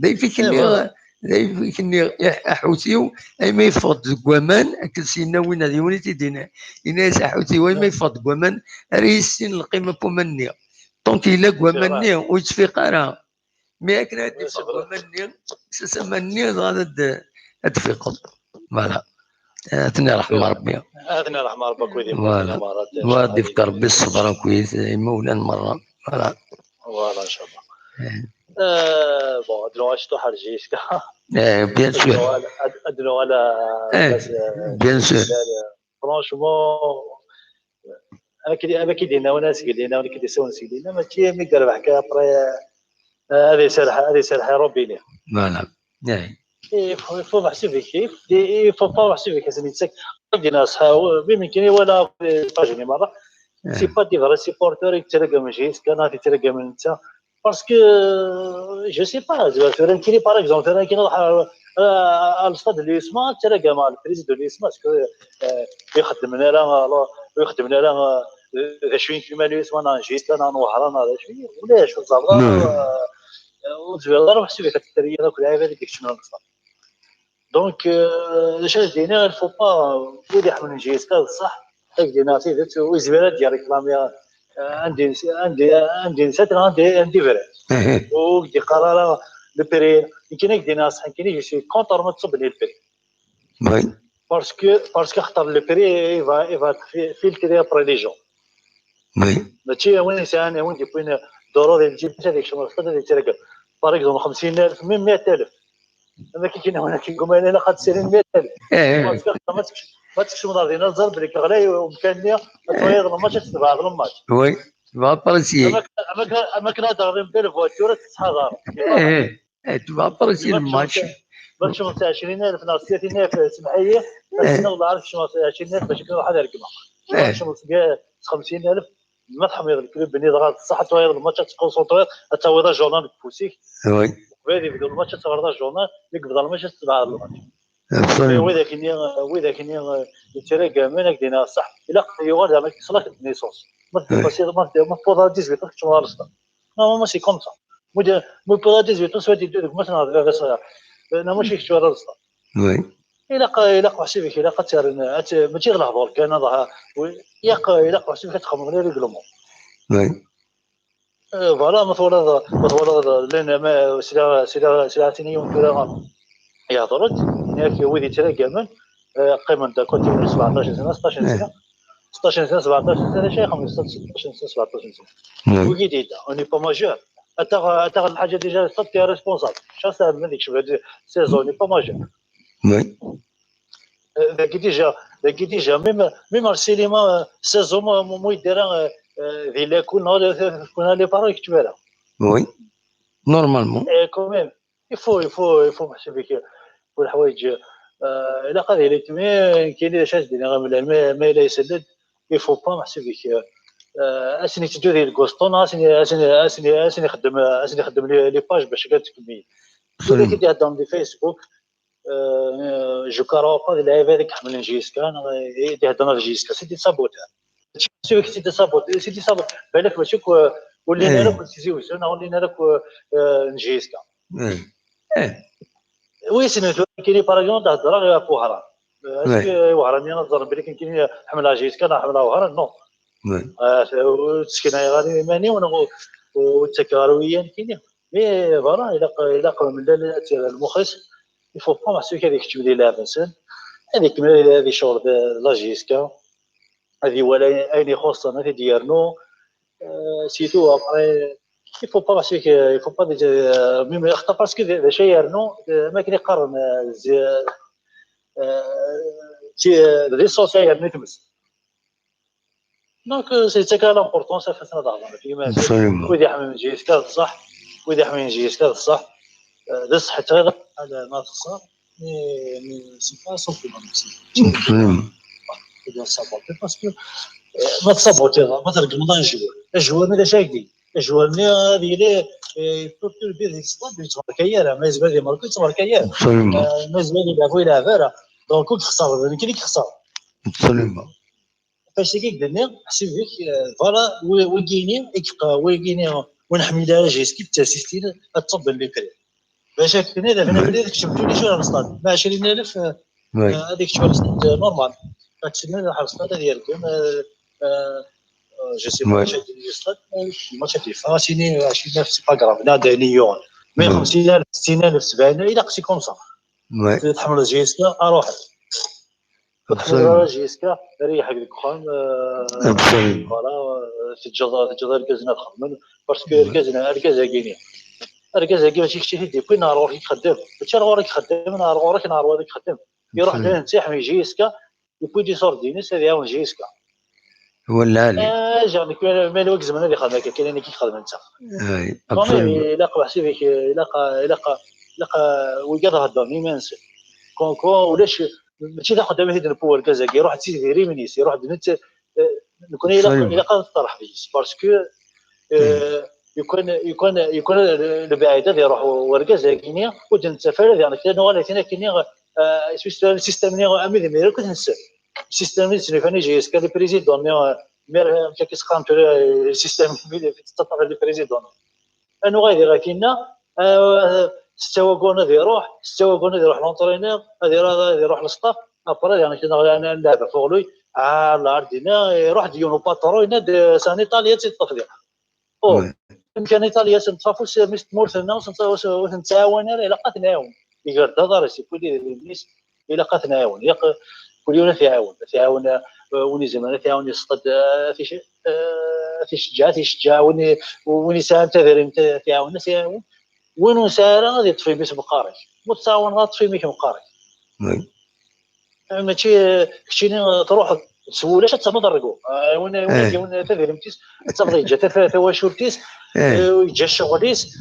ذاي فيكني احوتيو اي ما يفوت زكوامان اكل سينا وين هذه وين تيدينا الناس احوتيو اي ما يفوت زكوامان ريسين القيمه بومني دونك الا كوامني ويتفيقرا مي اكنا كوامني سسمني غادي اتفيق فوالا. اثني رحمه ربي اثني رحمه ربك ويدي فوالا وادي فكر ربي الصبر كويس مولا مره فوالا ان شاء الله. بون ادلو اشتو حرجيشكا بيان سور ادلو على بيان سور فرانشمون انا كيدينا وناس كيدينا وانا كيديسون سيدينا ما تي مي قال حكا ابري هذه سرحه روبيني فوالا. il faut محسوبي كيف il faut pas محسوبي كسميتك دينا صحاو بيمكن ولا باجني مره سي با دي فري سيبورتور يترقى من جهه كان يترقى من انت باسكو جو سي با فلان كيني باغ اكزومبل فلان كي نروح على الاستاد اللي يسمع تلقى مع البريزيدون اللي يسمع يخدم لنا ويخدم لنا 20% اللي يسمع جيت انا وهران هذا شويه ولا شو زعما وتبغى محسوبه كالتريه هذوك اللعيبه اللي كيكشفوا النصر. دونك اش دينا الفو با ودي يحمل جيت صح دينا تيدت ويزبالات ديال ريكلامي عندي نسات عندي فري ودي قرار لو بري يمكن يدي ناس يمكن يجي كونتر ما تصب لي البري وي باسكو خطر لو بري ايفا فيلتري ابري لي جون وي ماشي وين سان وين دي بوين ضروري تجيب هذيك شنو الخطر اللي ترقى باغ اكزومبل 50,000 من 100,000 انا كي هنا كيقول انا قد سيرين 100,000 ما تكشف مدارنا الزرب اللي كغلاي ومكانيه تغير الماتش تبع الماتش وي va apprécier. اما كنا داغرين بالفواتور تصحى tu vas apprécier le match. باش شنو 20,000 ناقص 30,000 سمحيه انا والله عارف شنو 20,000 باش يكون واحد يركبها شنو 50,000 ما تحميض الكلوب بني ضغط صح تغير الماتش تكونسونطري تاويض الجورنال بوسيك وي وهذه بدل الماتش تغير الجورنال يقبض الماتش تبع الماتش وإذا كان يترقى منك دينا صح إلا يوالد عملك صلاة النيسونس ما تبغى 18 شنو غالصة ماشي كوم سا مو تبغى 18 سوادي دوك مثلا هذا صغير انا ماشي شو غالصة وي إلا حسيبك إلا قتر ماشي غير الهضور كان هذا إلا حسيبك تخمم غير ريغلومون وي فوالا مثلا لان ما سلعتني وكذا يهضرت هناك ويدي تلاقى من قيمه دا كنت 17 سنه 16 سنه 16 سنه 17 سنه شي 15 16 سنه 17 سنه وجديد اوني با ماجور اتا الحاجه ديجا صرت ريسبونسابل شخص ما ديكش بعد سيزون با ماجور وي ذاك ديجا ميم السينما سيزون مو يدير ذي لا كنا لي بارو يكتبها وي نورمالمون كوميم يفو محسوبك والحوايج الا قال لي تمي كاين شاش دينا ما لا يسدد يفو با محسوبك اسني تدو ديال الكوستون اسني خدم لي باج باش كتكمل ولا كي دير دون دي فيسبوك جو كاروبا ديال هذيك حمل جيسكا يدير دون جيسكا سيدي سابوتر سيدي سابوت بالك ماشي ولينا لك تزيوز انا ولينا لك نجيسكا وي سمعتو كاين باراجون تهضر غير فوهران اسكو وهران نظر بلي كاين حمله جيسكا انا حمله وهران نو تسكن غادي ماني والتكارويين كاينين مي فوالا الا من المخرج يفو با محسوك هذيك تكتب لي لافنسن هذيك شغل لا جيسكا هذه ولا اين يخصنا هذه ديالنا سيتو ابري يفو با محسوك يفو با ميم يخطا باسكو هذا شي يرنو ما كاين يقارن لي سوسيال يرنو تمس دونك سي كا لامبورطونس فاش نهضر كيما ويدي حمل جيسكا بصح ويدي حمل جيسكا بصح دز حتى غير على ما تصار مي سي با صوفي ما تصابوتي باسكو ما تصابوتي ما ترقم لا الجوار ماذا شاكدي الجوار هذه لي تطير بيه ديك الصطاد يتماركايا ما يزبال لي ماركو يتماركايا ما يزبال لي لعبوا يلعب راه دونك كنت خسر يمكن لك خسر فاش كيقدرني حسب فيك فوالا ويغيني ونحمل جيسكي بالتاسيس لينا الطب اللي كري باش كنا دابا بلي داك شفتو لي شويه الصطاد ب 20000 هذيك شويه الصطاد نورمال هادشي حرصنا ديالكم جو سي با شاد لي الصطاد ما شادي فاسيني 20000 سي با كراف لا داليون مي 50000 60000 70000 الى قسي كومسا تحمل جيسكا اروح تحمل جيسكا ريحك ديك خام فوالا في الجزائر كازنا تخدم باسكو الكازا كاينين الكازا كي ماشي كشي ديبي نهار ورك يخدم ماشي نهار ورك يخدم نهار ورك يخدم يروح لنتاح من جيسكا يبوي دي سوردينيس هذا هو جيسكا ولا جانك مال وقت زمان اللي خدمك كاين اللي كيخدم انت اي لاقى حسيبك لاقى وقاد هضر ما نسى كونكو ولاش ماشي تاخذ دابا هيد البور كازاكي يروح تيري منيس يروح بنت نكون الا قاد طرح فيس باسكو يكون البعيده يروح وركازا كينيا وتنتفل يعني كنا ولاتنا كينيا سيستم نيغو امي ميرو كنسى سيستم سنفاني جيس كان بريزيدون مير كيسخان السيستم في تطبق البريزيدون انو غير كينا استوى كون يروح لونطرينور يروح للسطاف ابرا يعني كنا نلعب فوقلوي على ارضنا يروح ديونو باترو يناد سان ايطاليا تيطفل كان ايطاليا تنتفافو مورثنا ونتعاون الى قات نعاون يقدر دار سي كل الناس الى قات نعاون كل يوم تعاون وني زمان تعاون يصطاد في شجاع وني ساهم تذريم تعاون وين ساره غادي يطفي بيس بقاري متصاون غاطفي ميك مقاري ماشي كشيني تروح تسول اش تنضرقوا وين تذريم تيس تبغي جا ثلاثه واشورتيس ويجا الشغليس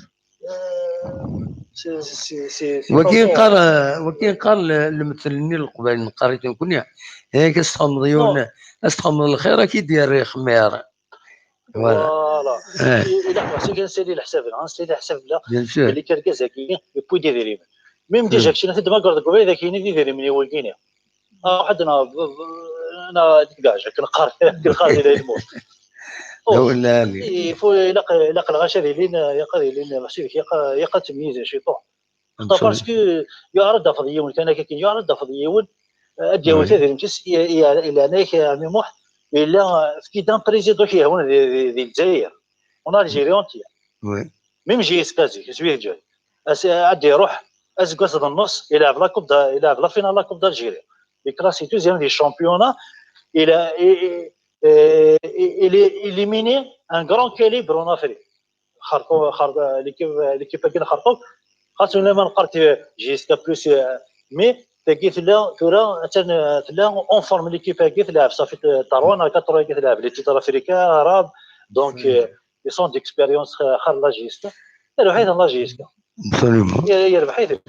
وكين قال المثلني القبائل قريتهم كنا هيك استخمضيون استخمض الخير كي دير خمير فوالا الا حسيت سيدي الحساب لا اللي كركز كاين يبوي ديريم ميم ديجا كشي نتد ما قرد قبيله اذا كاين ديريم اللي هو كاين حدنا انا كاع كنقاري الى الموت ولا لي فو لا الغاشا ديالين يقدر محسوبك يقا تمييز شي طوح باسكو يعرض فضيون كان كاين يعرض فضيون اديو تدري متس الى اناك ميموح الا في دان بريزيدون فيه هنا ديال الجزائر اون الجيريون تي ميم جي اسكازي كسبيه جاي عاد يروح اسكاس النص الى لا كوب الى لا فينال لا كوب دالجيري يكلاسي دوزيام دي الشامبيونا الى il est éliminé un grand calibre en Afrique. L'équipe qui a خرطوم خاصو لما نقرت جيسكا بلوس مي تلقيت لا تلا اون فورم ليكيب كي تلعب صافي طرونا 4 كي تلعب لي تيتر افريكان عرب دونك لي سون ديكسبيريونس خار لا جيسكا ربحيت لا جيسكا يا ربحيت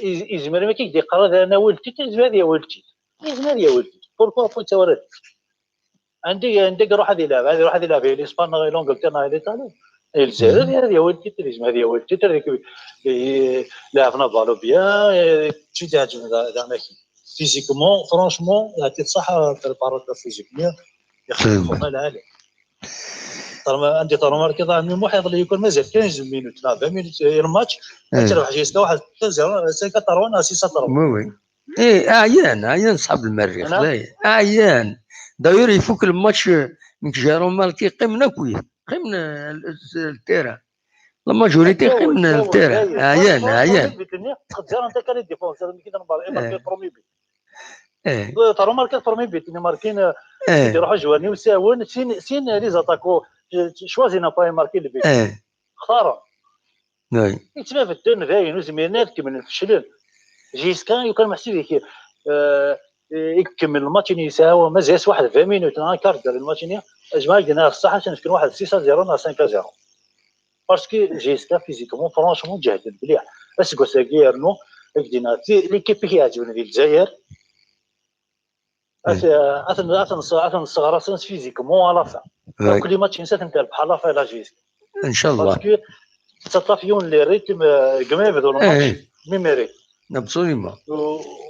يزمر ما كيدي قرا انا ولدتي هذه ولدتي يا ولدي بوركو بويت ورد عندي روح هذه لعبه الاسبان لونجلتير الايطالي الجزائر هذه ولدتي تريزم هذه ولدتي تريك لعبنا بالو بيان تشي تعجبني زعما فيزيكمون فرانشمون يعطي الصحه بريباراتور فيزيكمون يخدم العالي عندي طرمار كذا من واحد اللي يكون مازال 15 مينوت 20 مينوت الماتش تربح جيسكا واحد 0 4 6 وي عيان صحاب المريخ لا عيان داير يفك الماتش من جيرون مالكي قمنا كويس قمنا التيران لا ماجوريتي قمنا التيران عيان تخزر انت كان ديفونسور كيما ماركي برومي بي طارو ماركي برومي بي ماركين يروحوا جواني وساون سين لي زاتاكو شوازينا باي ماركي لي بي اختاروا يتما في الدون باين وزميرنا كمل فشلن جيسكا يكون محسوب يكمل الماتش يساوي مازال واحد 20 مينوت انا كارت ديال الماتش اجمع قلنا الصحه تنشكل واحد 6-0 ولا 5-0 باسكو جيسكا فيزيكمون فرونشمون جهد مليح اسكو ساكيرنو كدينا ليكيب اللي كيعجبني ديال الجزائر الصغار سنس فيزيكمون على فا كل ماتش نسات نتاع بحال لا فا جيسكا ان شاء الله باسكو تطافيون لي ريتم كما يبدو الماتش ميميري ابسوليمون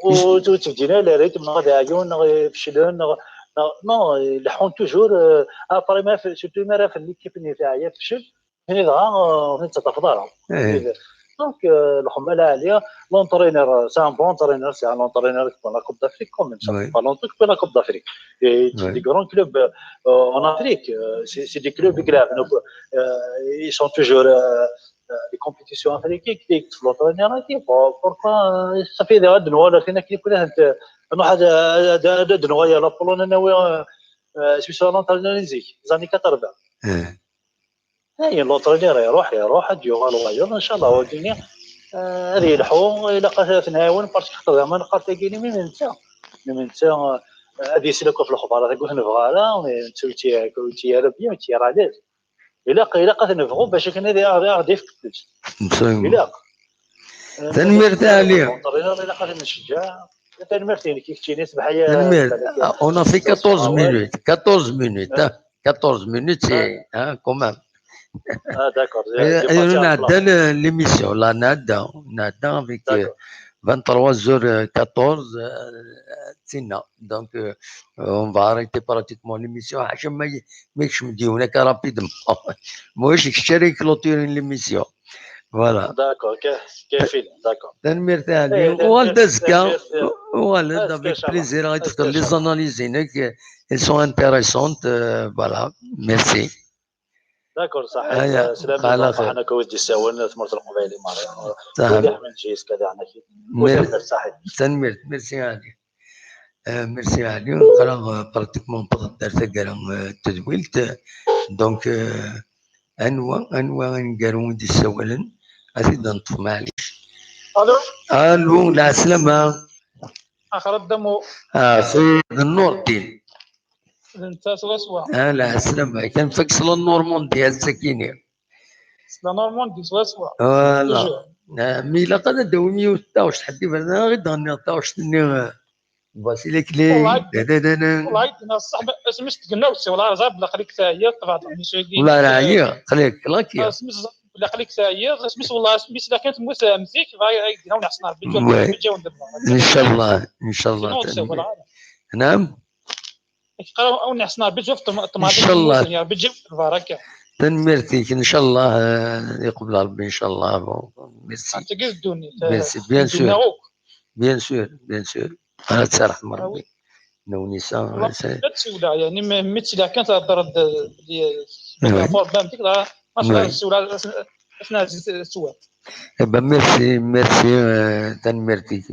و تبدينا لي ريتم غادي عيون يفشلون نو يلحون توجور ابري ما سورتو ما راه في ليكيب النتاعيه فشل هنا دغا تتفضل دونك الحمله عاليه لونترينور سي ان بون ترينور سي ان لونترينور pour la Coupe d'Afrique comme ça pas longtemps que la Coupe d'Afrique et des grands clubs en Afrique c'est des clubs graves ils sont toujours les compétitions africaines qui l'entraîneur pourquoi ça fait des نوال كنا كلها انه حاجه نوايا لا بولون ناوي سويسرا لونترينور نزيك زاني 80 هاي لونترينور يروح ديوغالو ان شاء الله ودنيا هذه يلحو الى قاتلت نهاون باسكو خطر ما نقدر تاكيني من نتا هذه سلكو في الخبار تقول نبغى لا تي بيان تي رادير الا قاتل نبغوا باش كان غادي يفكت الا تنمرت عليها الا قاتل نشجع تنمرتيني كيف تيني صباح هي اون في 14 مينوت 14 مينوت ها كومام d'accord نعدا l'émission là نعدا avec 23h14 تينا donc on va arrêter pratiquement l'émission عشان ما يكشمديو هناك رابيدمون ماهوش يشتري كلوتيرين l'émission voilà d'accord كافيل d'accord تنمرت عليهم والدزكا والد avec plaisir غادي تختار لي زاناليز هناك elles sont intéressantes voilà merci داكور صحيح سلام انا كودي ساون ثمرت القبيلي مالي من جيس كذا انا صحيح تنمرت ميرسي علي ميرسي علي نقرا براتيكمون درت كاع التدويلت دونك انواع نقارو دي السوالن غادي نطف معليش الو لا سلامة اخر الدمو سيد النور الدين انت سوا لا سلامة كان فكسل النورمون ديال السكينة لا نورماندي سوا فوالا ميلا قد دومي وتاوش تحدي برنا غير دغني تاوش تني باسي لك لي والله انا الصاحب سميت تقناوسي والله راه زاب لا خليك هي طبعا والله راه هي خليك لاكي سميت لا خليك هي سميت والله سميت الا كانت مزيك غايدينا ونحسن بالجو ان شاء الله ان شاء الله نعم او نحسن بالجو ان شاء الله بالجو البركه تنمرتيك ان شاء الله يقبل ربي ان شاء الله ميرسي انت قصدوني ميرسي بيان سور انا تسرح ربي نونيسا ولا يعني ميت الا كانت تهضر ديال بامتك ما شاء الله اثناء السواد ميرسي تنمرتيك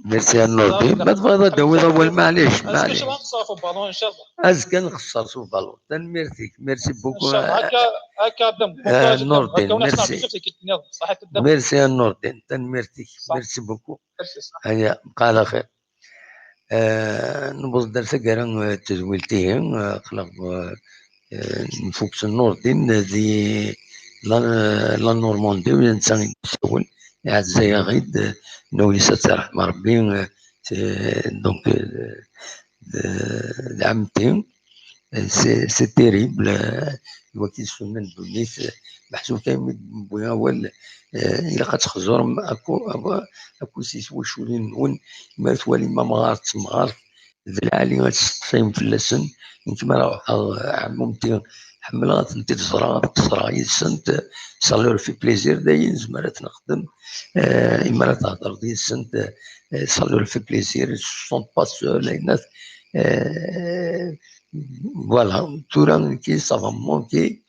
ميرسي النور ما تبغى دوي اول معليش اسكو نخسروا بالون ان شاء الله ازكى نخسر في بالون ميرسي بوكو هكا دم النور الدين ميرسي النور الدين ميرسي بوكو هيا بقى على خير نبغى درس كاع تزويلتي خلق نفوكس النور الدين دي لا نورماندي ولا نسان يسول عزايا غيد نويسة ترحم ربي دونك العمتين سي تيريبل الوقت السنة بوليس محسوب كامل بويا ولا إلا كتخزر أكو سيس وشولين نون ما توالي ما مغارت ذي العالي غتصيم في اللسن نتما راه عمومتي حملات نتي تصرا يسنت صلوا في بليزير داين زمرات نخدم إما تهضر ديال السنت صلوا في بليزير سون با سول الناس فوالا تورا كي صافا مونكي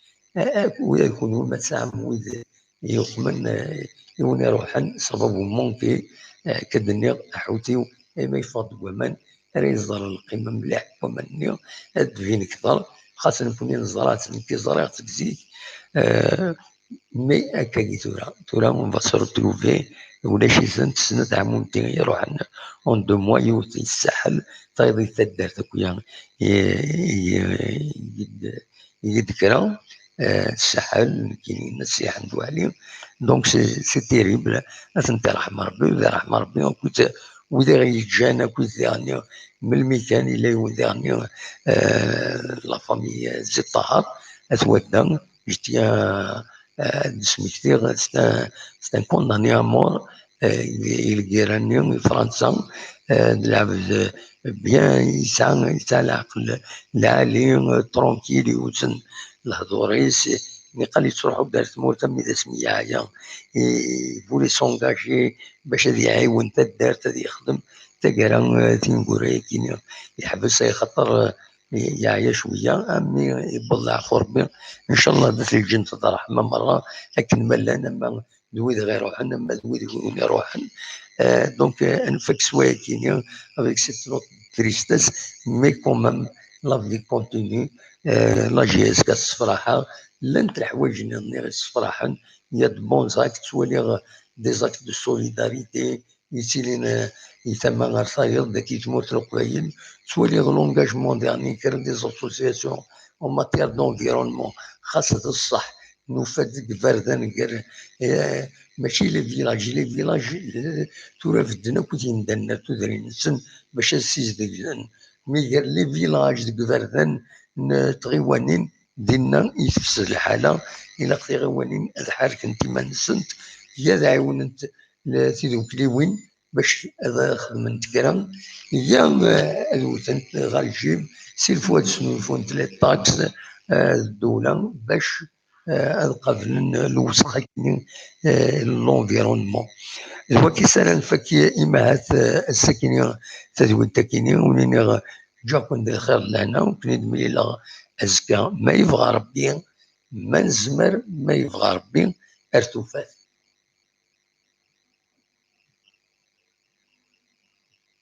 ويكونوا مسام ويد يقمن يوني روحا صافا مونكي كدني حوتي ما يفضل ومن ريزر القيمه مليح ومني ادفين كثر خاصة نكون نزرات كي زرعت تزيد مي هكا تورا اون فا سو روتروفي ولا شي سنة عمونتي يروح اون 2 موا يوث الساحل تايضي تدار تاكويا يذكرها الساحل كاينين الناس يحمدوا عليه. دونك سي تيريبل. انت رحم ربي وذا رحم ربي كنت وذا غيتجانا كنت يعني من الميكان الى يودعني لا فامي زيد طهر اتودا جتيا سميتي سي ان كونداني امور الكيراني فرنسا العبد بيان يسعى العقل العالي ترونكيل يوزن الهضوريس مي قال لي تروحوا دارت موتا مي سميه عيا يفولي سونجاجي باش هذه يعاون تا دارت هذه يخدم تا كرا تنقوري كي يحبس يخطر يعيا شويه امي يبلع خربي ان شاء الله دات الجنة الرحمه مره لكن ملانا ما دويد غير روحن ما دويد وين يروحن. دونك انفك سوايا كينيا افيك سيت نوت تريستس مي كومام لا في كونتينيو. لا جي اس كتصفراحه لانت الحوايج اللي غيصفراحن يا دو بون زاكت تولي دي زاكت دو سوليداريتي يتيلين يتما غير صاير داك يتموت القبايل تولي لونجاجمون ديالني كير دي زوسياسيون اون ماتير دونفيرونمون خاصة الصح نوفد فردان كير ماشي لي فيلاج تورا في الدنا كنت ندنا تدرين سن باش السيز ديال مي غير لي فيلاج ديك فردان تغيوانين دينا يتفسد الحاله الى تغيوانين الحرك انت ما نسنت يا عاونت تيدوك لي وين باش هذا خدمت كرام يا الوثن غالجيب سير فواد شنو فون ثلاث طاكس الدوله باش قبل الوسخه لونفيرونمون. الوكي سنه نفكي امهات الساكنين تدوين تاكينين ونين جاكم الخير لهنا وكنيد مليلا ازكى ما يبغى ربي ما نزمر ما يبغى ربي ارتفات.